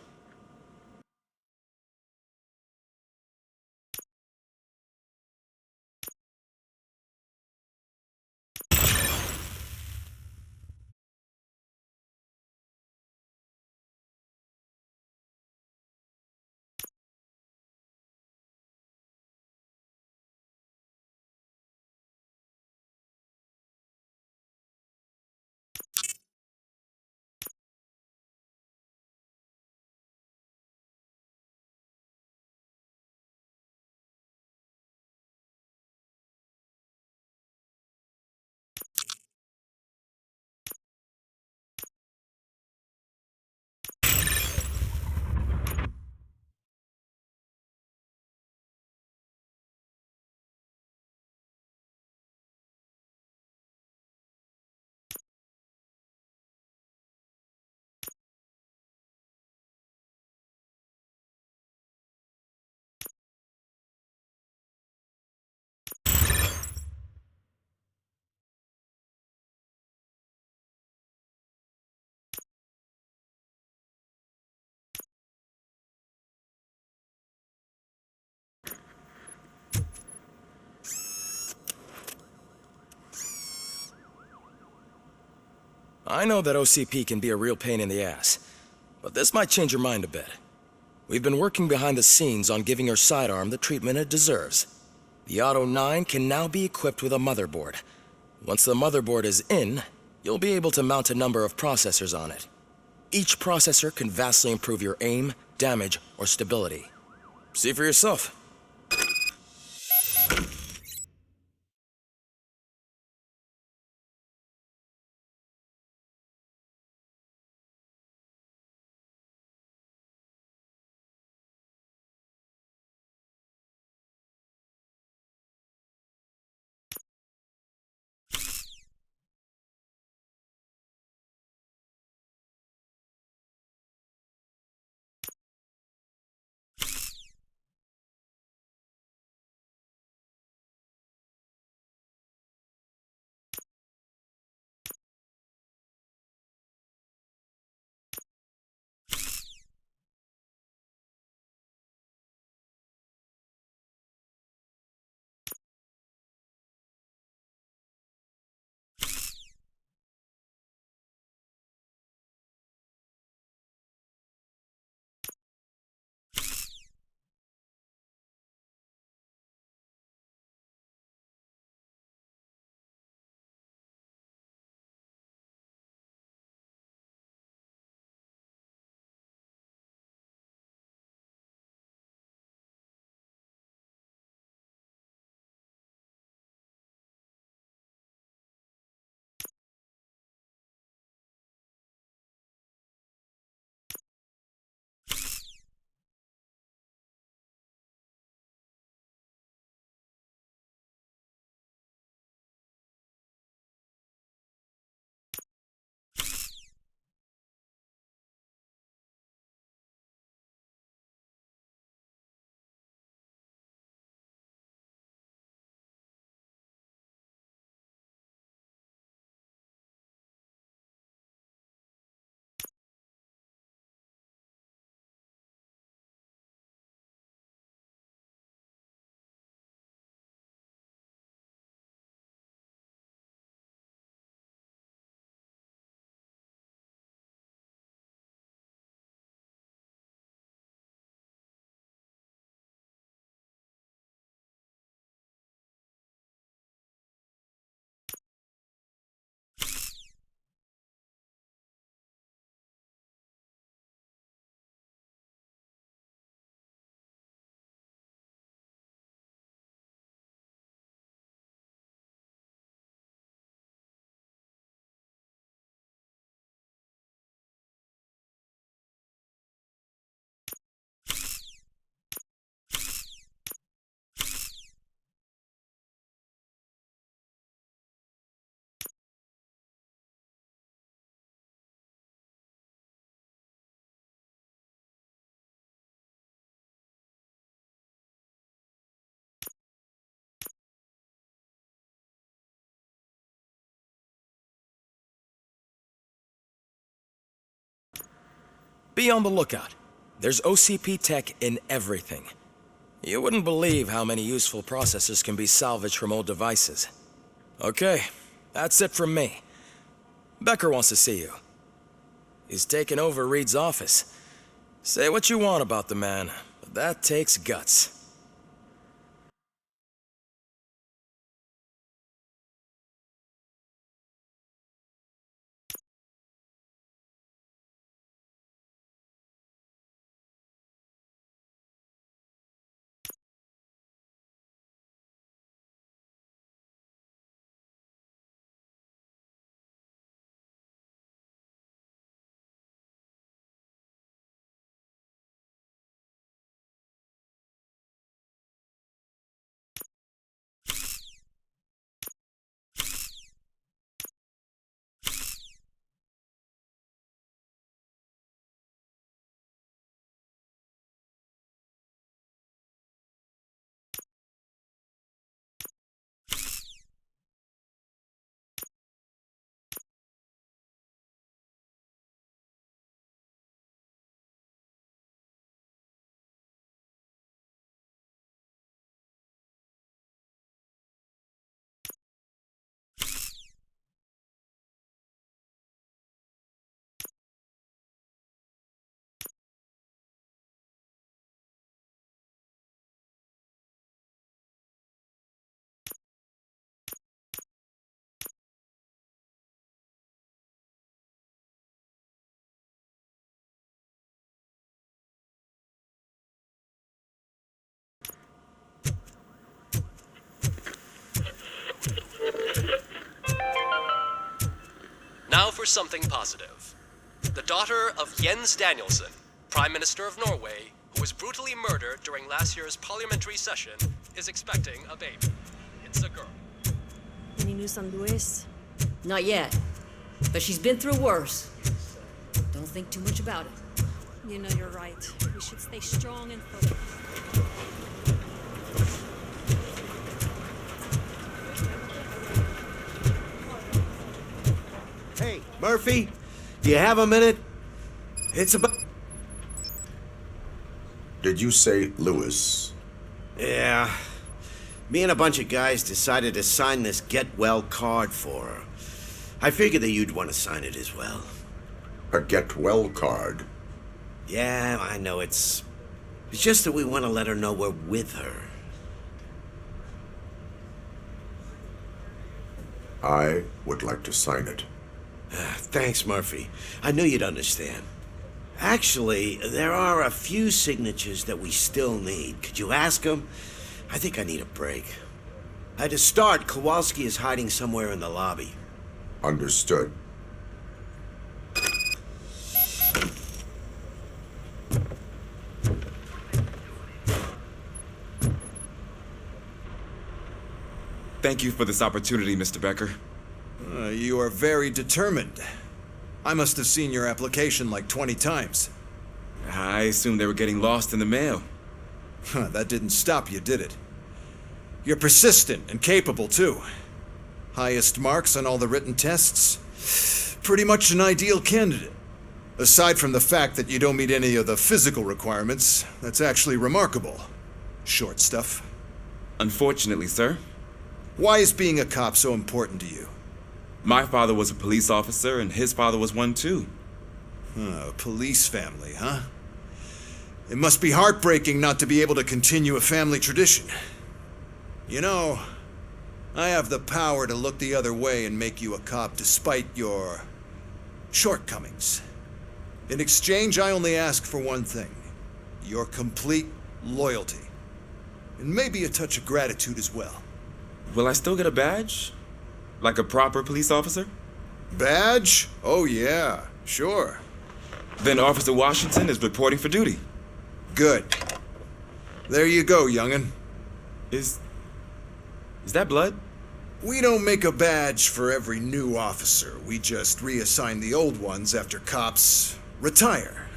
I know that OCP can be a real pain in the ass, but this might change your mind a bit. We've been working behind the scenes on giving her sidearm the treatment it deserves. The Auto 9 can now be equipped with a motherboard. Once the motherboard is in, you'll be able to mount a number of processors on it. Each processor can vastly improve your aim, damage, or stability. See for yourself. Be on the lookout. There's OCP tech in everything. You wouldn't believe how many useful processors can be salvaged from old devices. Okay, that's it from me. Becker wants to see you. He's taken over Reed's office. Say what you want about the man, but that takes guts. Now for something positive. The daughter of Jens Danielson, Prime Minister of Norway, who was brutally murdered during last year's parliamentary session, is expecting a baby. It's a girl. Any news on Luis? Not yet. But she's been through worse. Don't think too much about it. You know you're right. We should stay strong and focused. Hey, Murphy, do you have a minute? It's about... Did you say Lewis? Yeah. Me and a bunch of guys decided to sign this get well card for her. I figured that you'd want to sign it as well. A get well card? Yeah, I know it's just that we want to let her know we're with her. I would like to sign it. Thanks, Murphy. I knew you'd understand. Actually, there are a few signatures that we still need. Could you ask them? I think I need a break. To start, Kowalski is hiding somewhere in the lobby. Understood. Thank you for this opportunity, Mr. Becker. You are very determined. I must have seen your application like 20 times. I assumed they were getting lost in the mail. That didn't stop you, did it? You're persistent and capable, too. Highest marks on all the written tests. Pretty much an ideal candidate. Aside from the fact that you don't meet any of the physical requirements, that's actually remarkable. Short stuff. Unfortunately, sir. Why is being a cop so important to you? My father was a police officer, and his father was one, too. A police family, huh? It must be heartbreaking not to be able to continue a family tradition. You know, I have the power to look the other way and make you a cop despite your shortcomings. In exchange, I only ask for one thing. Your complete loyalty. And maybe a touch of gratitude as well. Will I still get a badge? Like a proper police officer? Badge? Oh yeah, sure. Then Officer Washington is reporting for duty. Good. There you go, young'un. Is that blood? We don't make a badge for every new officer. We just reassign the old ones after cops retire.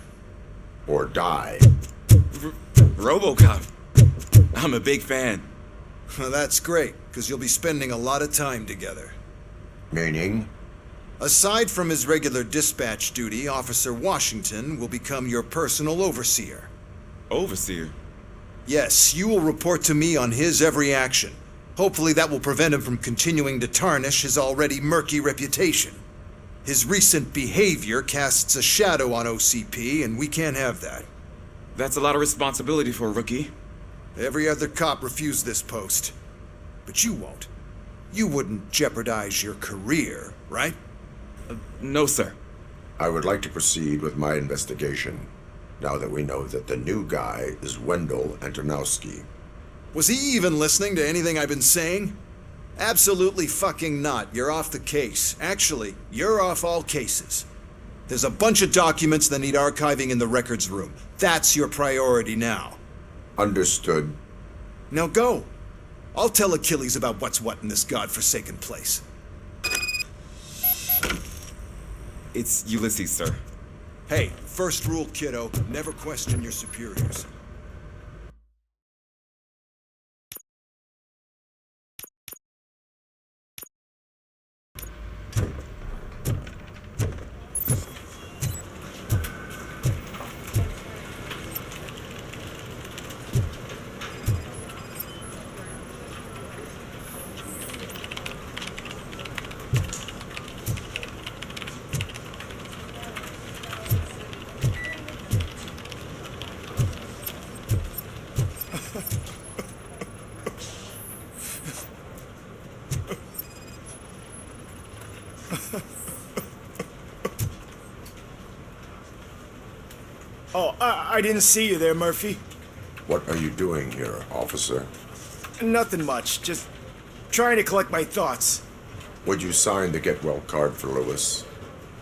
Or die. RoboCop. I'm a big fan. That's great, because you'll be spending a lot of time together. Meaning? Aside from his regular dispatch duty, Officer Washington will become your personal overseer. Overseer? Yes, you will report to me on his every action. Hopefully that will prevent him from continuing to tarnish his already murky reputation. His recent behavior casts a shadow on OCP, and we can't have that. That's a lot of responsibility for a rookie. Every other cop refused this post. But you won't. You wouldn't jeopardize your career, right? No, sir. I would like to proceed with my investigation, now that we know that the new guy is Wendell Antonowski. Was he even listening to anything I've been saying? Absolutely fucking not. You're off the case. Actually, you're off all cases. There's a bunch of documents that need archiving in the records room. That's your priority now. Understood. Now go. I'll tell Achilles about what's what in this godforsaken place. It's Ulysses, sir. Hey, first rule, kiddo, never question your superiors. Oh, I didn't see you there, Murphy. What are you doing here, officer? Nothing much, just trying to collect my thoughts. Would you sign the get well card for Lewis?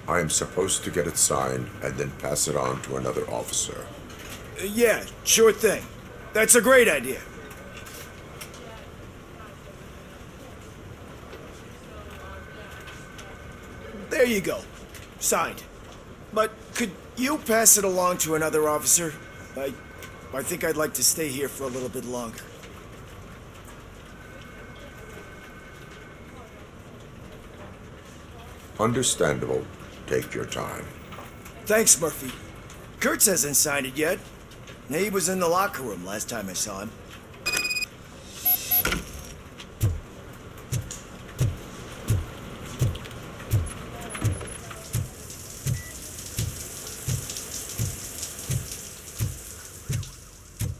I am supposed to get it signed and then pass it on to another officer. Yeah, sure thing. That's a great idea. There you go. Signed. But could you pass it along to another officer? I think I'd like to stay here for a little bit longer. Understandable. Take your time. Thanks, Murphy. Kurtz hasn't signed it yet. He was in the locker room last time I saw him.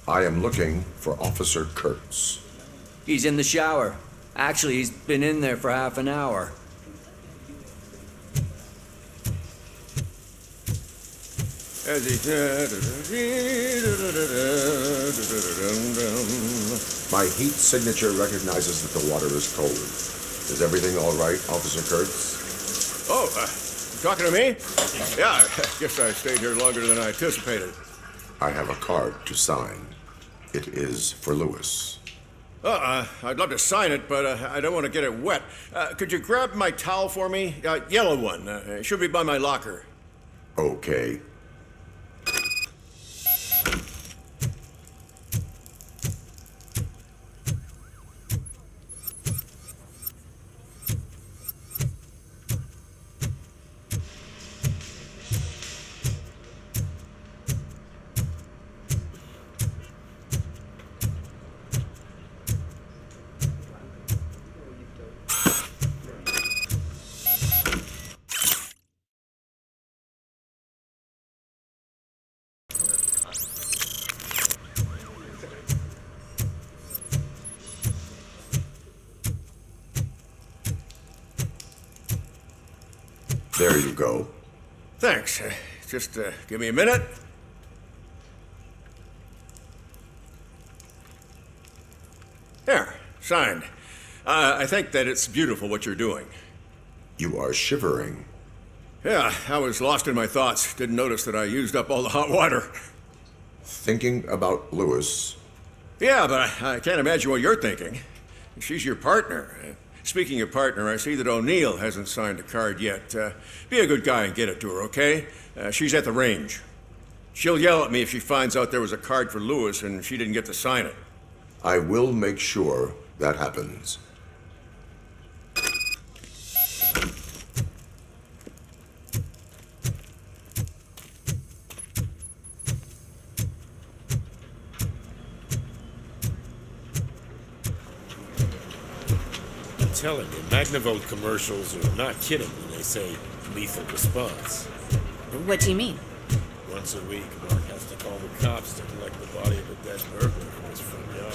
I am looking for Officer Kurtz. He's in the shower. Actually, he's been in there for half an hour. My heat signature recognizes that the water is cold. Is everything all right, Officer Kurtz? Oh, you talking to me? Yeah, I guess I stayed here longer than I anticipated. I have a card to sign. It is for Lewis. I'd love to sign it, but I don't want to get it wet. Could you grab my towel for me? Yellow one. It should be by my locker. Okay. There you go. Thanks. Just give me a minute. There, signed. I think that it's beautiful what you're doing. You are shivering. Yeah, I was lost in my thoughts. Didn't notice that I used up all the hot water. Thinking about Lewis. Yeah, but I can't imagine what you're thinking. She's your partner. Speaking of partner, I see that O'Neill hasn't signed a card yet. Be a good guy and get it to her, okay? She's at the range. She'll yell at me if she finds out there was a card for Lewis and she didn't get to sign it. I will make sure that happens. telling you, Magnavolt commercials are not kidding when they say lethal response. What do you mean? Once a week, Mark has to call the cops to collect the body of a dead burglar from his front yard.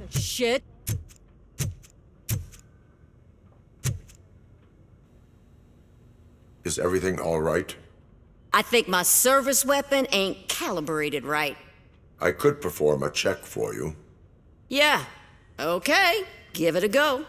Shit. Is everything all right? I think my service weapon ain't calibrated right. I could perform a check for you. Yeah. Okay. Give it a go.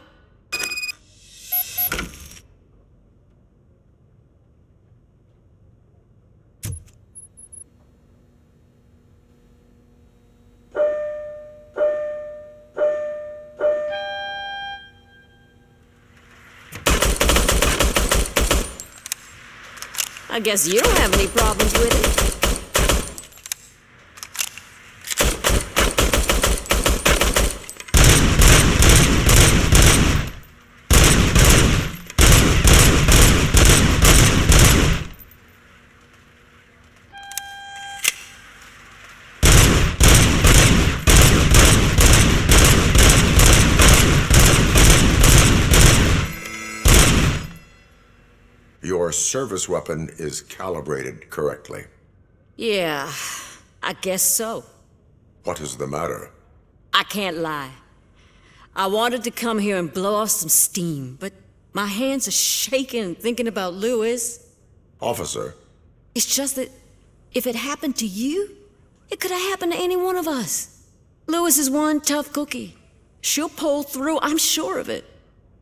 I guess you don't have any problems with it. Your service weapon is calibrated correctly. Yeah, I guess so. What is the matter? I can't lie. I wanted to come here and blow off some steam, but my hands are shaking thinking about Lewis. Officer, It's just that if it happened to you, it could have happened to any one of us. Lewis is one tough cookie. She'll pull through, I'm sure of it.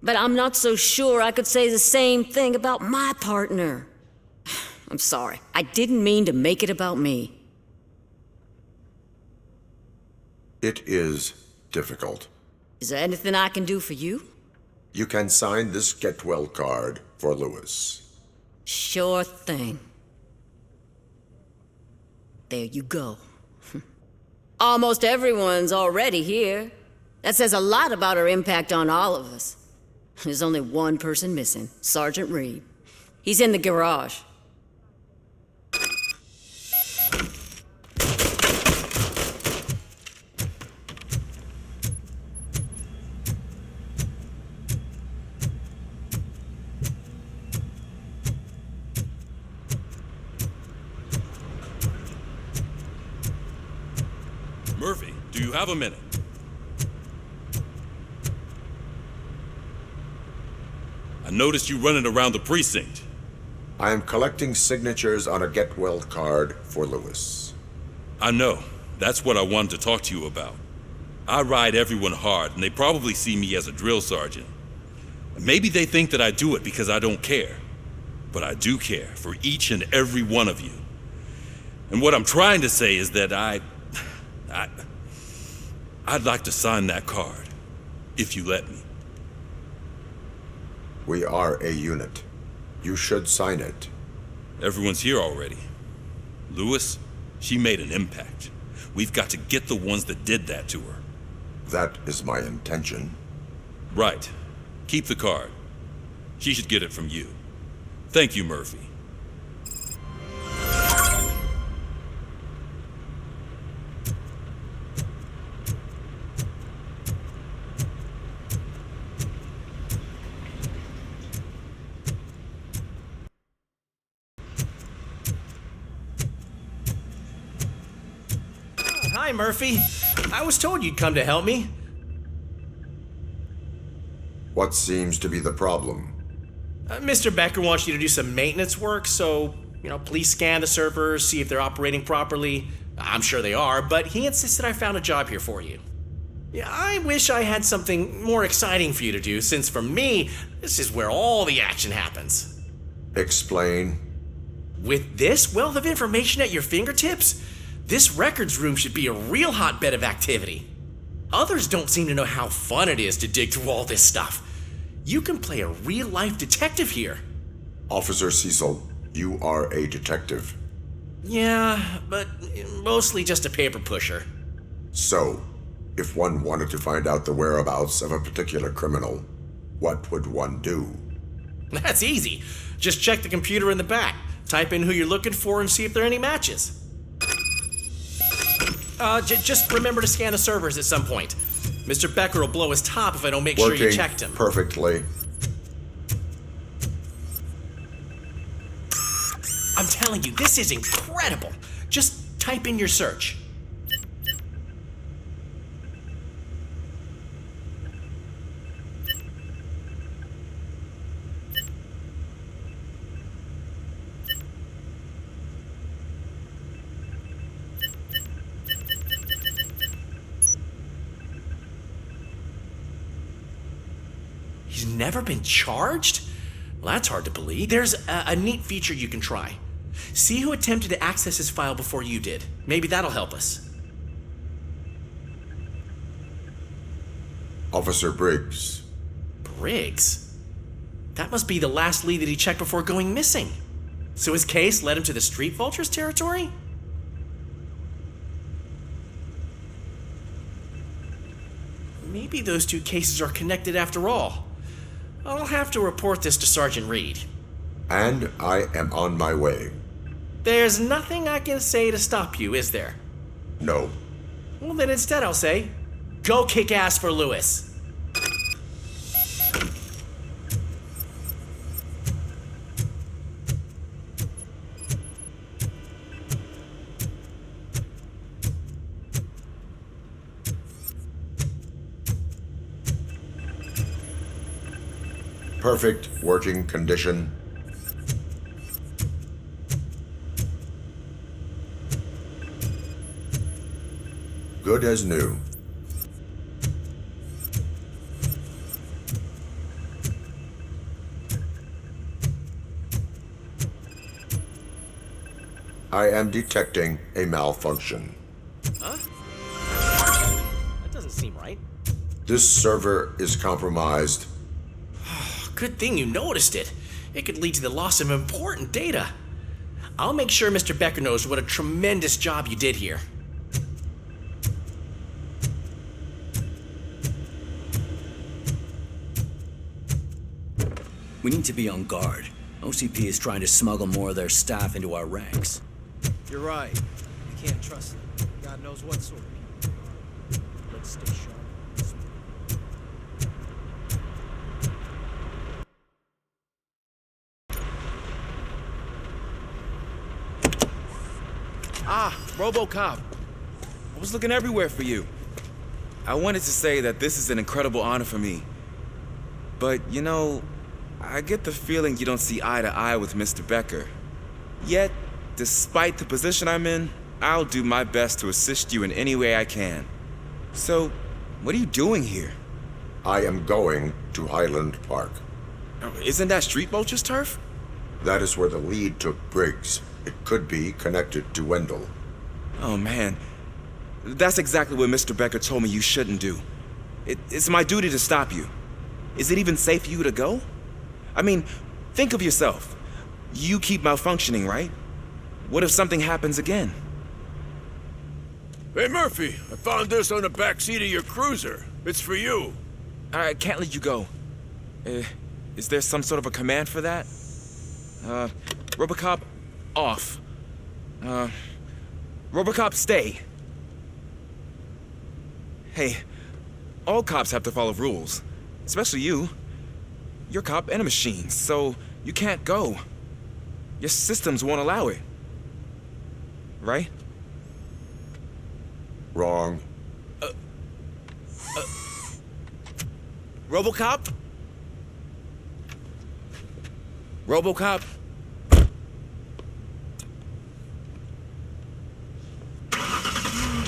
But I'm not so sure I could say the same thing about my partner. I'm sorry. I didn't mean to make it about me. it is difficult. Is there anything I can do for you? You can sign this get well card for Lewis. Sure thing. There you go. Almost everyone's already here. That says a lot about her impact on all of us. There's only one person missing, Sergeant Reed. He's in the garage. Murphy, do you have a minute? I noticed you running around the precinct. I am collecting signatures on a get well card for Lewis. I know. That's what I wanted to talk to you about. I ride everyone hard, and they probably see me as a drill sergeant. Maybe they think that I do it because I don't care. But I do care for each and every one of you. And what I'm trying to say is that I'd like to sign that card, if you let me. We are a unit. You should sign it. Everyone's here already. Lewis, she made an impact. We've got to get the ones that did that to her. That is my intention. Right. Keep the card. She should get it from you. Thank you, Murphy. Hi, Murphy. I was told you'd come to help me. What seems to be the problem? Mr. Becker wants you to do some maintenance work, so Please scan the servers, see if they're operating properly. I'm sure they are, but he insisted I found a job here for you. Yeah, I wish I had something more exciting for you to do, since for me, this is where all the action happens. Explain. With this wealth of information at your fingertips, this records room should be a real hotbed of activity. Others don't seem to know how fun it is to dig through all this stuff. You can play a real-life detective here. Officer Cecil, you are a detective. Yeah, but mostly just a paper pusher. So, if one wanted to find out the whereabouts of a particular criminal, what would one do? That's easy. Just check the computer in the back, type in who you're looking for, and see if there are any matches. Just remember to scan the servers at some point. Mr. Becker will blow his top if I don't make sure you checked him. Perfectly. I'm telling you, this is incredible. Just type in your search. He's never been charged? Well, that's hard to believe. There's a neat feature you can try. See who attempted to access his file before you did. Maybe that'll help us. Officer Briggs. Briggs? That must be the last lead that he checked before going missing. So his case led him to the Street Vultures territory? Maybe those two cases are connected after all. I'll have to report this to Sergeant Reed. And I am on my way. There's nothing I can say to stop you, is there? No. Well, then instead I'll say, go kick ass for Lewis. Perfect working condition. Good as new. I am detecting a malfunction. Huh? That doesn't seem right. This server is compromised. Good thing you noticed it. It could lead to the loss of important data. I'll make sure Mr. Becker knows what a tremendous job you did here. We need to be on guard. OCP is trying to smuggle more of their staff into our ranks. You're right. You can't trust them. God knows what sort of people they are. Let's stay sharp. Ah, RoboCop. I was looking everywhere for you. I wanted to say that this is an incredible honor for me. But, I get the feeling you don't see eye to eye with Mr. Becker. Yet, despite the position I'm in, I'll do my best to assist you in any way I can. So, what are you doing here? I am going to Highland Park. Isn't that Street Vulture's turf? That is where the lead took Briggs. It could be connected to Wendell. Oh, man. That's exactly what Mr. Becker told me you shouldn't do. It's my duty to stop you. Is it even safe for you to go? I mean, think of yourself. You keep malfunctioning, right? What if something happens again? Hey, Murphy, I found this on the back seat of your cruiser. It's for you. I can't let you go. Is there some sort of a command for that? RoboCop, off. RoboCop, stay. Hey, all cops have to follow rules. Especially you. You're a cop and a machine, so you can't go. Your systems won't allow it. Right? Wrong. RoboCop? RoboCop?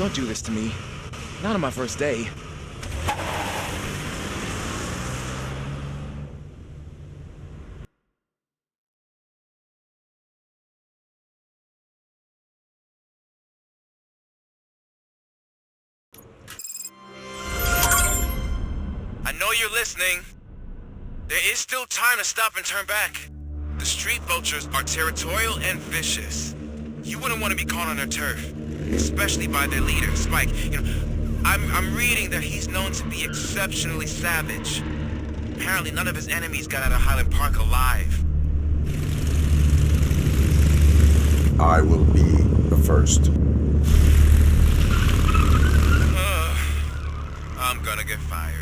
don't do this to me. Not on my first day. I know you're listening. There is still time to stop and turn back. The street vultures are territorial and vicious. You wouldn't want to be caught on their turf, especially by their leader, Spike. I'm reading that he's known to be exceptionally savage. Apparently none of his enemies got out of Highland Park alive. I will be the first. I'm gonna get fired.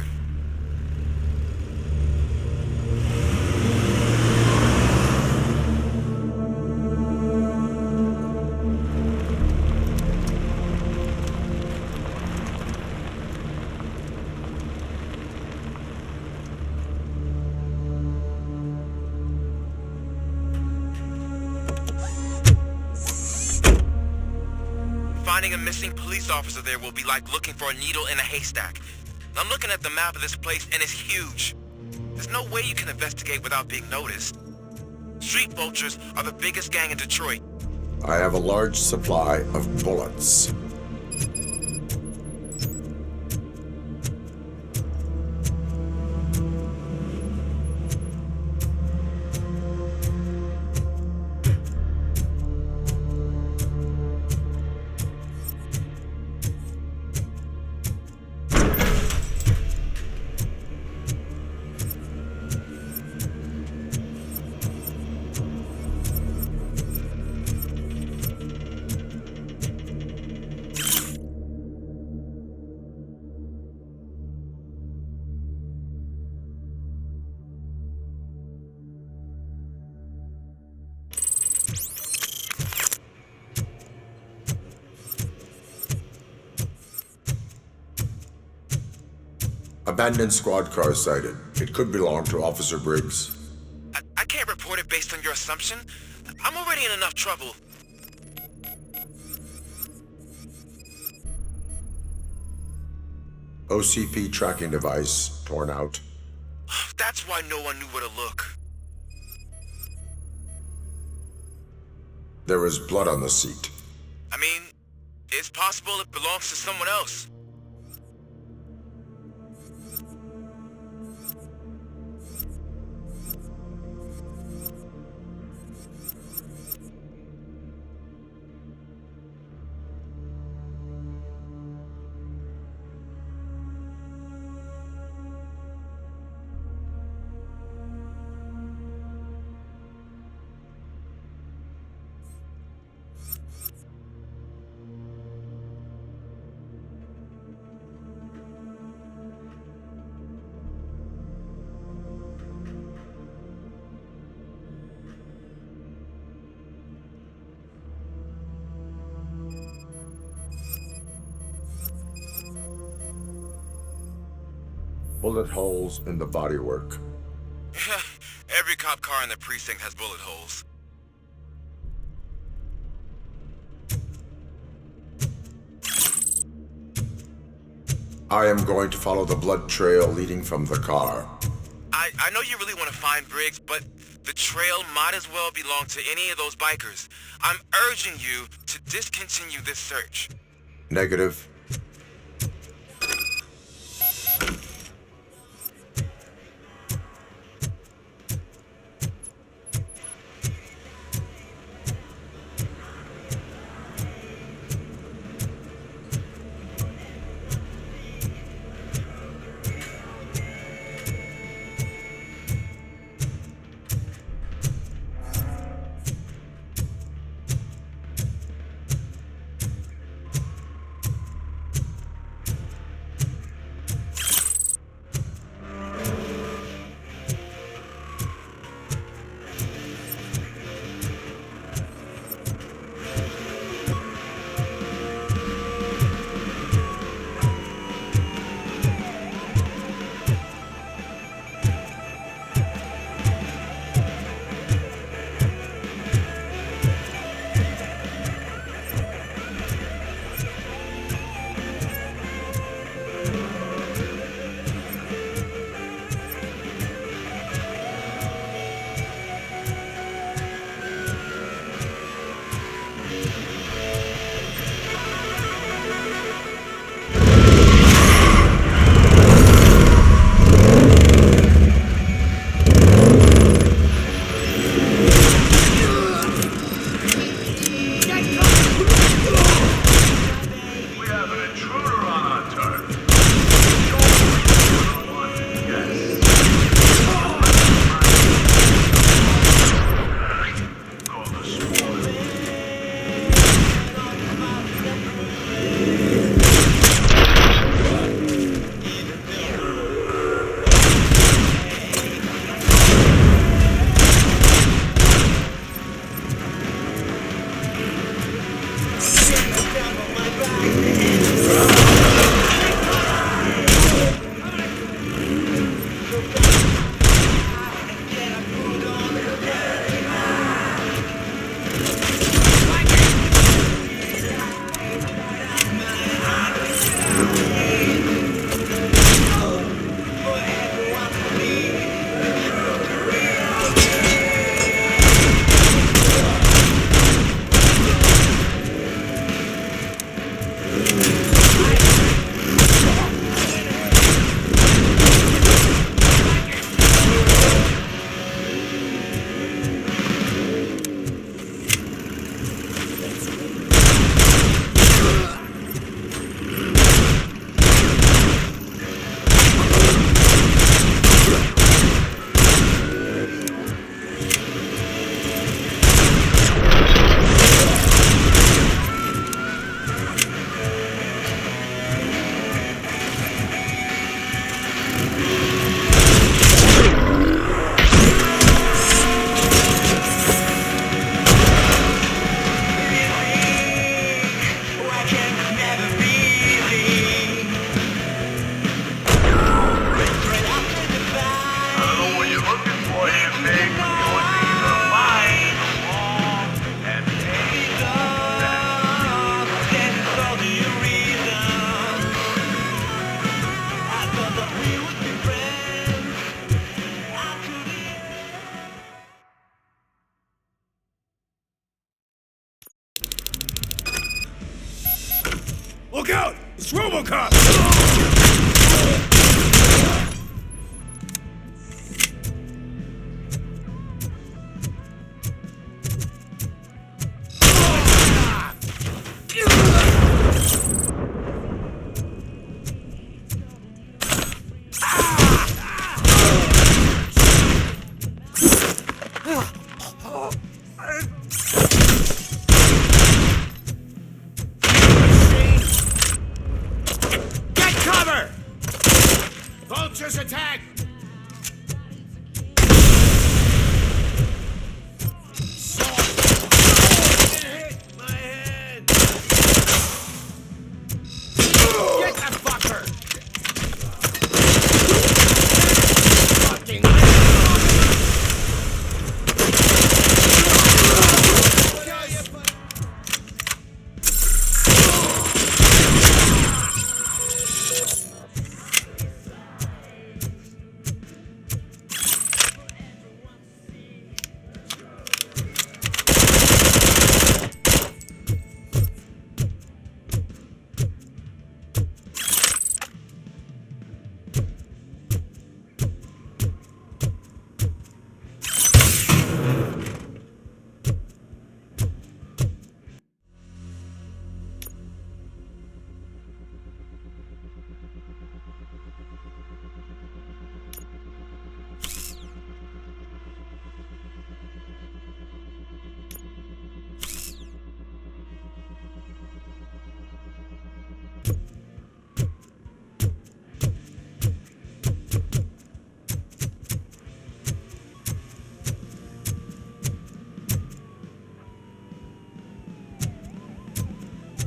Finding a missing police officer there will be like looking for a needle in a haystack. I'm looking at the map of this place and it's huge. There's no way you can investigate without being noticed. Street vultures are the biggest gang in Detroit. I have a large supply of bullets. Abandoned squad car sighted. It could belong to Officer Briggs. I can't report it based on your assumption. I'm already in enough trouble. OCP tracking device torn out. That's why no one knew where to look. There is blood on the seat. I mean, it's possible it belongs to someone else. Bullet holes in the bodywork. Every cop car in the precinct has bullet holes. I am going to follow the blood trail leading from the car. I know you really want to find Briggs, but the trail might as well belong to any of those bikers. I'm urging you to discontinue this search. Negative. Look out! It's RoboCop! Get cover! Vultures attack! Get that fucker! Fucking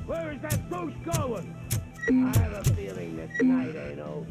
Where is that ghost going? I have a feeling this night ain't over.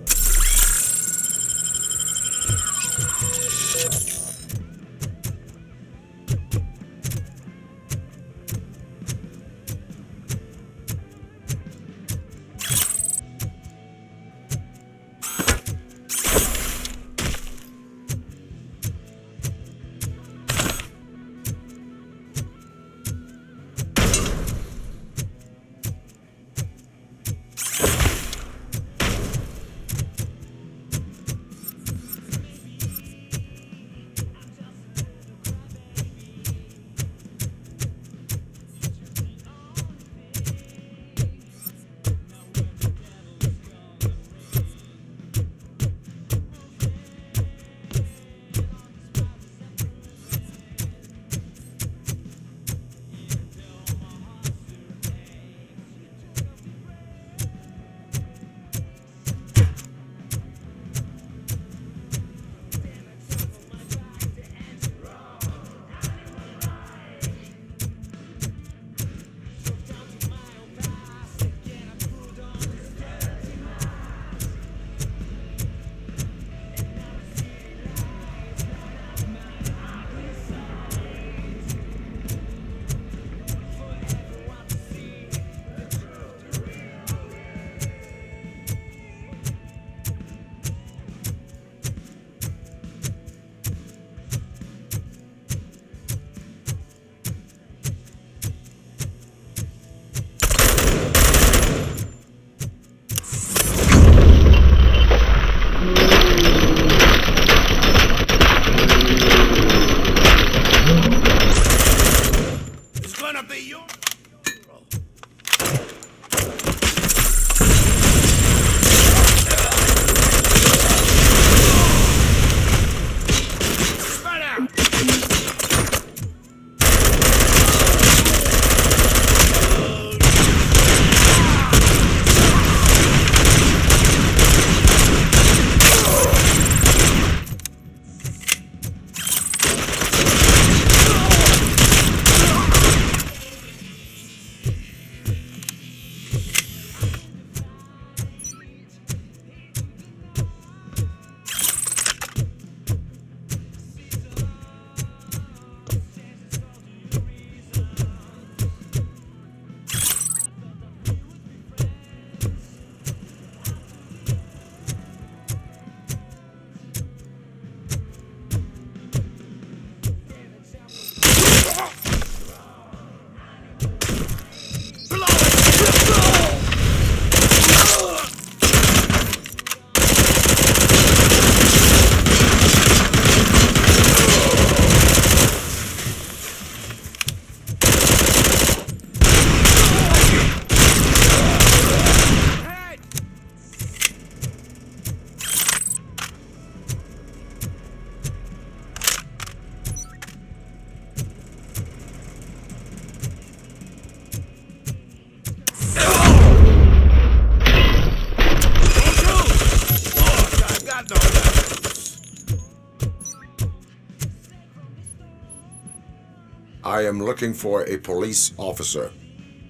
I am looking for a police officer.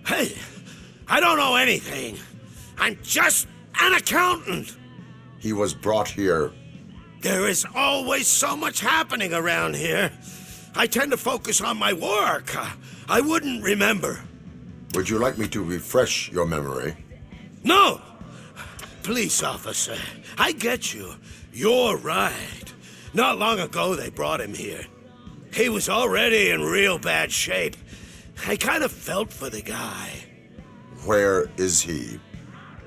Hey, I don't know anything. I'm just an accountant. He was brought here. There is always so much happening around here. I tend to focus on my work. I wouldn't remember. Would you like me to refresh your memory? No! Police officer, I get you. You're right. Not long ago they brought him here. He was already in real bad shape. I kind of felt for the guy. Where is he?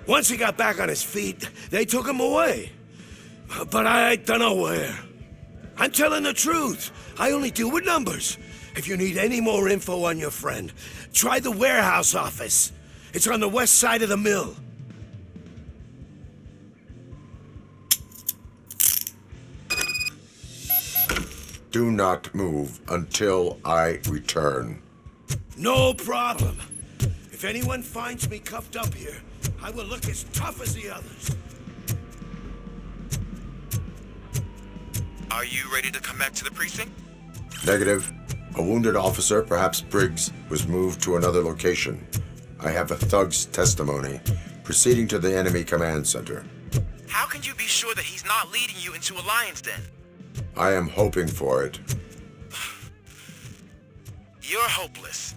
Once he got back on his feet, they took him away. But I don't know where. I'm telling the truth. I only deal with numbers. If you need any more info on your friend, try the warehouse office. It's on the west side of the mill. Do not move until I return. No problem. If anyone finds me cuffed up here, I will look as tough as the others. Are you ready to come back to the precinct? Negative. A wounded officer, perhaps Briggs, was moved to another location. I have a thug's testimony, proceeding to the enemy command center. How can you be sure that he's not leading you into a lion's den? I am hoping for it. You're hopeless.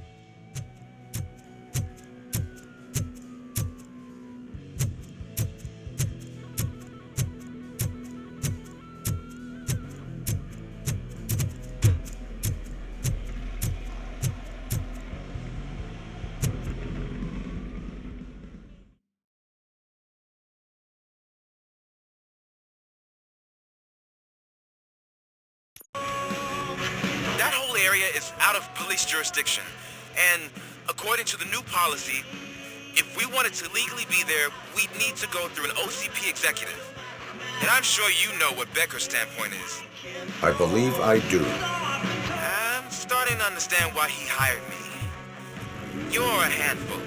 That whole area is out of police jurisdiction, and according to the new policy, if we wanted to legally be there, we'd need to go through an OCP executive. And I'm sure you know what Becker's standpoint is. I believe I do. I'm starting to understand why he hired me. You're a handful.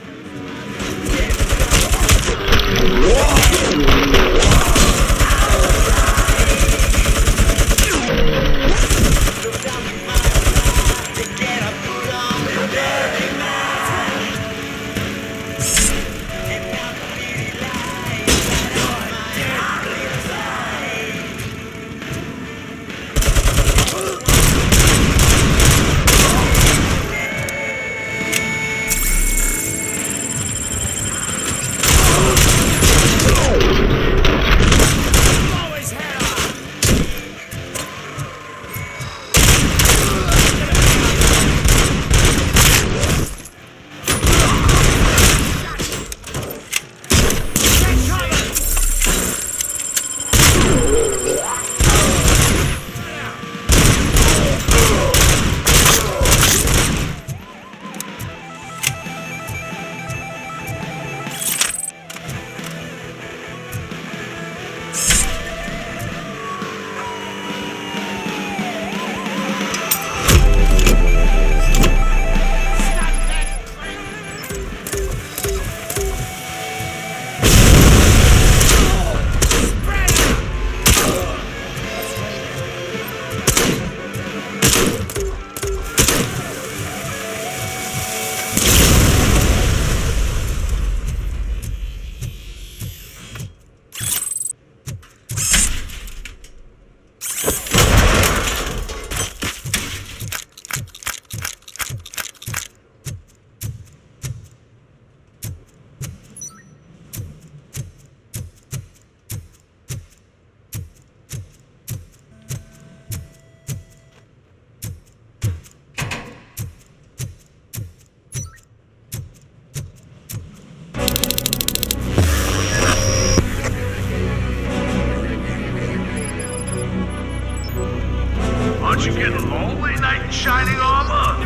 Aren't you getting lonely, knight in shining armor?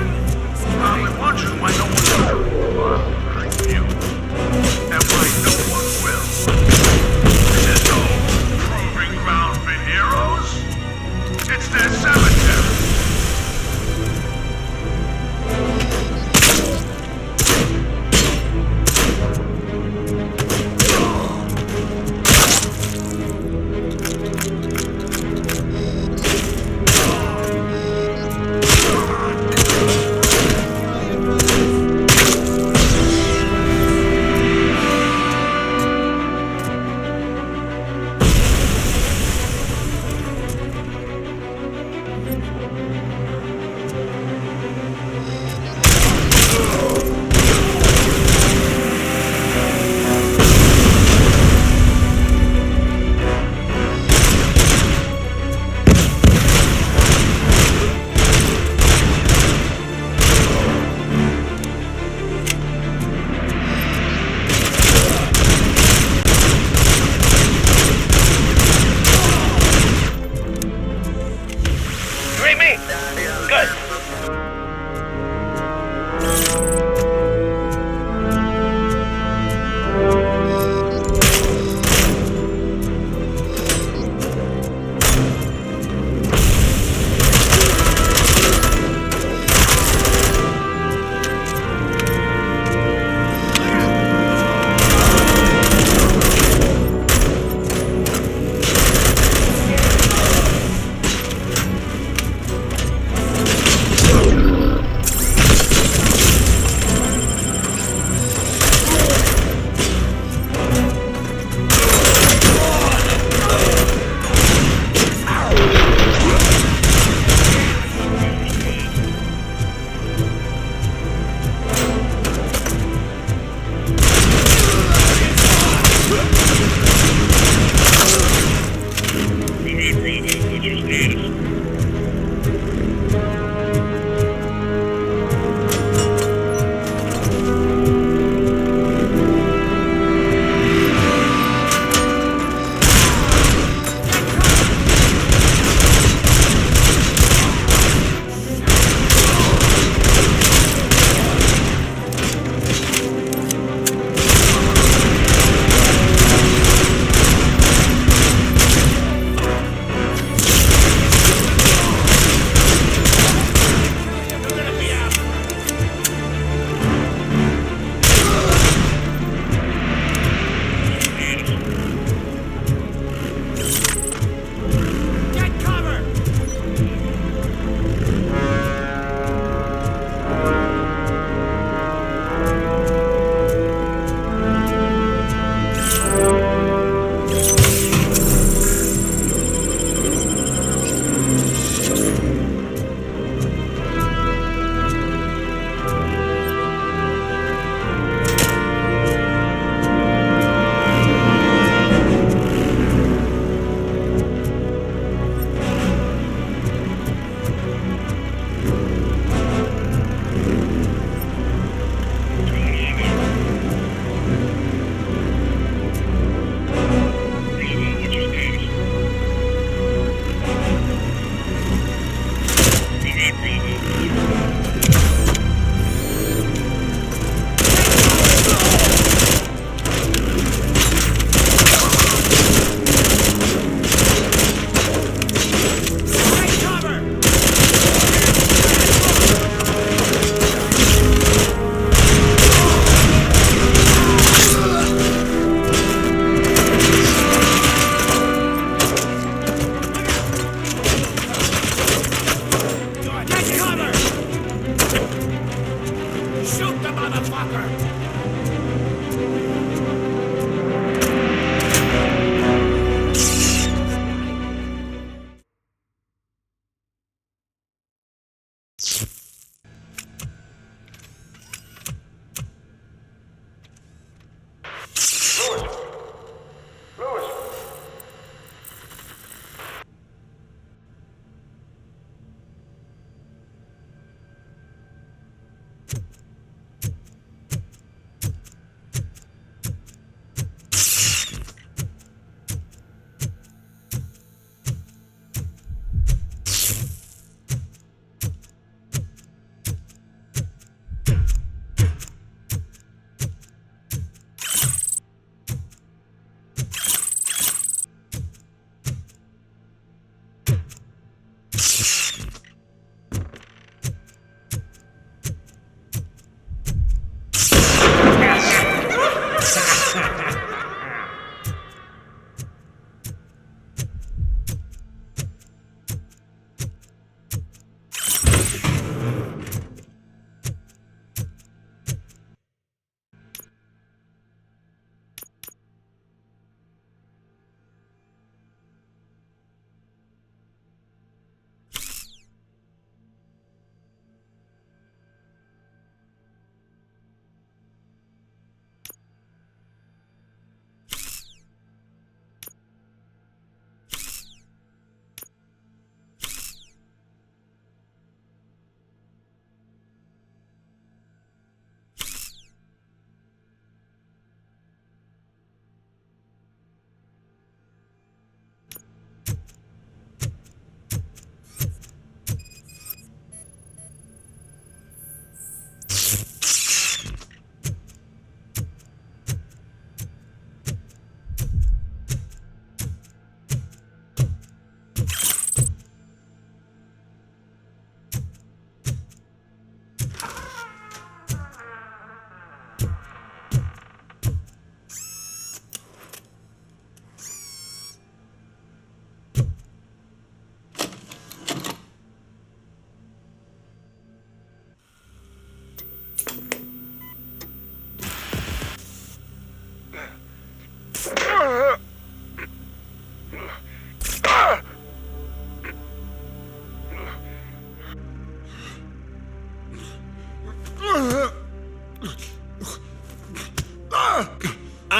Probably wondering why no one like you. And why no one will. This is no proving ground for heroes. It's their cemetery.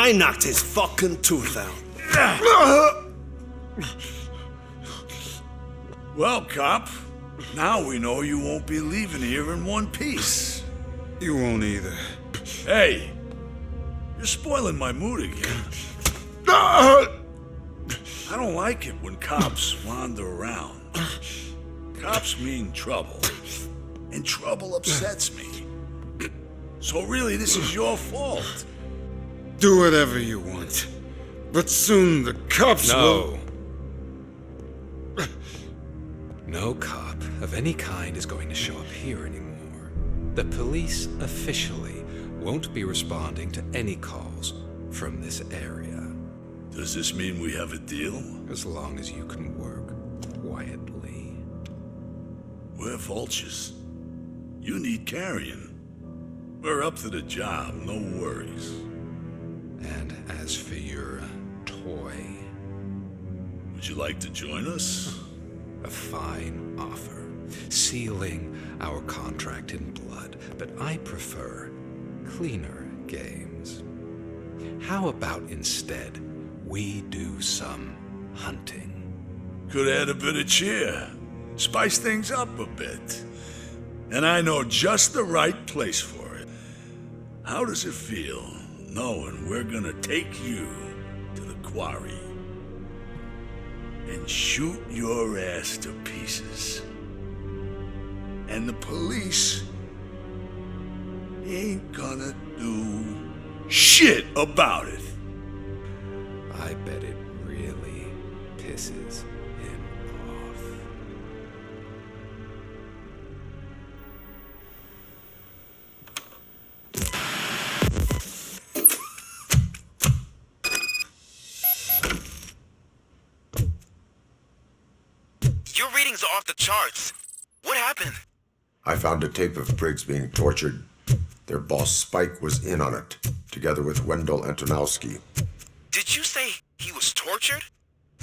I knocked his fucking tooth out. Well, cop, now we know you won't be leaving here in one piece. You won't either. Hey, you're spoiling my mood again. I don't like it when cops wander around. Cops mean trouble, and trouble upsets me. So really, this is your fault. Do whatever you want. But soon the cops will... No cop of any kind is going to show up here anymore. The police officially won't be responding to any calls from this area. Does this mean we have a deal? As long as you can work quietly. We're vultures. You need carrion. We're up to the job, no worries. And as for your toy... Would you like to join us? A fine offer, sealing our contract in blood, but I prefer cleaner games. How about instead we do some hunting? Could add a bit of cheer, spice things up a bit. And I know just the right place for it. How does it feel knowing we're gonna take you to the quarry and shoot your ass to pieces? And the police ain't gonna do shit about it. I bet it really pisses him off. Your readings are off the charts. What happened? I found a tape of Briggs being tortured. Their boss Spike was in on it, together with Wendell Antonowski. Did you say he was tortured?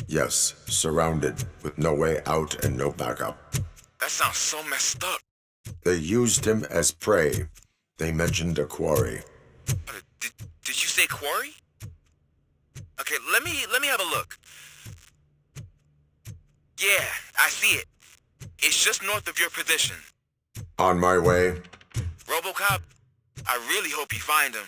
Yes, surrounded, with no way out and no backup. That sounds so messed up. They used him as prey. They mentioned a quarry. Did you say quarry? Okay, let me have a look. Yeah, I see it. It's just north of your position. On my way. RoboCop, I really hope you find him.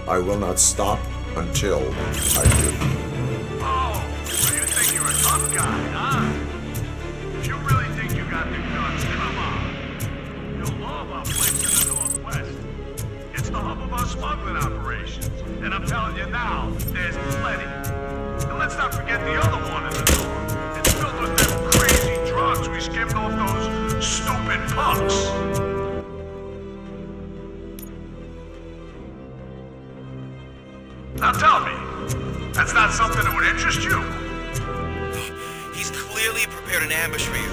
I will not stop until I do. Oh, so you think you're a tough guy, huh? If you really think you got the guns, come on. You'll love our place in the Northwest. It's the hub of our smuggling operations. And I'm telling you now, there's plenty. And let's not forget the other one in the north. It's filled with them crazy drugs we skimmed off those stupid punks. Now tell me, that's not something that would interest you? He's clearly prepared an ambush for you.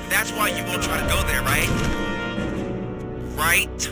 That's why you won't try to go there, right? Right?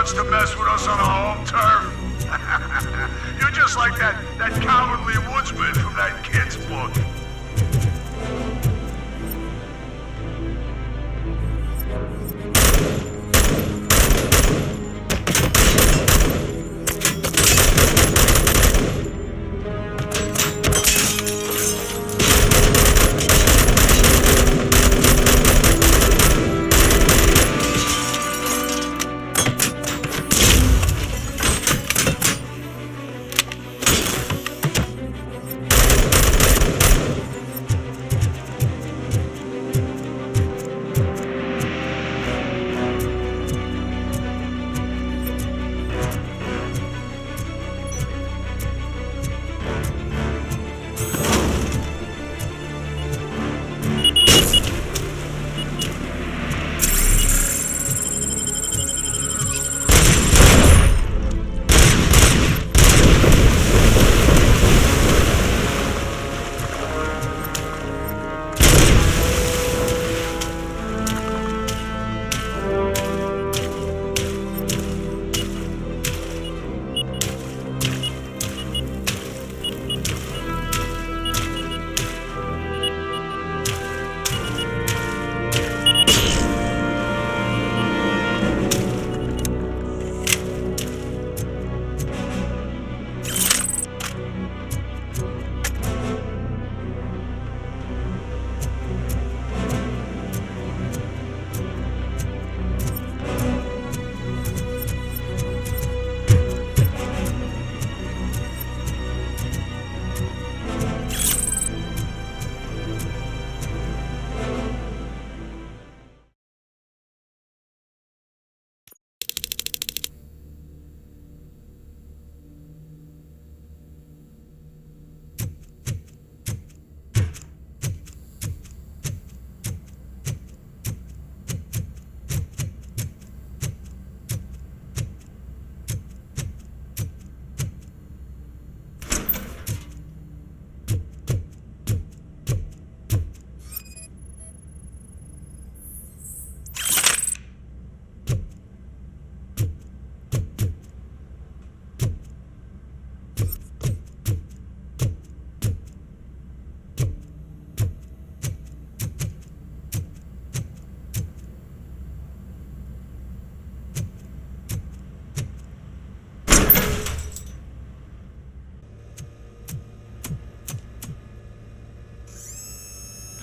wants to mess with us on our home turf? You're just like that cowardly woodsman from that kid's book.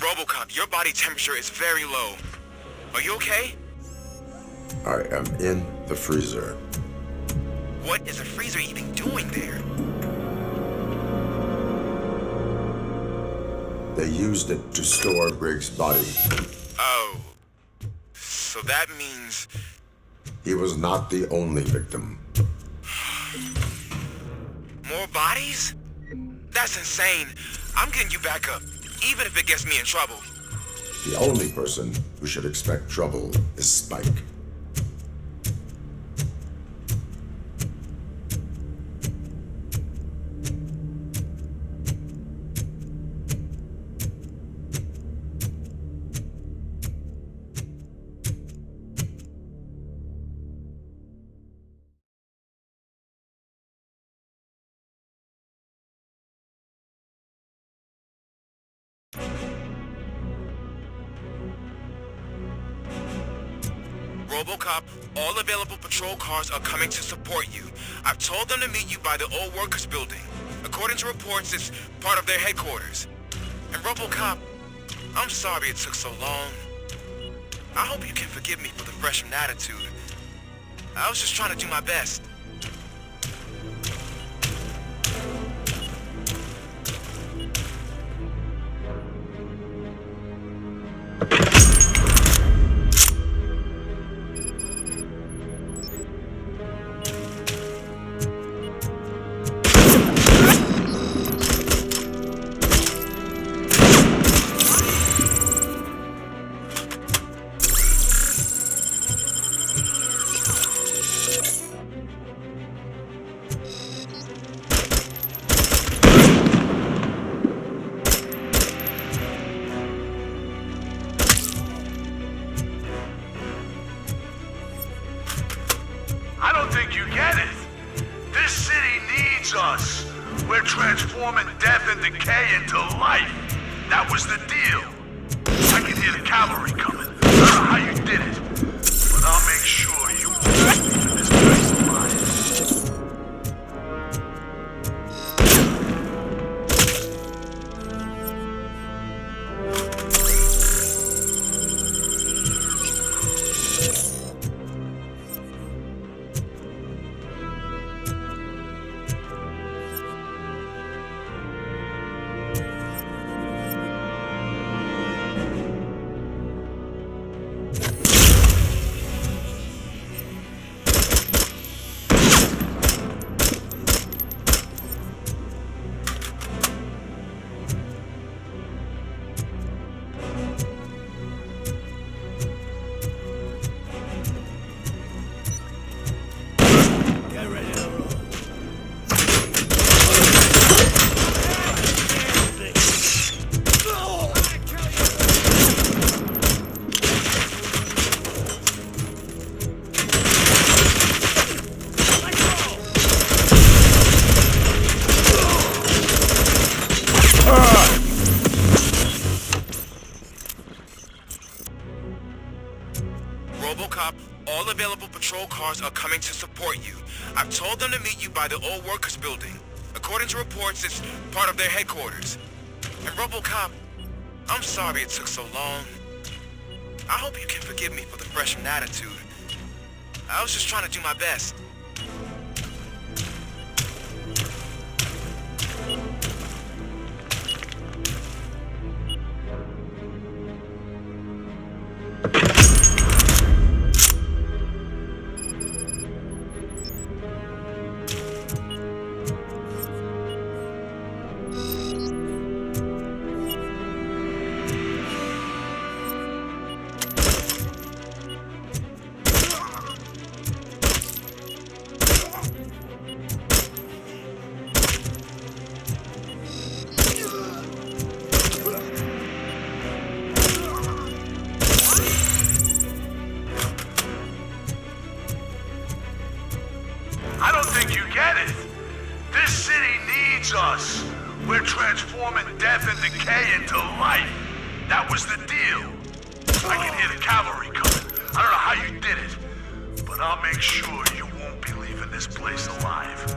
RoboCop, your body temperature is very low. Are you okay? I am in the freezer. What is the freezer even doing there? They used it to store Briggs' body. Oh. So that means... He was not the only victim. More bodies? That's insane. I'm getting you back up, even if it gets me in trouble. The only person who should expect trouble is Spike. RoboCop, all available patrol cars are coming to support you. I've told them to meet you by the old workers building. According to reports, it's part of their headquarters. And RoboCop, I'm sorry it took so long. I hope you can forgive me for the freshman attitude. I was just trying to do my best. us. We're transforming death and decay into life. That was the deal. I can hear the cavalry coming. I don't know how you did it, but I'll make sure you won't leave this place alive. RoboCop, all available patrol cars are coming to support you. I've told them to meet you by the old workers building. According to reports, it's part of their headquarters. And RoboCop, I'm sorry it took so long. I hope you can forgive me for the freshman attitude. I was just trying to do my best. I don't think you get it. This city needs us. We're transforming death and decay into life. That was the deal. I can hear the cavalry coming. I don't know how you did it, but I'll make sure you won't be leaving this place alive.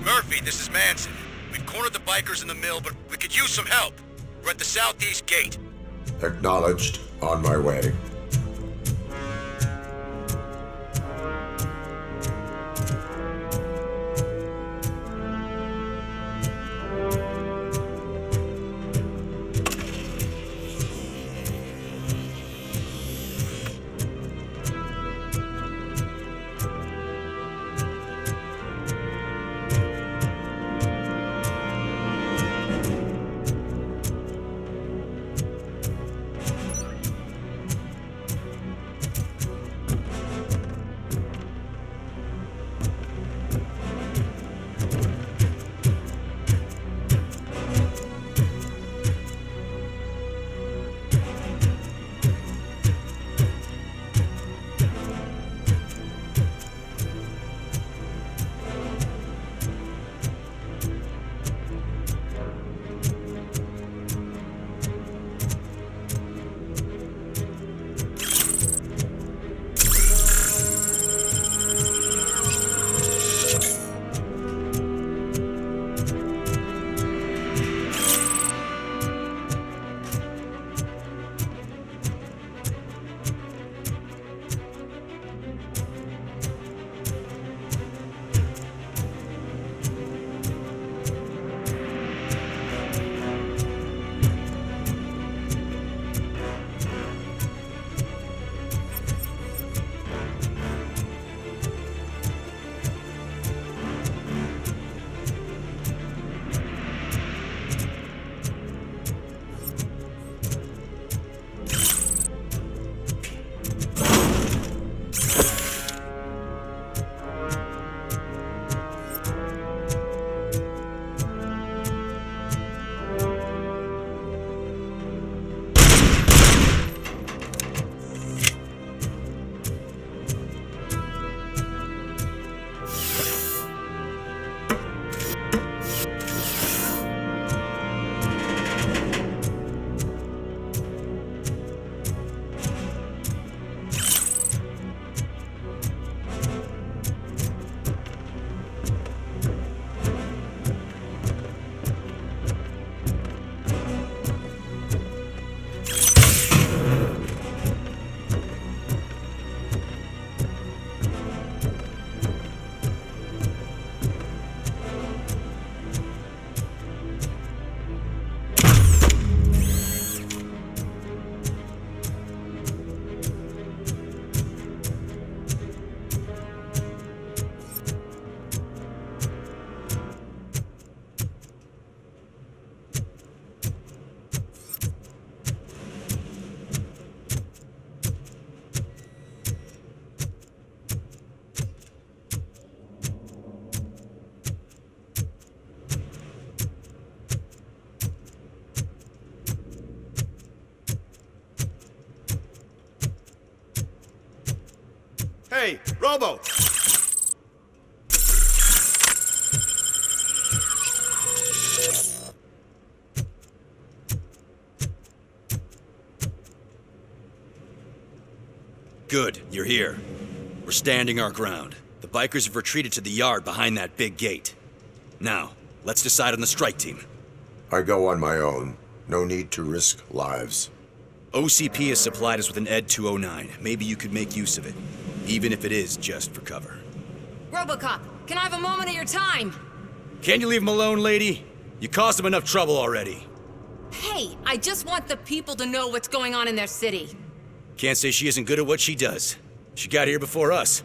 Murphy, this is Manson. We've cornered the bikers in the mill, but we could use some help. We're at the southeast gate. Acknowledged. On my way. Hey, Robo! Good, you're here. We're standing our ground. The bikers have retreated to the yard behind that big gate. Now, let's decide on the strike team. I go on my own. No need to risk lives. OCP has supplied us with an Ed 209. Maybe you could make use of it, even if it is just for cover. RoboCop, can I have a moment of your time? Can't you leave him alone, lady? You caused him enough trouble already. Hey, I just want the people to know what's going on in their city. Can't say she isn't good at what she does. She got here before us.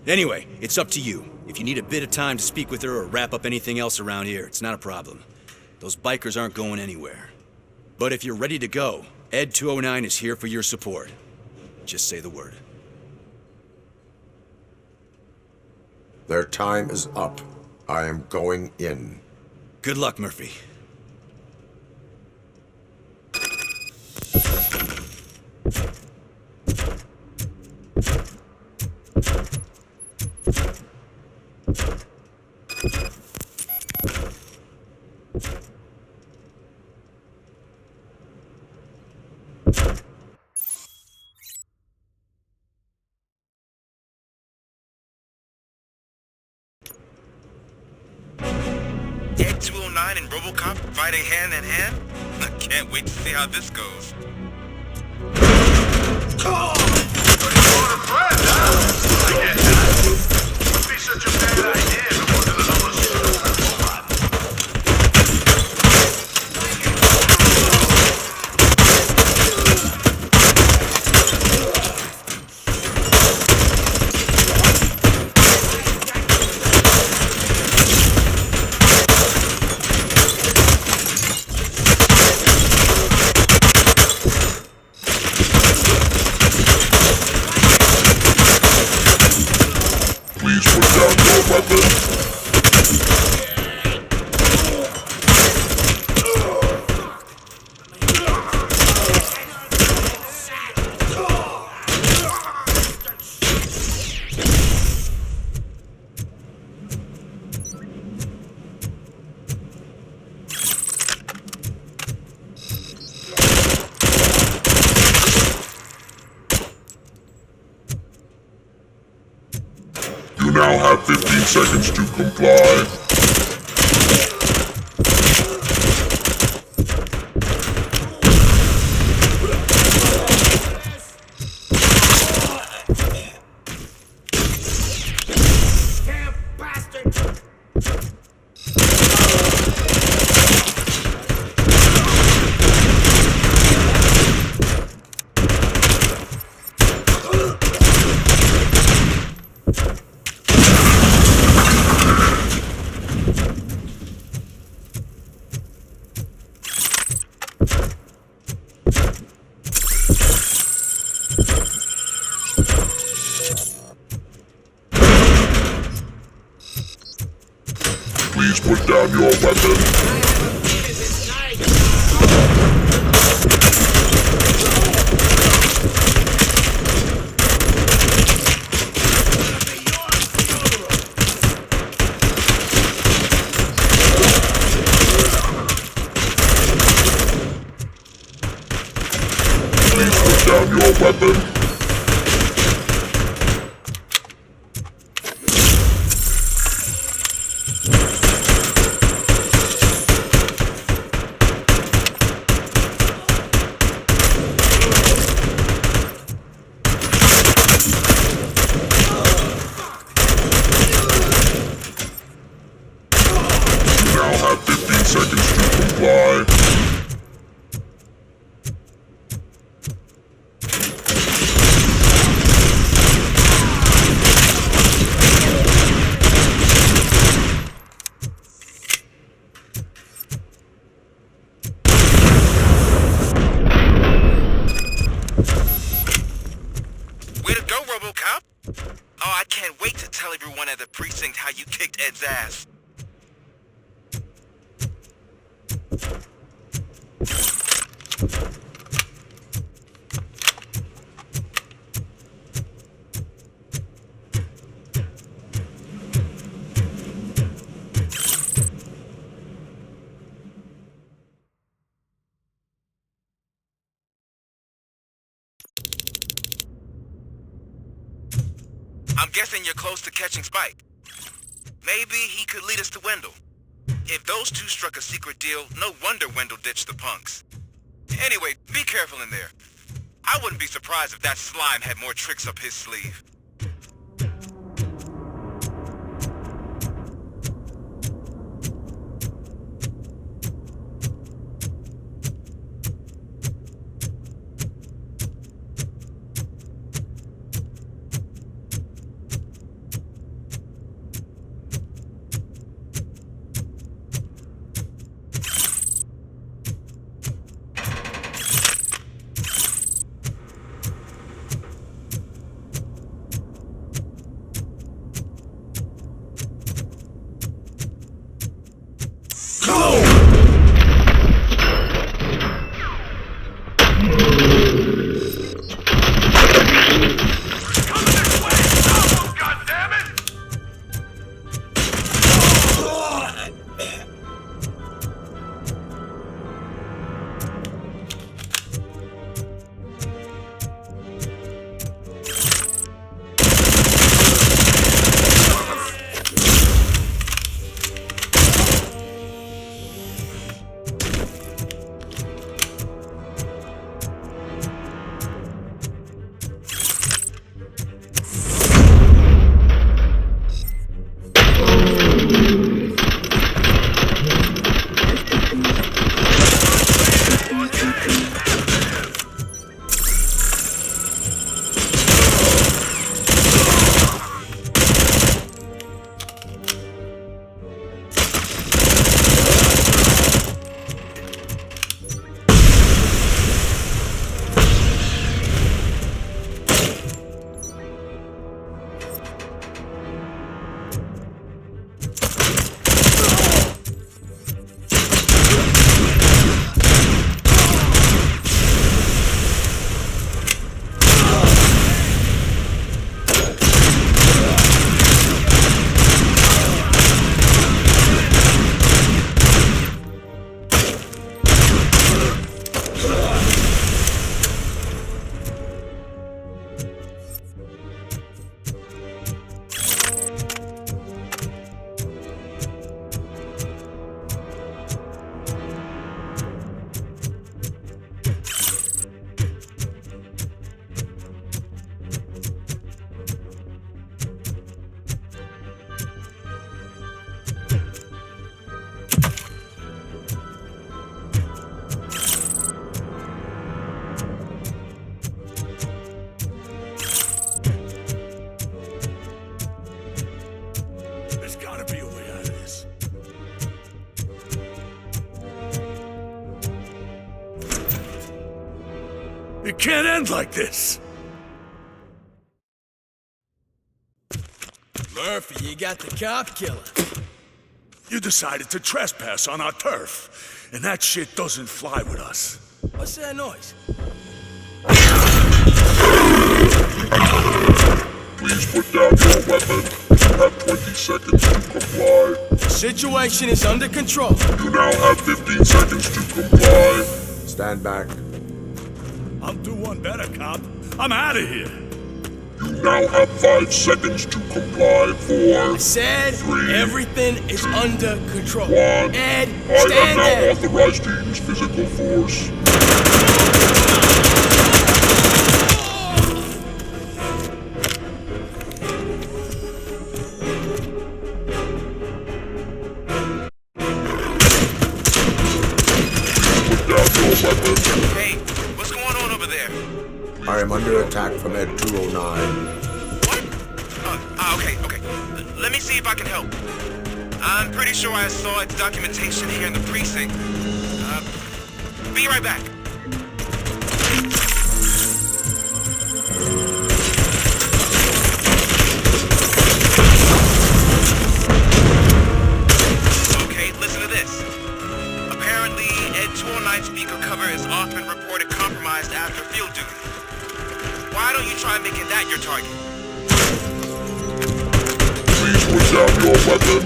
Anyway, it's up to you. If you need a bit of time to speak with her or wrap up anything else around here, it's not a problem. Those bikers aren't going anywhere. But if you're ready to go, Ed 209 is here for your support. Just say the word. Their time is up. I am going in. Good luck, Murphy. Ed 209 and RoboCop fighting hand in hand? I can't wait to see how this goes. Would be such a bad idea if it wasn't another You now have 15 seconds to comply. Please put down your weapon. Please put down your weapon. Have 15 seconds to comply. Way to go, RoboCop! Oh, I can't wait to tell everyone at the precinct how you kicked Ed's ass. I'm guessing you're close to catching Spike. Maybe he could lead us to Wendell. If those two struck a secret deal, no wonder Wendell ditched the punks. Anyway, be careful in there. I wouldn't be surprised if that slime had more tricks up his sleeve. It can't end like this. Murphy, you got the cop killer. You decided to trespass on our turf, and that shit doesn't fly with us. What's that noise? Please put down your weapon. You have 20 seconds to comply. The situation is under control. You now have 15 seconds to comply. Stand back. I'll do one better, cop. I'm out of here. You now have 5 seconds to comply. 4, I said 3, everything is under control. 1. Ed, I am stand now there. authorized to use physical force. Hey, what's going on over there? I am under attack from Ed 209. Okay. Let me see if I can help. I'm pretty sure I saw its documentation here in the precinct. Be right back. Okay, listen to this. Apparently, Ed 209's speaker cover is often reported compromised after field duty. Why don't you try making that your target? Please put down your weapon.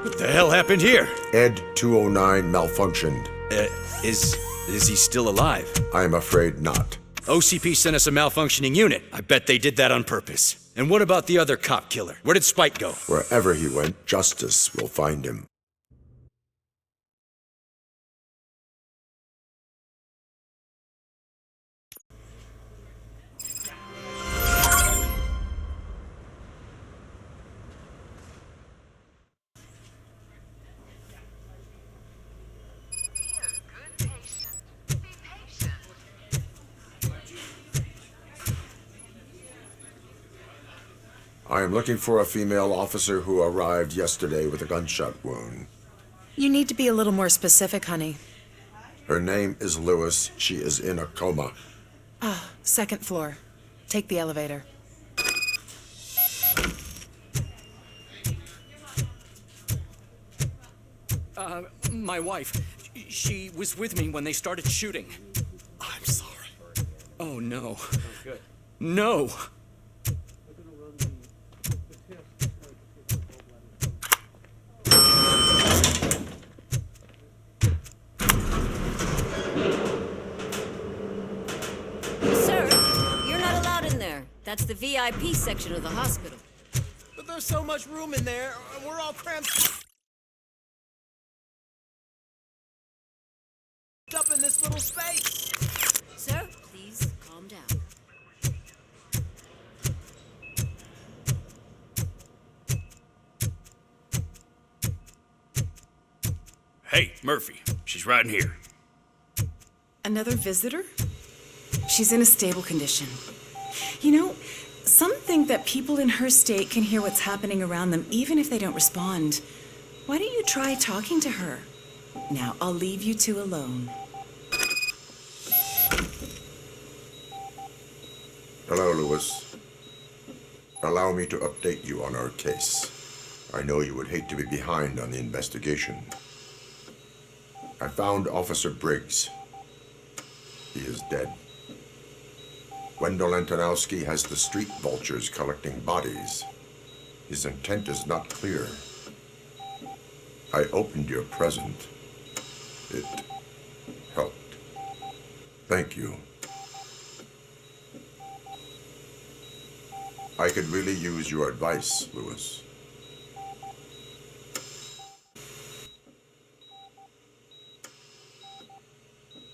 What the hell happened here? Ed 209 malfunctioned. Is he still alive? I'm afraid not. OCP sent us a malfunctioning unit. I bet they did that on purpose. And what about the other cop killer? Where did Spike go? Wherever he went, justice will find him. I am looking for a female officer who arrived yesterday with a gunshot wound. You need to be a little more specific, honey. Her name is Lewis. She is in a coma. Ah, second floor. Take the elevator. My wife. She was with me when they started shooting. I'm sorry. Oh, no. Good. No! That's the VIP section of the hospital. But there's so much room in there, and we're all cramped up in this little space. Sir, please calm down. Hey, Murphy. She's right in here. Another visitor? She's in a stable condition. You know, some think that people in her state can hear what's happening around them even if they don't respond. Why don't you try talking to her? Now, I'll leave you two alone. Hello, Lewis. Allow me to update you on our case. I know you would hate to be behind on the investigation. I found Officer Briggs. He is dead. Wendell Antonowski has the street vultures collecting bodies. His intent is not clear. I opened your present. It helped. Thank you. I could really use your advice, Lewis.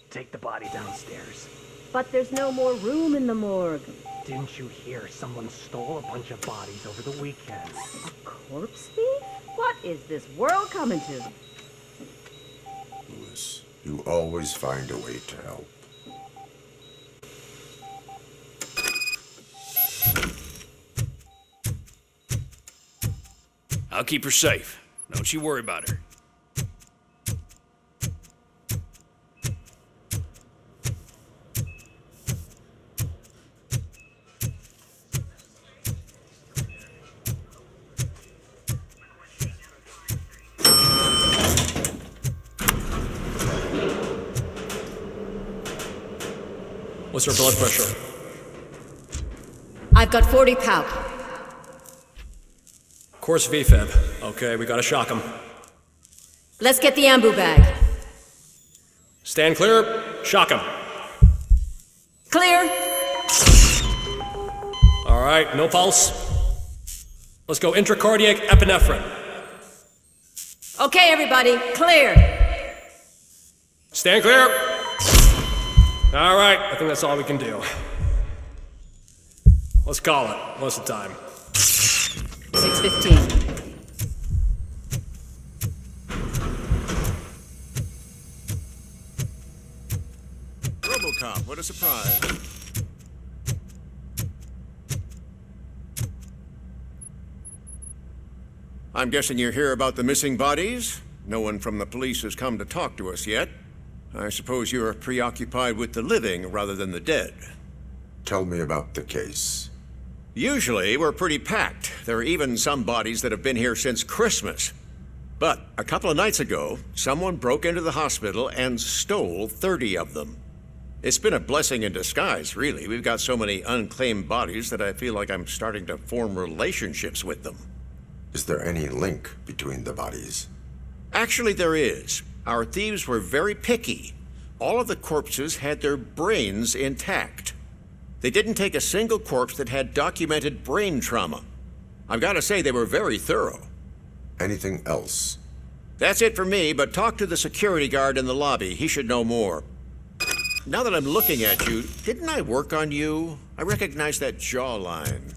Take the body downstairs. But there's no more room in the morgue. Didn't you hear someone stole a bunch of bodies over the weekend? A corpse thief? What is this world coming to? Lewis, you always find a way to help. I'll keep her safe. Don't you worry about her. What's her blood pressure? I've got 40 palp. Course VFib. Okay, we gotta shock him. Let's get the ambu bag. Stand clear. Shock him. Clear. All right, no pulse. Let's go intracardiac epinephrine. Okay, everybody, clear. Stand clear. All right, I think that's all we can do. Let's call it. What's the time? 6:15. RoboCop, what a surprise. I'm guessing you're here about the missing bodies? No one from the police has come to talk to us yet. I suppose you're preoccupied with the living rather than the dead. Tell me about the case. Usually, we're pretty packed. There are even some bodies that have been here since Christmas. But a couple of nights ago, someone broke into the hospital and stole 30 of them. It's been a blessing in disguise, really. We've got so many unclaimed bodies that I feel like I'm starting to form relationships with them. Is there any link between the bodies? Actually, there is. Our thieves were very picky. All of the corpses had their brains intact. They didn't take a single corpse that had documented brain trauma. I've got to say, they were very thorough. Anything else? That's it for me, but talk to the security guard in the lobby. He should know more. Now that I'm looking at you, didn't I work on you? I recognize that jawline.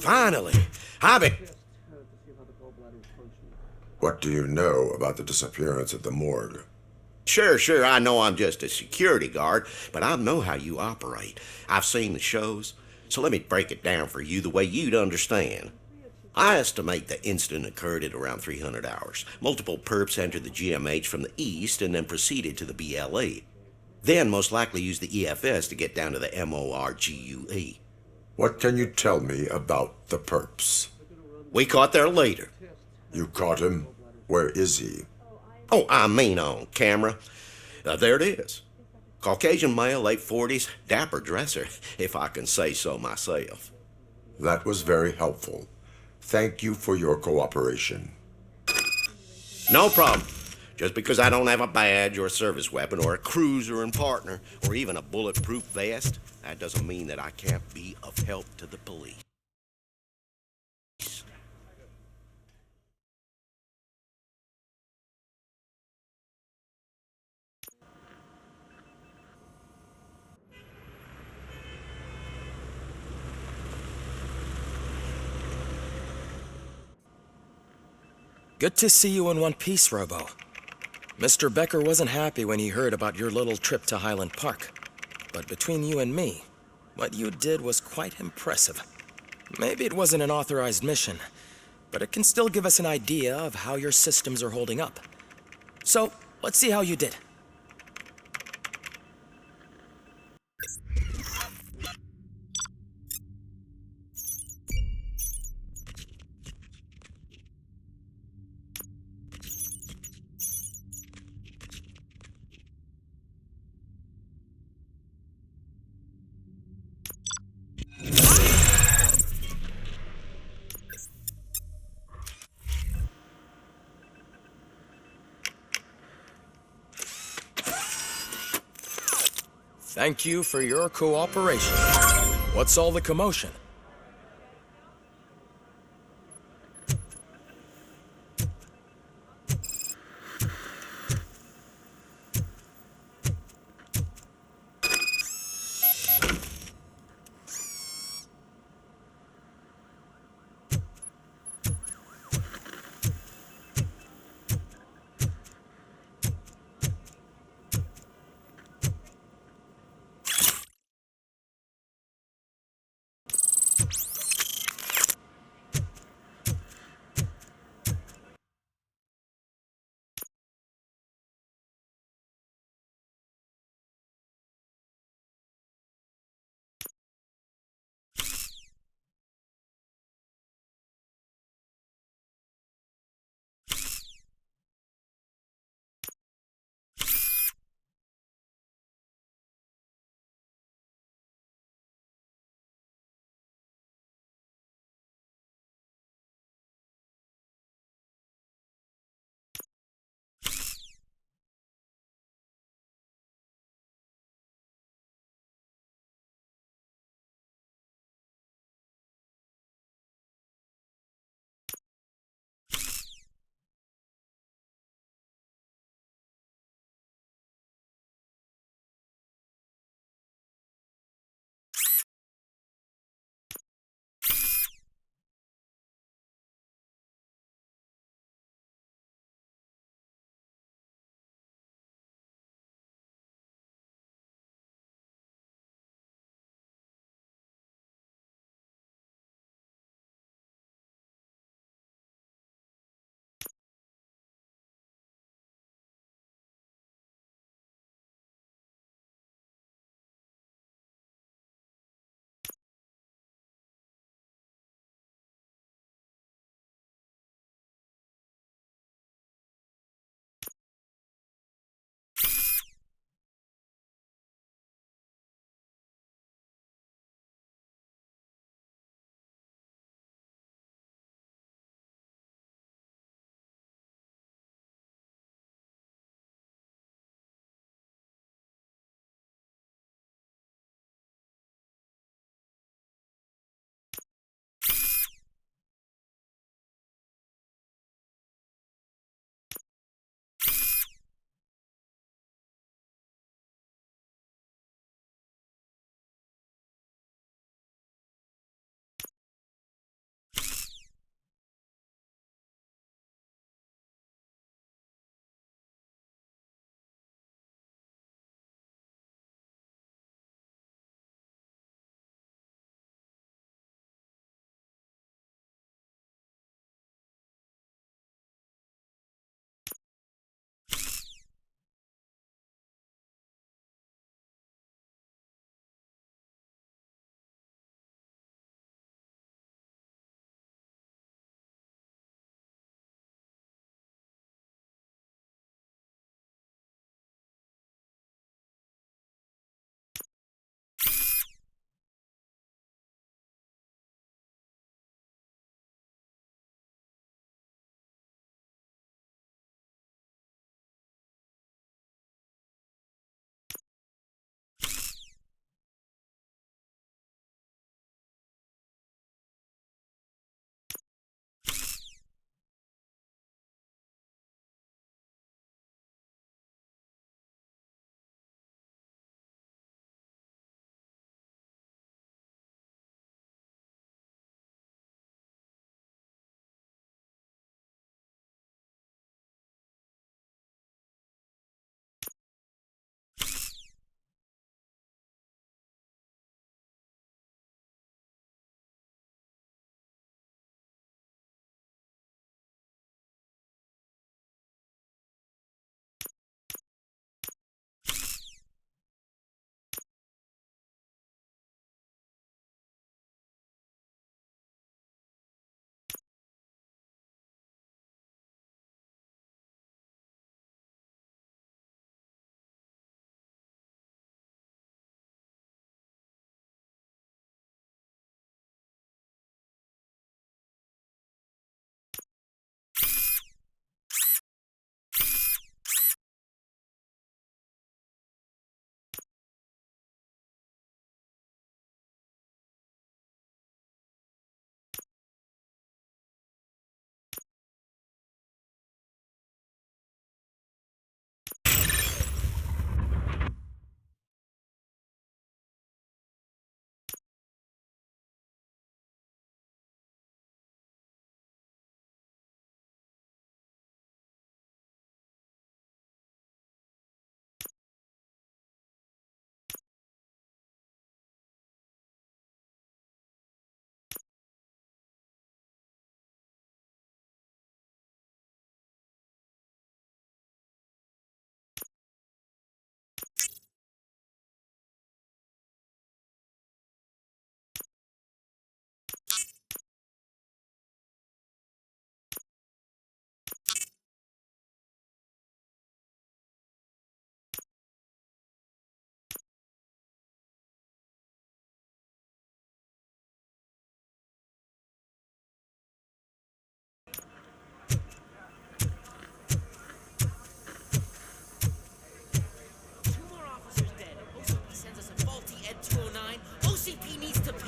Finally, I've been... What do you know about the disappearance at the morgue? Sure, I know I'm just a security guard, but I know how you operate. I've seen the shows, so let me break it down for you the way you'd understand. I estimate the incident occurred at around 300 hours. Multiple perps entered the GMH from the east and then proceeded to the BLE. Then most likely used the EFS to get down to the MORGUE. What can you tell me about the perps? We caught their leader. You caught him? Where is he? Oh, I mean on camera. There it is. Caucasian male, late 40s, dapper dresser, if I can say so myself. That was very helpful. Thank you for your cooperation. No problem. Just because I don't have a badge or a service weapon or a cruiser and partner or even a bulletproof vest, that doesn't mean that I can't be of help to the police. Good to see you in one piece, Robo. Mr. Becker wasn't happy when he heard about your little trip to Highland Park. But between you and me, what you did was quite impressive. Maybe it wasn't an authorized mission, but it can still give us an idea of how your systems are holding up. So, let's see how you did. Thank you for your cooperation. What's all the commotion?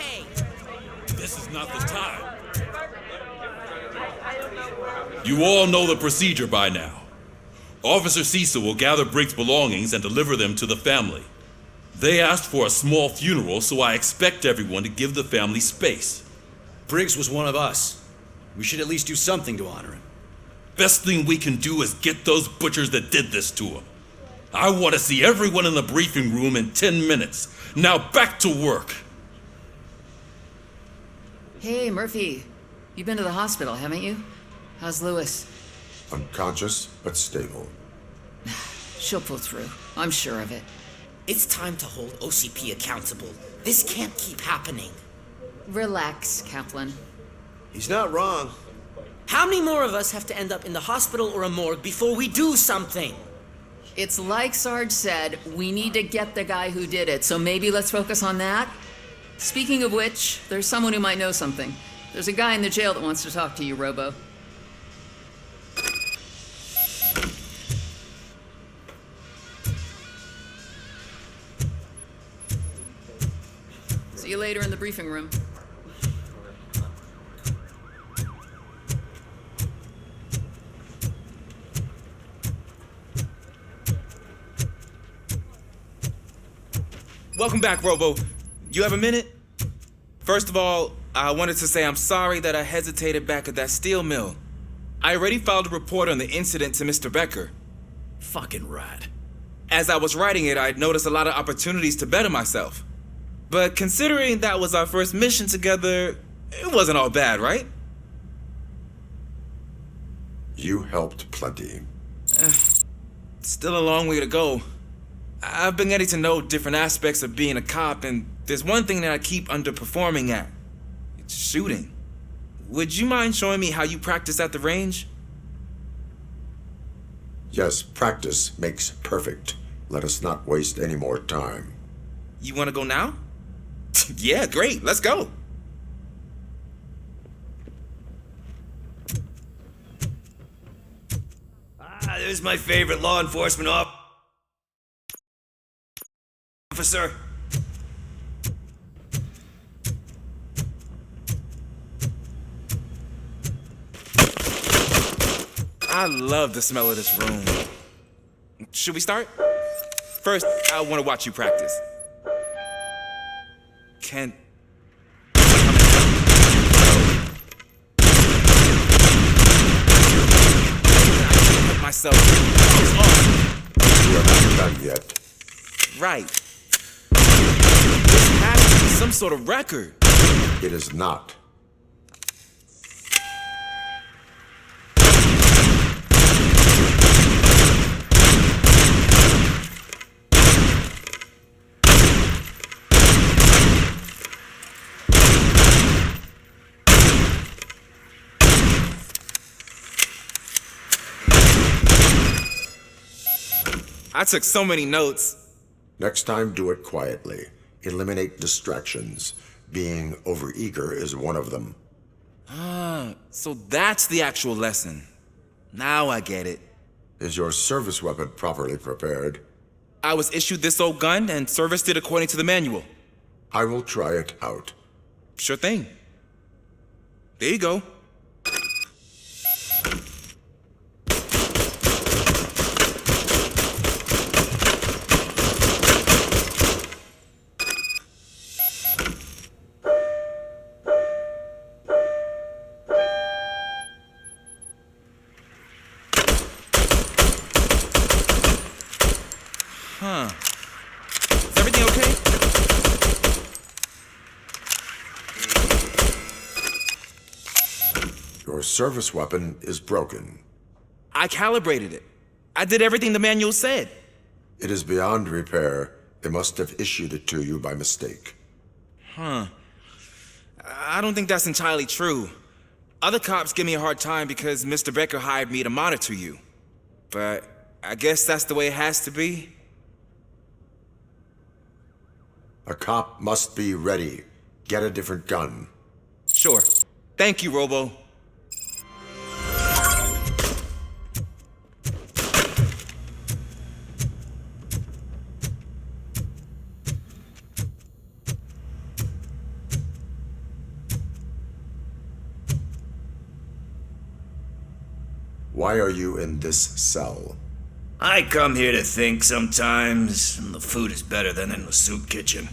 way. This is not the time. You all know the procedure by now. Officer Cecil will gather Briggs' belongings and deliver them to the family. They asked for a small funeral, so I expect everyone to give the family space. Briggs was one of us. We should at least do something to honor him. Best thing we can do is get those butchers that did this to him. I want to see everyone in the briefing room in 10 minutes. Now back to work. Hey, Murphy. You've been to the hospital, haven't you? How's Lewis? Unconscious, but stable. She'll pull through. I'm sure of it. It's time to hold OCP accountable. This can't keep happening. Relax, Kaplan. He's not wrong. How many more of us have to end up in the hospital or a morgue before we do something? It's like Sarge said, we need to get the guy who did it, so maybe let's focus on that? Speaking of which, there's someone who might know something. There's a guy in the jail that wants to talk to you, Robo. See you later in the briefing room. Welcome back, Robo. You have a minute? First of all, I wanted to say I'm sorry that I hesitated back at that steel mill. I already filed a report on the incident to Mr. Becker. Fucking rat. As I was writing it, I'd noticed a lot of opportunities to better myself. But considering that was our first mission together, it wasn't all bad, right? You helped plenty. Still a long way to go. I've been getting to know different aspects of being a cop, and there's one thing that I keep underperforming at. It's shooting. Would you mind showing me how you practice at the range? Yes, practice makes perfect. Let us not waste any more time. You want to go now? Yeah, great. Let's go. There's my favorite law enforcement officer. I love the smell of this room. Should we start? First, I want to watch you practice. Can... myself. You are not done yet. Right. This has to be some sort of record. It is not. I took so many notes. Next time, do it quietly. Eliminate distractions. Being overeager is one of them. Ah, so that's the actual lesson. Now I get it. Is your service weapon properly prepared? I was issued this old gun and serviced it according to the manual. I will try it out. Sure thing. There you go. Huh. Is everything okay? Your service weapon is broken. I calibrated it. I did everything the manual said. It is beyond repair. They must have issued it to you by mistake. Huh. I don't think that's entirely true. Other cops give me a hard time because Mr. Becker hired me to monitor you. But I guess that's the way it has to be. A cop must be ready. Get a different gun. Sure. Thank you, Robo. Why are you in this cell? I come here to think sometimes, and the food is better than in the soup kitchen.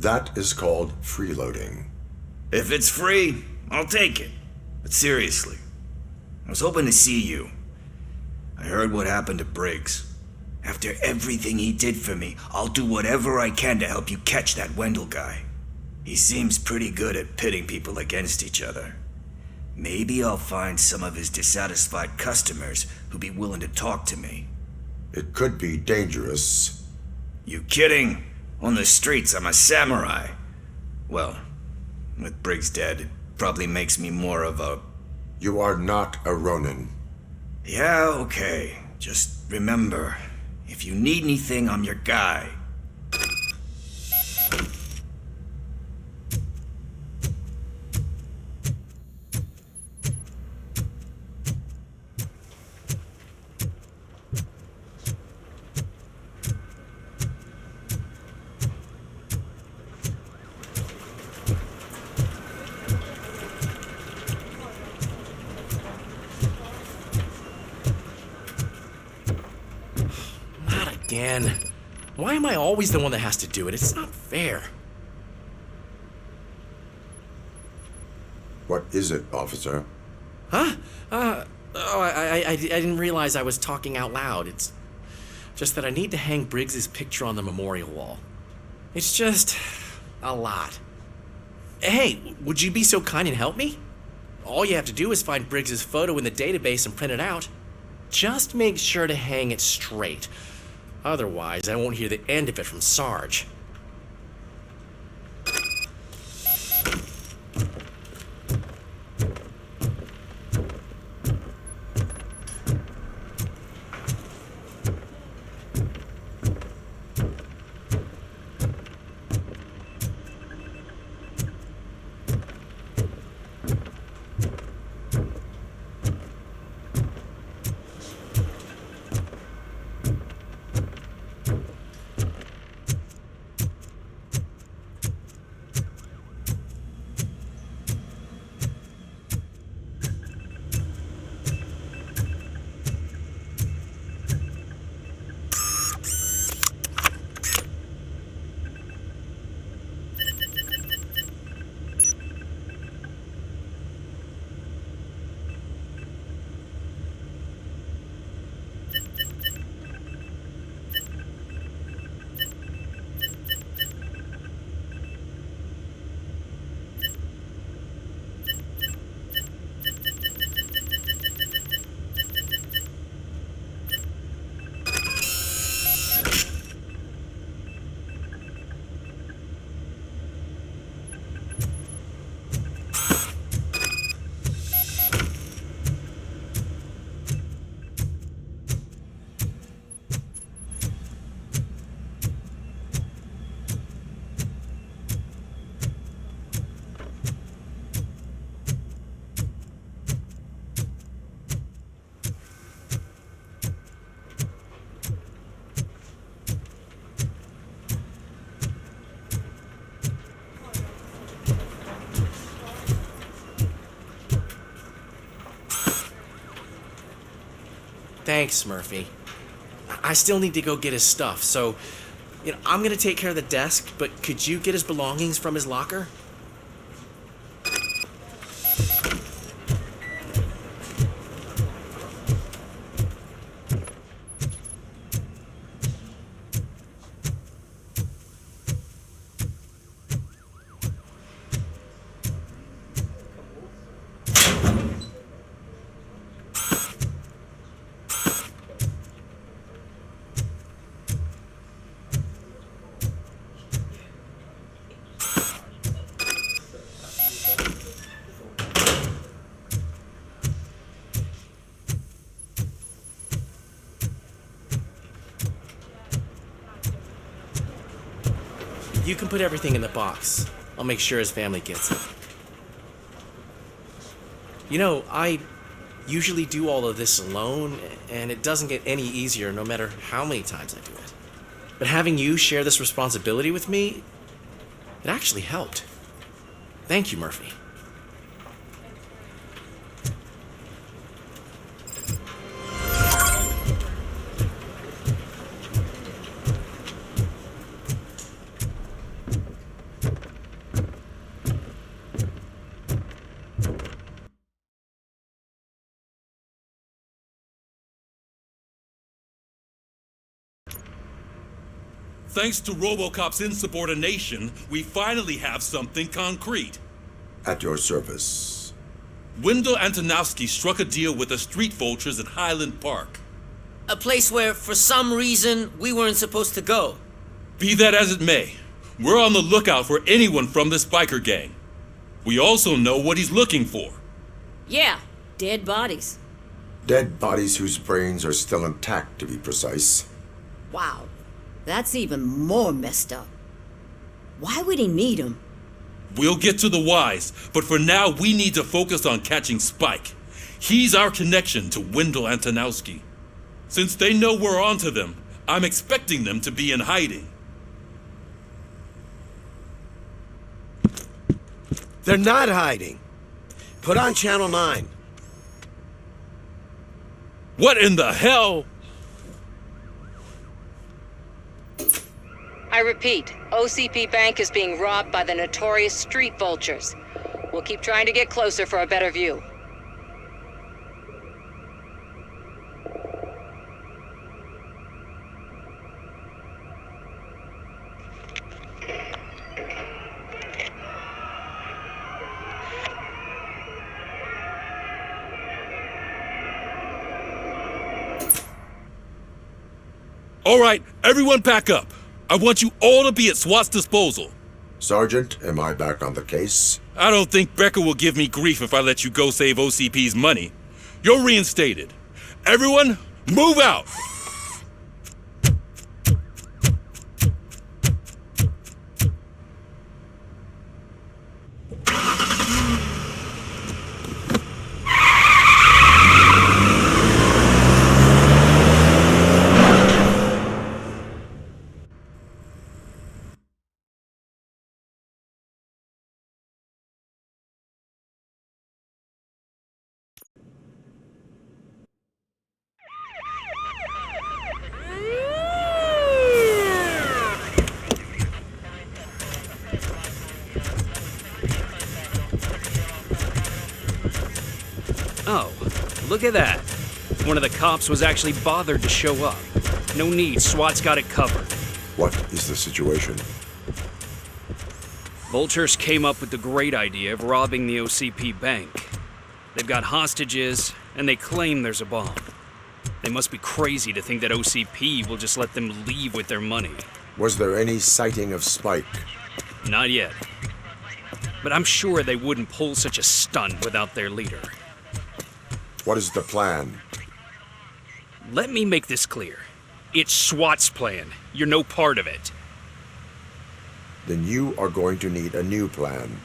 That is called freeloading. If it's free, I'll take it. But seriously, I was hoping to see you. I heard what happened to Briggs. After everything he did for me, I'll do whatever I can to help you catch that Wendell guy. He seems pretty good at pitting people against each other. Maybe I'll find some of his dissatisfied customers who'd be willing to talk to me. It could be dangerous. You kidding? On the streets, I'm a samurai. Well, with Briggs dead, it probably makes me more of a... You are not a Ronin. Yeah, okay. Just remember, if you need anything, I'm your guy. Again. Why am I always the one that has to do it? It's not fair. What is it, officer? Huh? I didn't realize I was talking out loud. It's just that I need to hang Briggs's picture on the memorial wall. It's just a lot. Hey, would you be so kind and help me? All you have to do is find Briggs's photo in the database and print it out. Just make sure to hang it straight. Otherwise, I won't hear the end of it from Sarge. Thanks, Murphy. I still need to go get his stuff, so, I'm gonna take care of the desk, but could you get his belongings from his locker? You can put everything in the box. I'll make sure his family gets it. I usually do all of this alone, and it doesn't get any easier no matter how many times I do it. But having you share this responsibility with me, it actually helped. Thank you, Murphy. Thanks to RoboCop's insubordination, we finally have something concrete. At your service. Wendell Antonowski struck a deal with the street vultures at Highland Park. A place where, for some reason, we weren't supposed to go. Be that as it may, we're on the lookout for anyone from this biker gang. We also know what he's looking for. Yeah, dead bodies. Dead bodies whose brains are still intact, to be precise. Wow, that's even more messed up. Why would he need them? We'll get to the whys, but for now we need to focus on catching Spike. He's our connection to Wendell Antonowski. Since they know we're onto them, I'm expecting them to be in hiding. They're not hiding. Put on Channel 9. What in the hell? I repeat, OCP Bank is being robbed by the notorious street vultures. We'll keep trying to get closer for a better view. All right, everyone back up. I want you all to be at SWAT's disposal. Sergeant, am I back on the case? I don't think Becker will give me grief if I let you go save OCP's money. You're reinstated. Everyone, move out! Oh, look at that. One of the cops was actually bothered to show up. No need, SWAT's got it covered. What is the situation? Vultures came up with the great idea of robbing the OCP bank. They've got hostages, and they claim there's a bomb. They must be crazy to think that OCP will just let them leave with their money. Was there any sighting of Spike? Not yet. But I'm sure they wouldn't pull such a stunt without their leader. What is the plan? Let me make this clear. It's SWAT's plan. You're no part of it. Then you are going to need a new plan.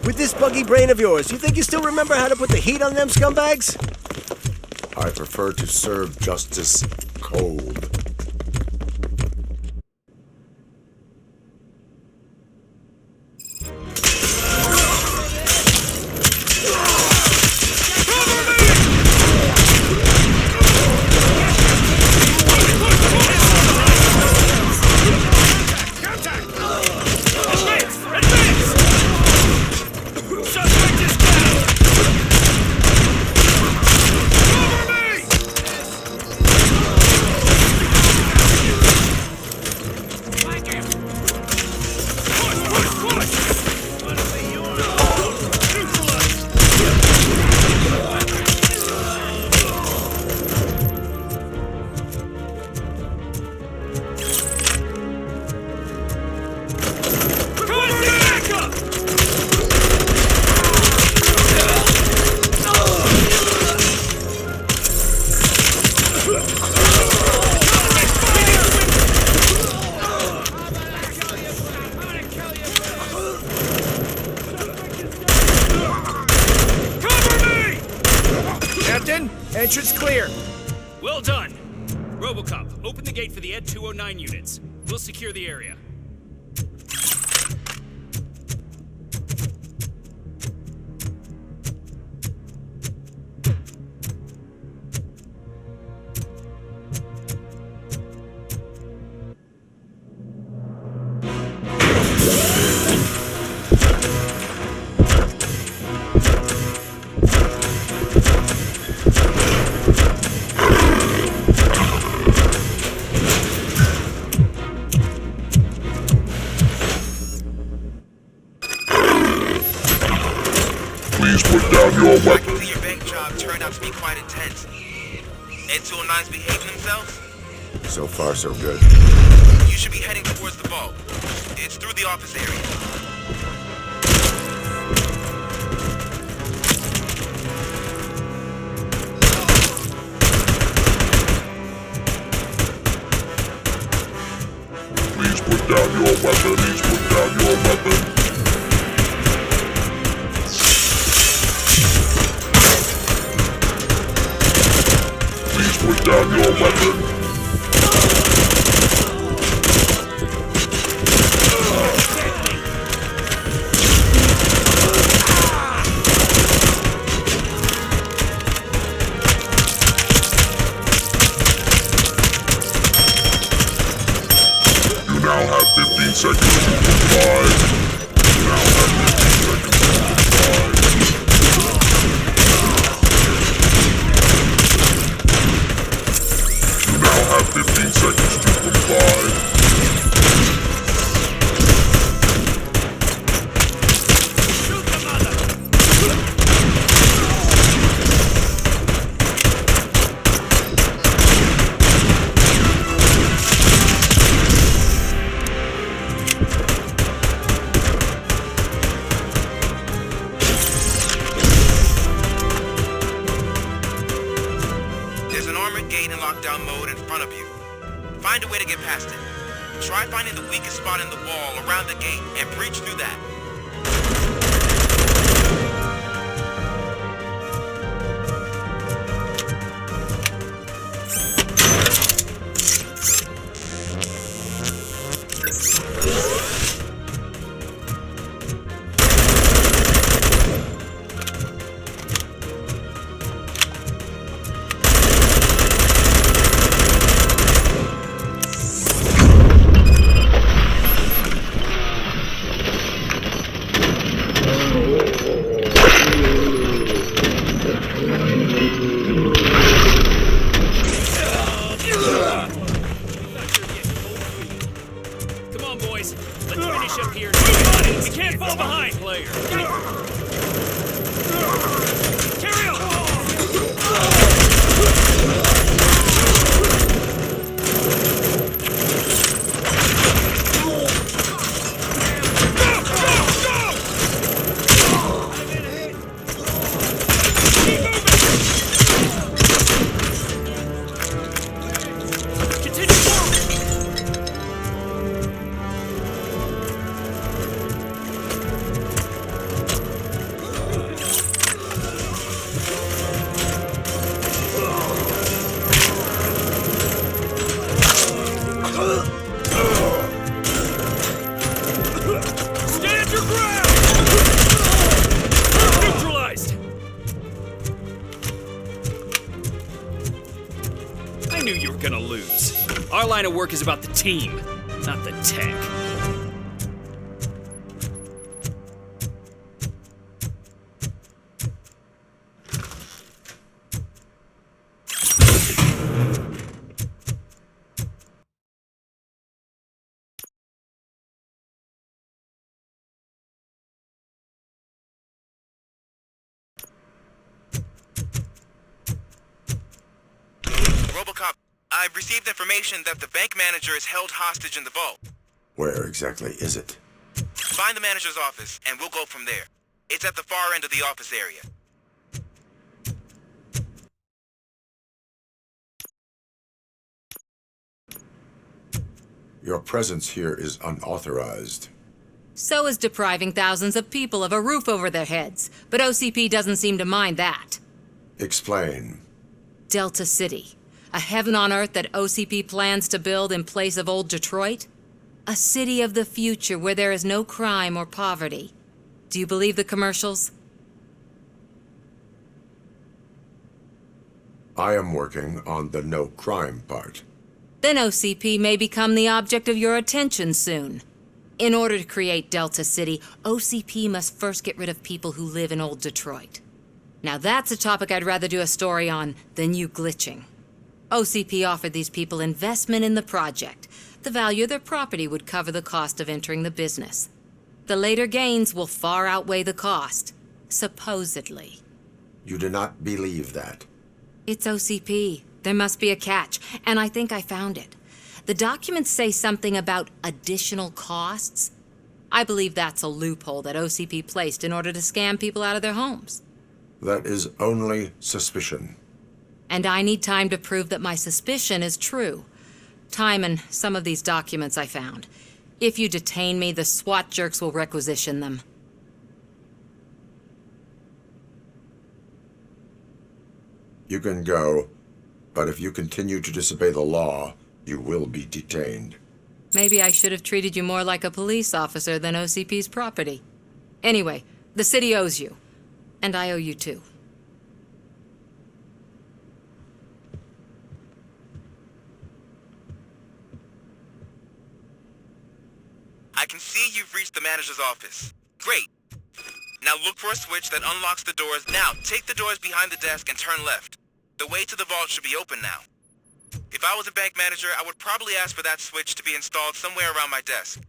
With this buggy brain of yours, you think you still remember how to put the heat on them scumbags? I prefer to serve justice cold. Entrance clear. Well done. RoboCop, open the gate for the Ed 209 units. We'll secure the area. Please put down your weapon. Your bank job turned out to be quite intense. And 209's behaving themselves? So far, so good. You should be heading towards the vault. It's through the office area. Please put down your weapon. Please put down your weapon. Please put down your weapon. You now have 15 seconds to comply. You now have 15 seconds to comply. You now have 15 seconds to comply. There's an armored gate in lockdown mode in front of you. Find a way to get past it. Try finding the weakest spot in the wall around the gate and breach through that. Come on, boys. Let's finish up here. We can't fall behind, player. Carry on! Stand your ground! Neutralized! I knew you were gonna lose. Our line of work is about the team, not the tech. RoboCop, I've received information that the bank manager is held hostage in the vault. Where exactly is it? Find the manager's office, and we'll go from there. It's at the far end of the office area. Your presence here is unauthorized. So is depriving thousands of people of a roof over their heads. But OCP doesn't seem to mind that. Explain. Delta City. A heaven on earth that OCP plans to build in place of old Detroit? A city of the future where there is no crime or poverty. Do you believe the commercials? I am working on the no crime part. Then OCP may become the object of your attention soon. In order to create Delta City, OCP must first get rid of people who live in old Detroit. Now that's a topic I'd rather do a story on than you glitching. OCP offered these people investment in the project. The value of their property would cover the cost of entering the business. The later gains will far outweigh the cost. Supposedly. You do not believe that. It's OCP. There must be a catch, and I think I found it. The documents say something about additional costs. I believe that's a loophole that OCP placed in order to scam people out of their homes. That is only suspicion. And I need time to prove that my suspicion is true. Time and some of these documents I found. If you detain me, the SWAT jerks will requisition them. You can go, but if you continue to disobey the law, you will be detained. Maybe I should have treated you more like a police officer than OCP's property. Anyway, the city owes you. And I owe you too. I can see you've reached the manager's office. Great. Now look for a switch that unlocks the doors. Now, take the doors behind the desk and turn left. The way to the vault should be open now. If I was a bank manager, I would probably ask for that switch to be installed somewhere around my desk.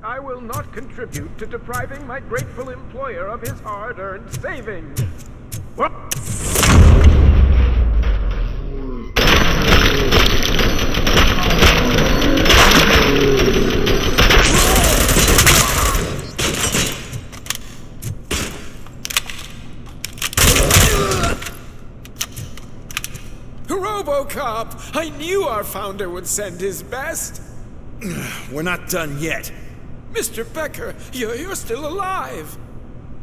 I will not contribute to depriving my grateful employer of his hard-earned savings. What? RoboCop! I knew our founder would send his best. We're not done yet. Mr. Becker, you're still alive.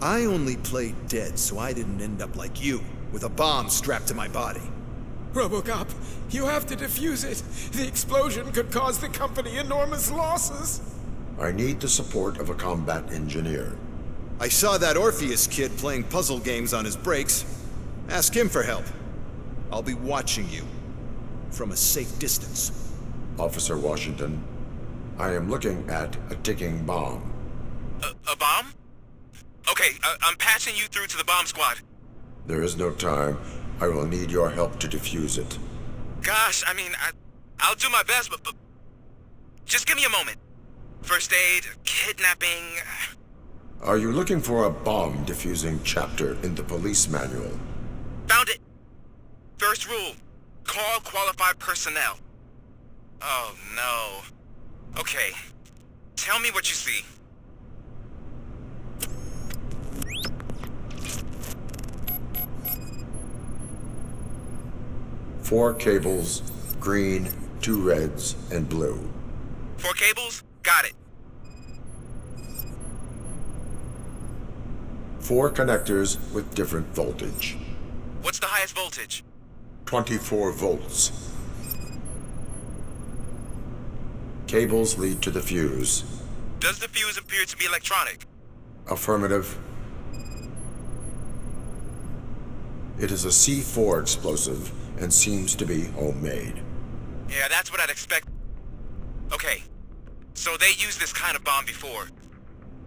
I only played dead so I didn't end up like you, with a bomb strapped to my body. RoboCop, you have to defuse it. The explosion could cause the company enormous losses. I need the support of a combat engineer. I saw that Orpheus kid playing puzzle games on his breaks. Ask him for help. I'll be watching you. From a safe distance. Officer Washington, I am looking at a ticking bomb. A bomb? Okay, I'm patching you through to the bomb squad. There is no time. I will need your help to defuse it. Gosh, I mean, I'll do my best, but just give me a moment. First aid, kidnapping... Are you looking for a bomb defusing chapter in the police manual? Found it! First rule, call qualified personnel. Oh, no. Okay, tell me what you see. Four cables, green, 2 reds, and blue. 4 cables? Got it. 4 connectors with different voltage. What's the highest voltage? 24 volts. Cables lead to the fuse. Does the fuse appear to be electronic? Affirmative. It is a C4 explosive and seems to be homemade. Yeah, that's what I'd expect. Okay, so they used this kind of bomb before.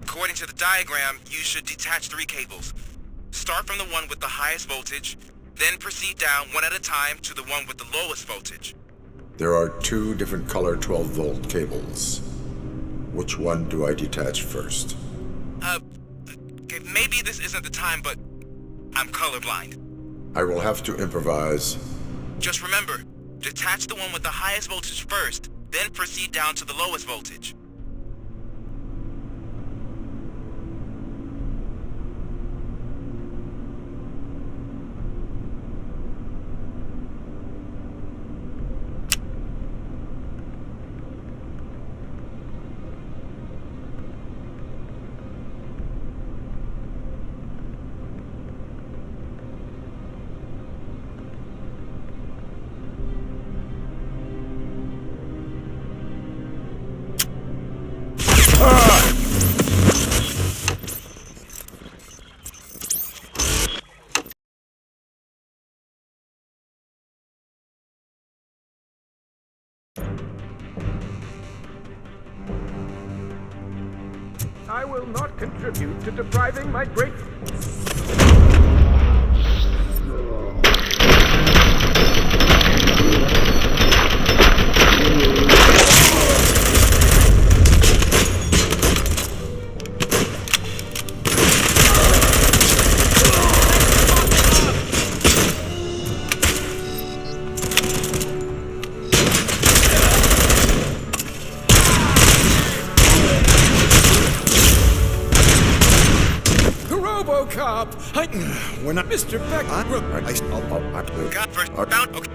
According to the diagram, you should detach 3 cables. Start from the one with the highest voltage, then proceed down one at a time to the one with the lowest voltage. There are 2 different color 12-volt cables. Which one do I detach first? Okay, maybe this isn't the time, but I'm colorblind. I will have to improvise. Just remember, detach the one with the highest voltage first, then proceed down to the lowest voltage. will not contribute to depriving my great... RoboCop! We're not Mr. Beck. Got first down. Okay.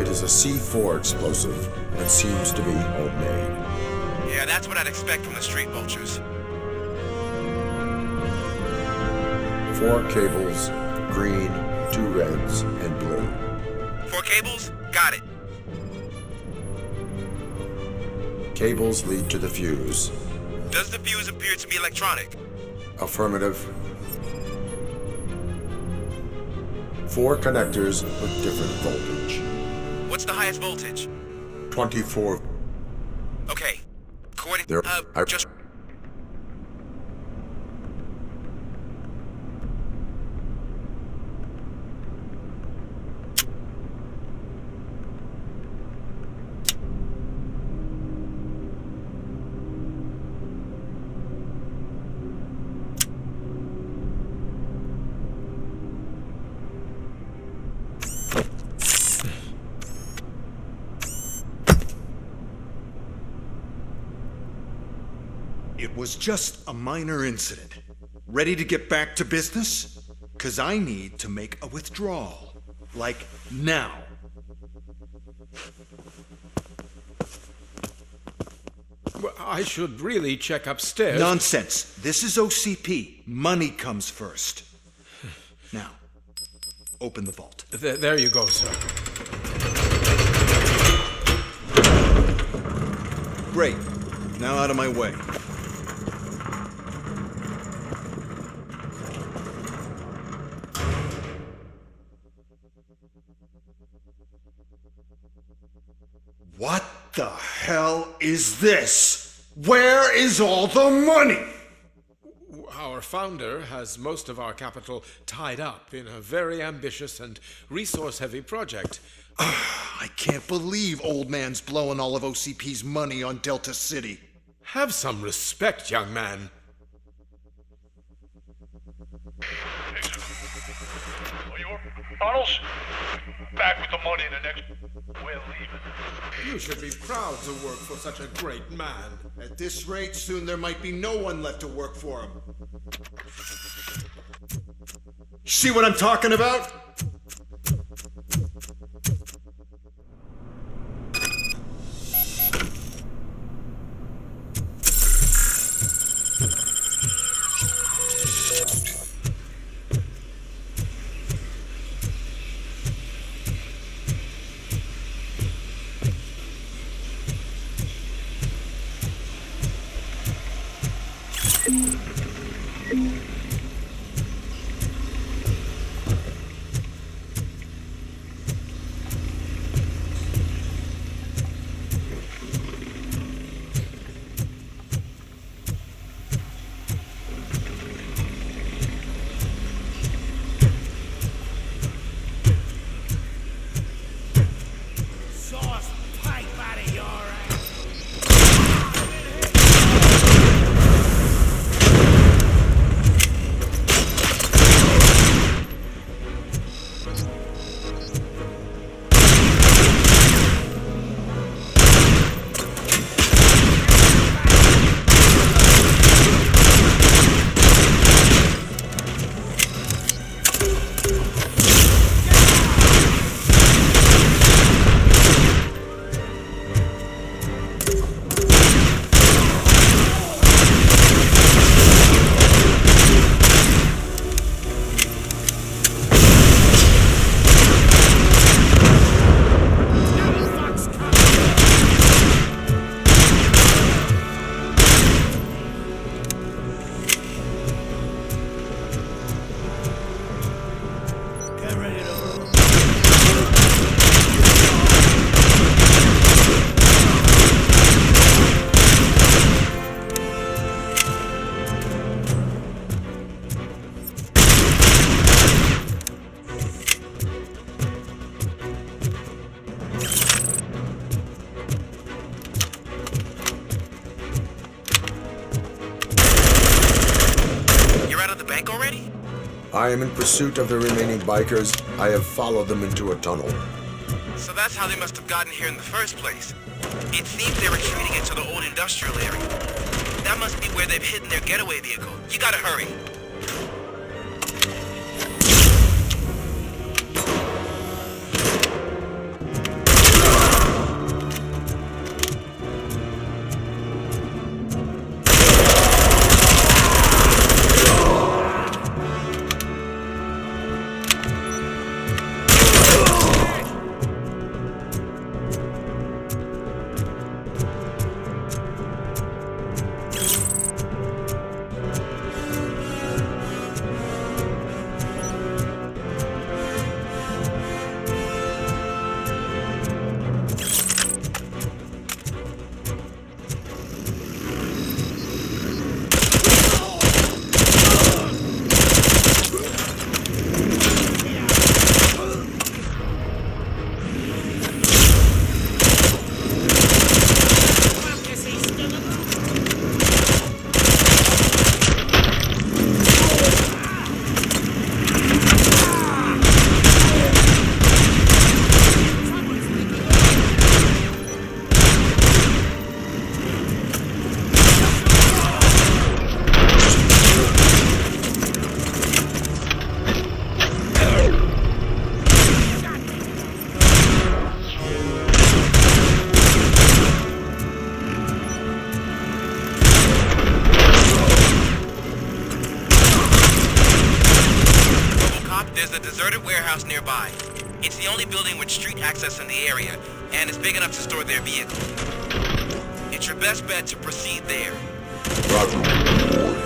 It is a C4 explosive that seems to be homemade. Yeah, that's what I'd expect from the street vultures. 4 cables, green, 2 reds, and blue. 4 cables? Got it. Cables lead to the fuse. Does the fuse appear to be electronic? Affirmative. 4 connectors with different voltage. What's the highest voltage? 24. Okay. According just... It was just a minor incident. Ready to get back to business? 'Cause I need to make a withdrawal. Like now. Well, I should really check upstairs. Nonsense. This is OCP. Money comes first. Now, open the vault. There you go, sir. Great. Now out of my way. What the hell is this? Where is all the money? Our founder has most of our capital tied up in a very ambitious and resource-heavy project. I can't believe old man's blowing all of OCP's money on Delta City. Have some respect, young man. Tunnels? Back with the money in the next... We're leaving. You should be proud to work for such a great man. At this rate, soon there might be no one left to work for him. See what I'm talking about? I am in pursuit of the remaining bikers. I have followed them into a tunnel. So that's how they must have gotten here in the first place. It seems they're retreating into the old industrial area. That must be where they've hidden their getaway vehicle. You gotta hurry. There's a deserted warehouse nearby. It's the only building with street access in the area, and it's big enough to store their vehicle. It's your best bet to proceed there. Roger.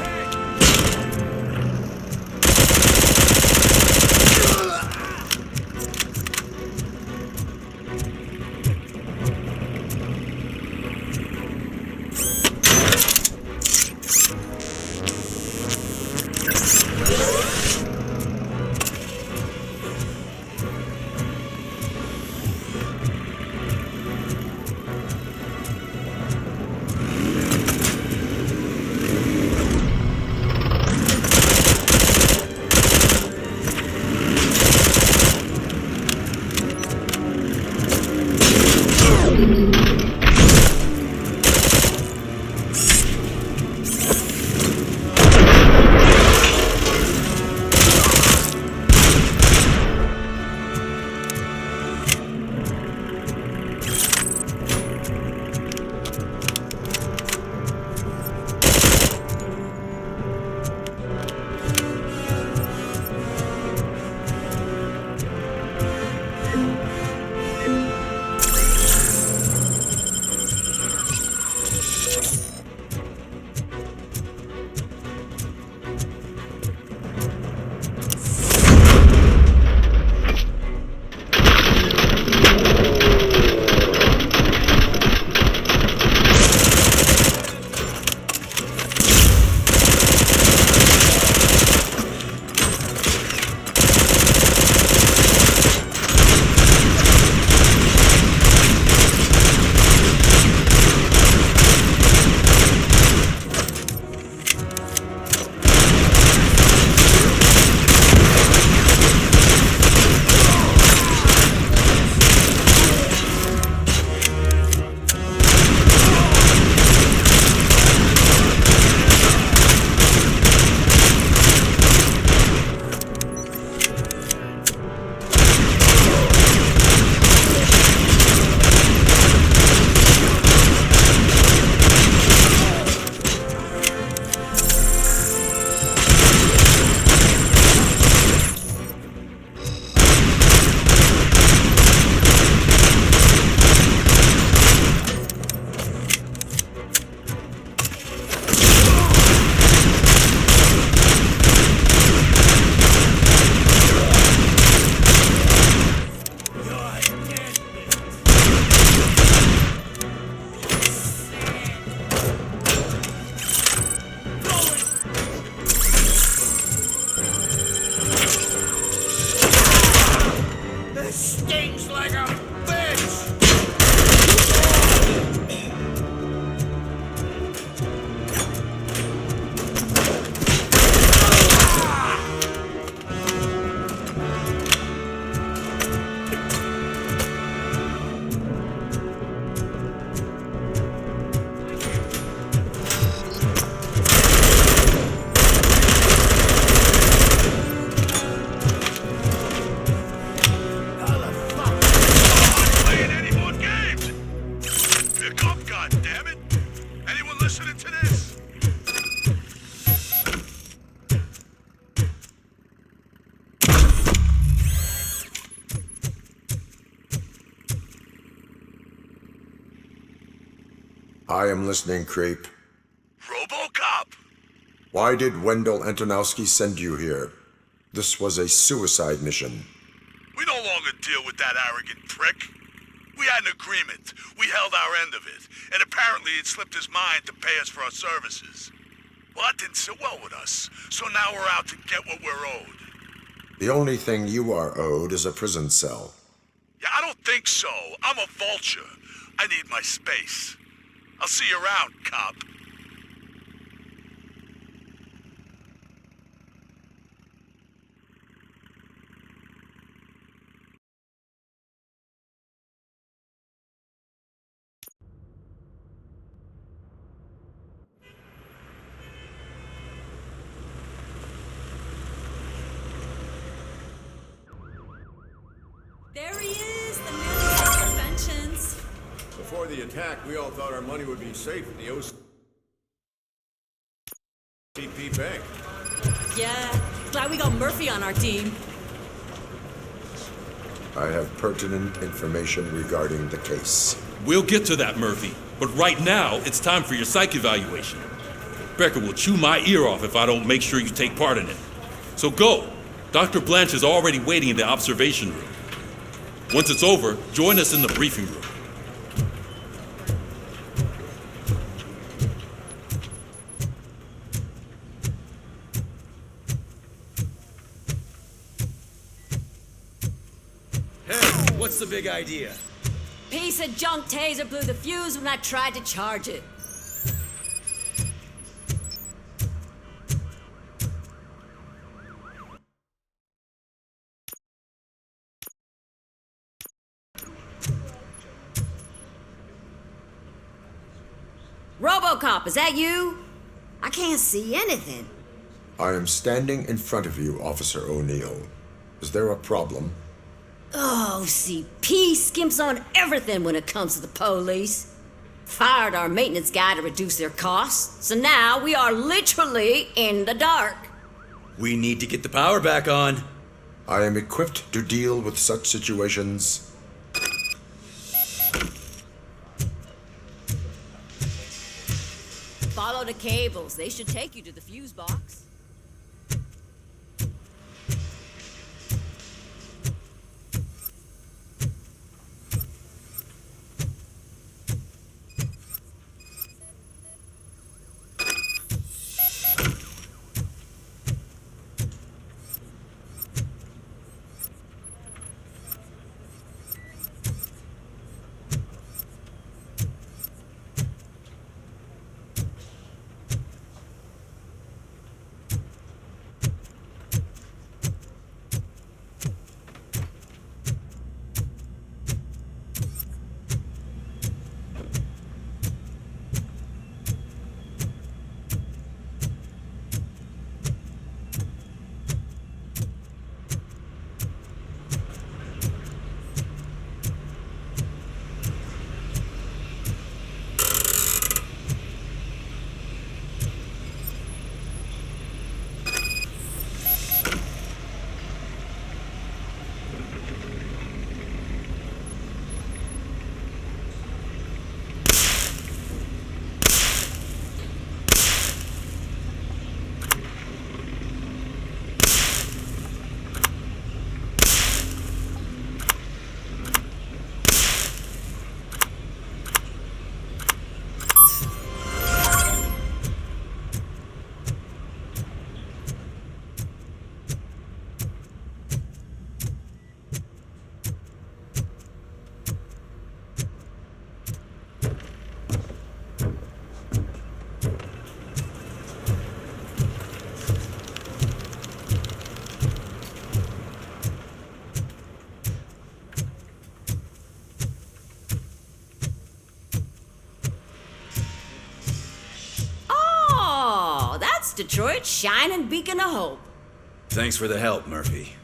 I am listening, creep. RoboCop! Why did Wendell Antonowski send you here? This was a suicide mission. We no longer deal with that arrogant prick. We had an agreement. We held our end of it. And apparently it slipped his mind to pay us for our services. Well, that didn't sit well with us. So now we're out to get what we're owed. The only thing you are owed is a prison cell. Yeah, I don't think so. I'm a vulture. I need my space. I'll see you around, cop. There he is, the man of inventions. Before the attack, we all thought our money would be safe at the OCP Bank. Yeah, glad we got Murphy on our team. I have pertinent information regarding the case. We'll get to that, Murphy. But right now, it's time for your psych evaluation. Becker will chew my ear off if I don't make sure you take part in it. So go. Dr. Blanche is already waiting in the observation room. Once it's over, join us in the briefing room. Hey, what's the big idea? Piece of junk taser blew the fuse when I tried to charge it. RoboCop, is that you? I can't see anything. I am standing in front of you, Officer O'Neill. Is there a problem? Oh, OCP skimps on everything when it comes to the police. Fired our maintenance guy to reduce their costs, so now we are literally in the dark. We need to get the power back on. I am equipped to deal with such situations. Follow the cables. They should take you to the fuse box. Detroit's shining beacon of hope. Thanks for the help, Murphy.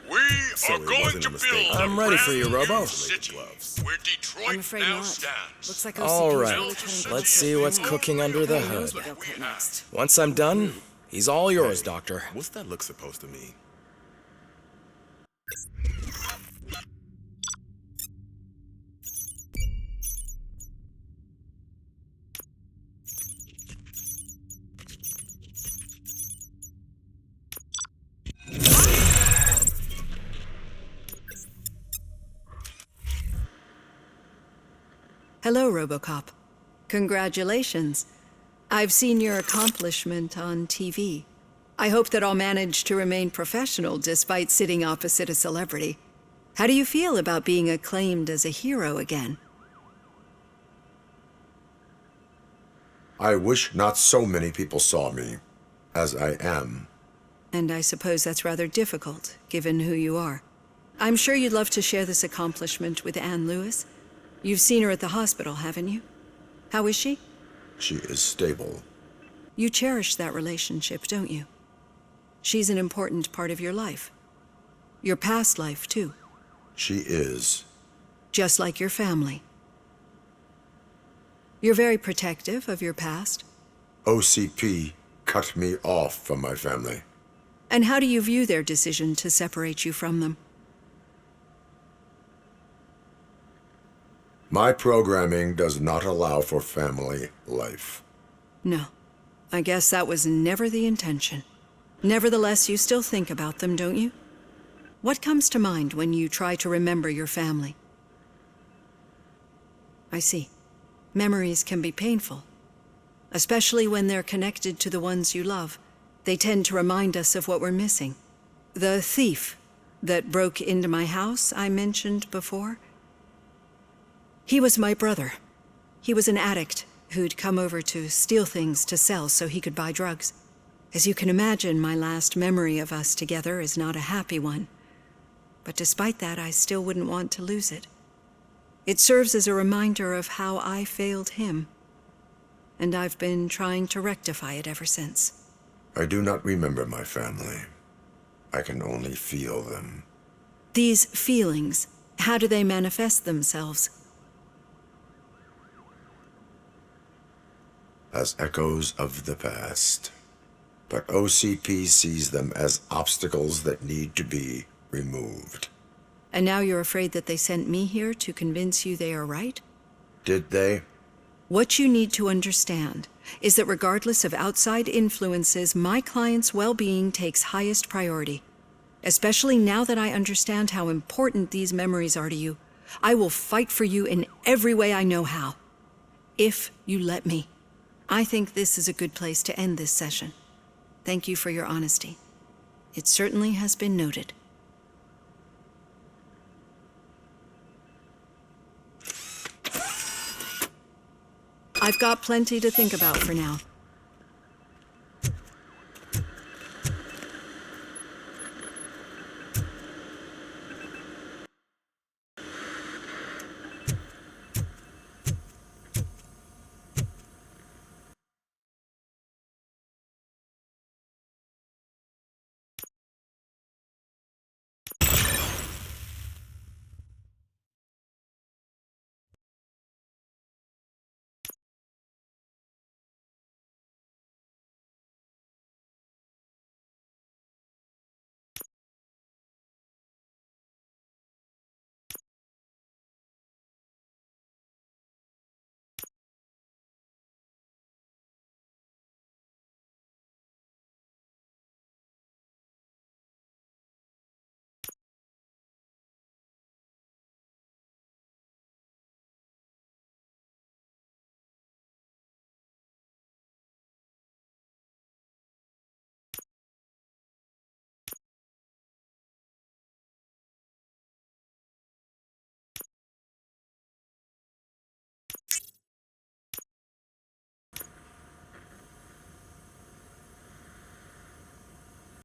We are going wasn't a mistake. I'm ready for you, Robo. Where Detroit I'm afraid now not. stands. Looks like All OCP's right, really cutting let's edge. see what's cooking under the Who knows hood. what they'll cut next. Once I'm done, he's all yours, Doctor. What's that look supposed to mean? Hello, RoboCop. Congratulations. I've seen your accomplishment on TV. I hope that I'll manage to remain professional despite sitting opposite a celebrity. How do you feel about being acclaimed as a hero again? I wish not so many people saw me as I am. And I suppose that's rather difficult, given who you are. I'm sure you'd love to share this accomplishment with Anne Lewis. You've seen her at the hospital, haven't you? How is she? She is stable. You cherish that relationship, don't you? She's an important part of your life. Your past life, too. She is. Just like your family. You're very protective of your past. OCP cut me off from my family. And how do you view their decision to separate you from them? My programming does not allow for family life. No. I guess that was never the intention. Nevertheless, you still think about them, don't you? What comes to mind when you try to remember your family? I see. Memories can be painful, especially when they're connected to the ones you love. They tend to remind us of what we're missing. The thief that broke into my house I mentioned before, he was my brother. He was an addict who'd come over to steal things to sell so he could buy drugs. As you can imagine, my last memory of us together is not a happy one. But despite that, I still wouldn't want to lose it. It serves as a reminder of how I failed him. And I've been trying to rectify it ever since. I do not remember my family. I can only feel them. These feelings, how do they manifest themselves? As echoes of the past. But OCP sees them as obstacles that need to be removed. And now you're afraid that they sent me here to convince you they are right? Did they? What you need to understand is that regardless of outside influences, my client's well-being takes highest priority. Especially now that I understand how important these memories are to you. I will fight for you in every way I know how. If you let me. I think this is a good place to end this session. Thank you for your honesty. It certainly has been noted. I've got plenty to think about for now.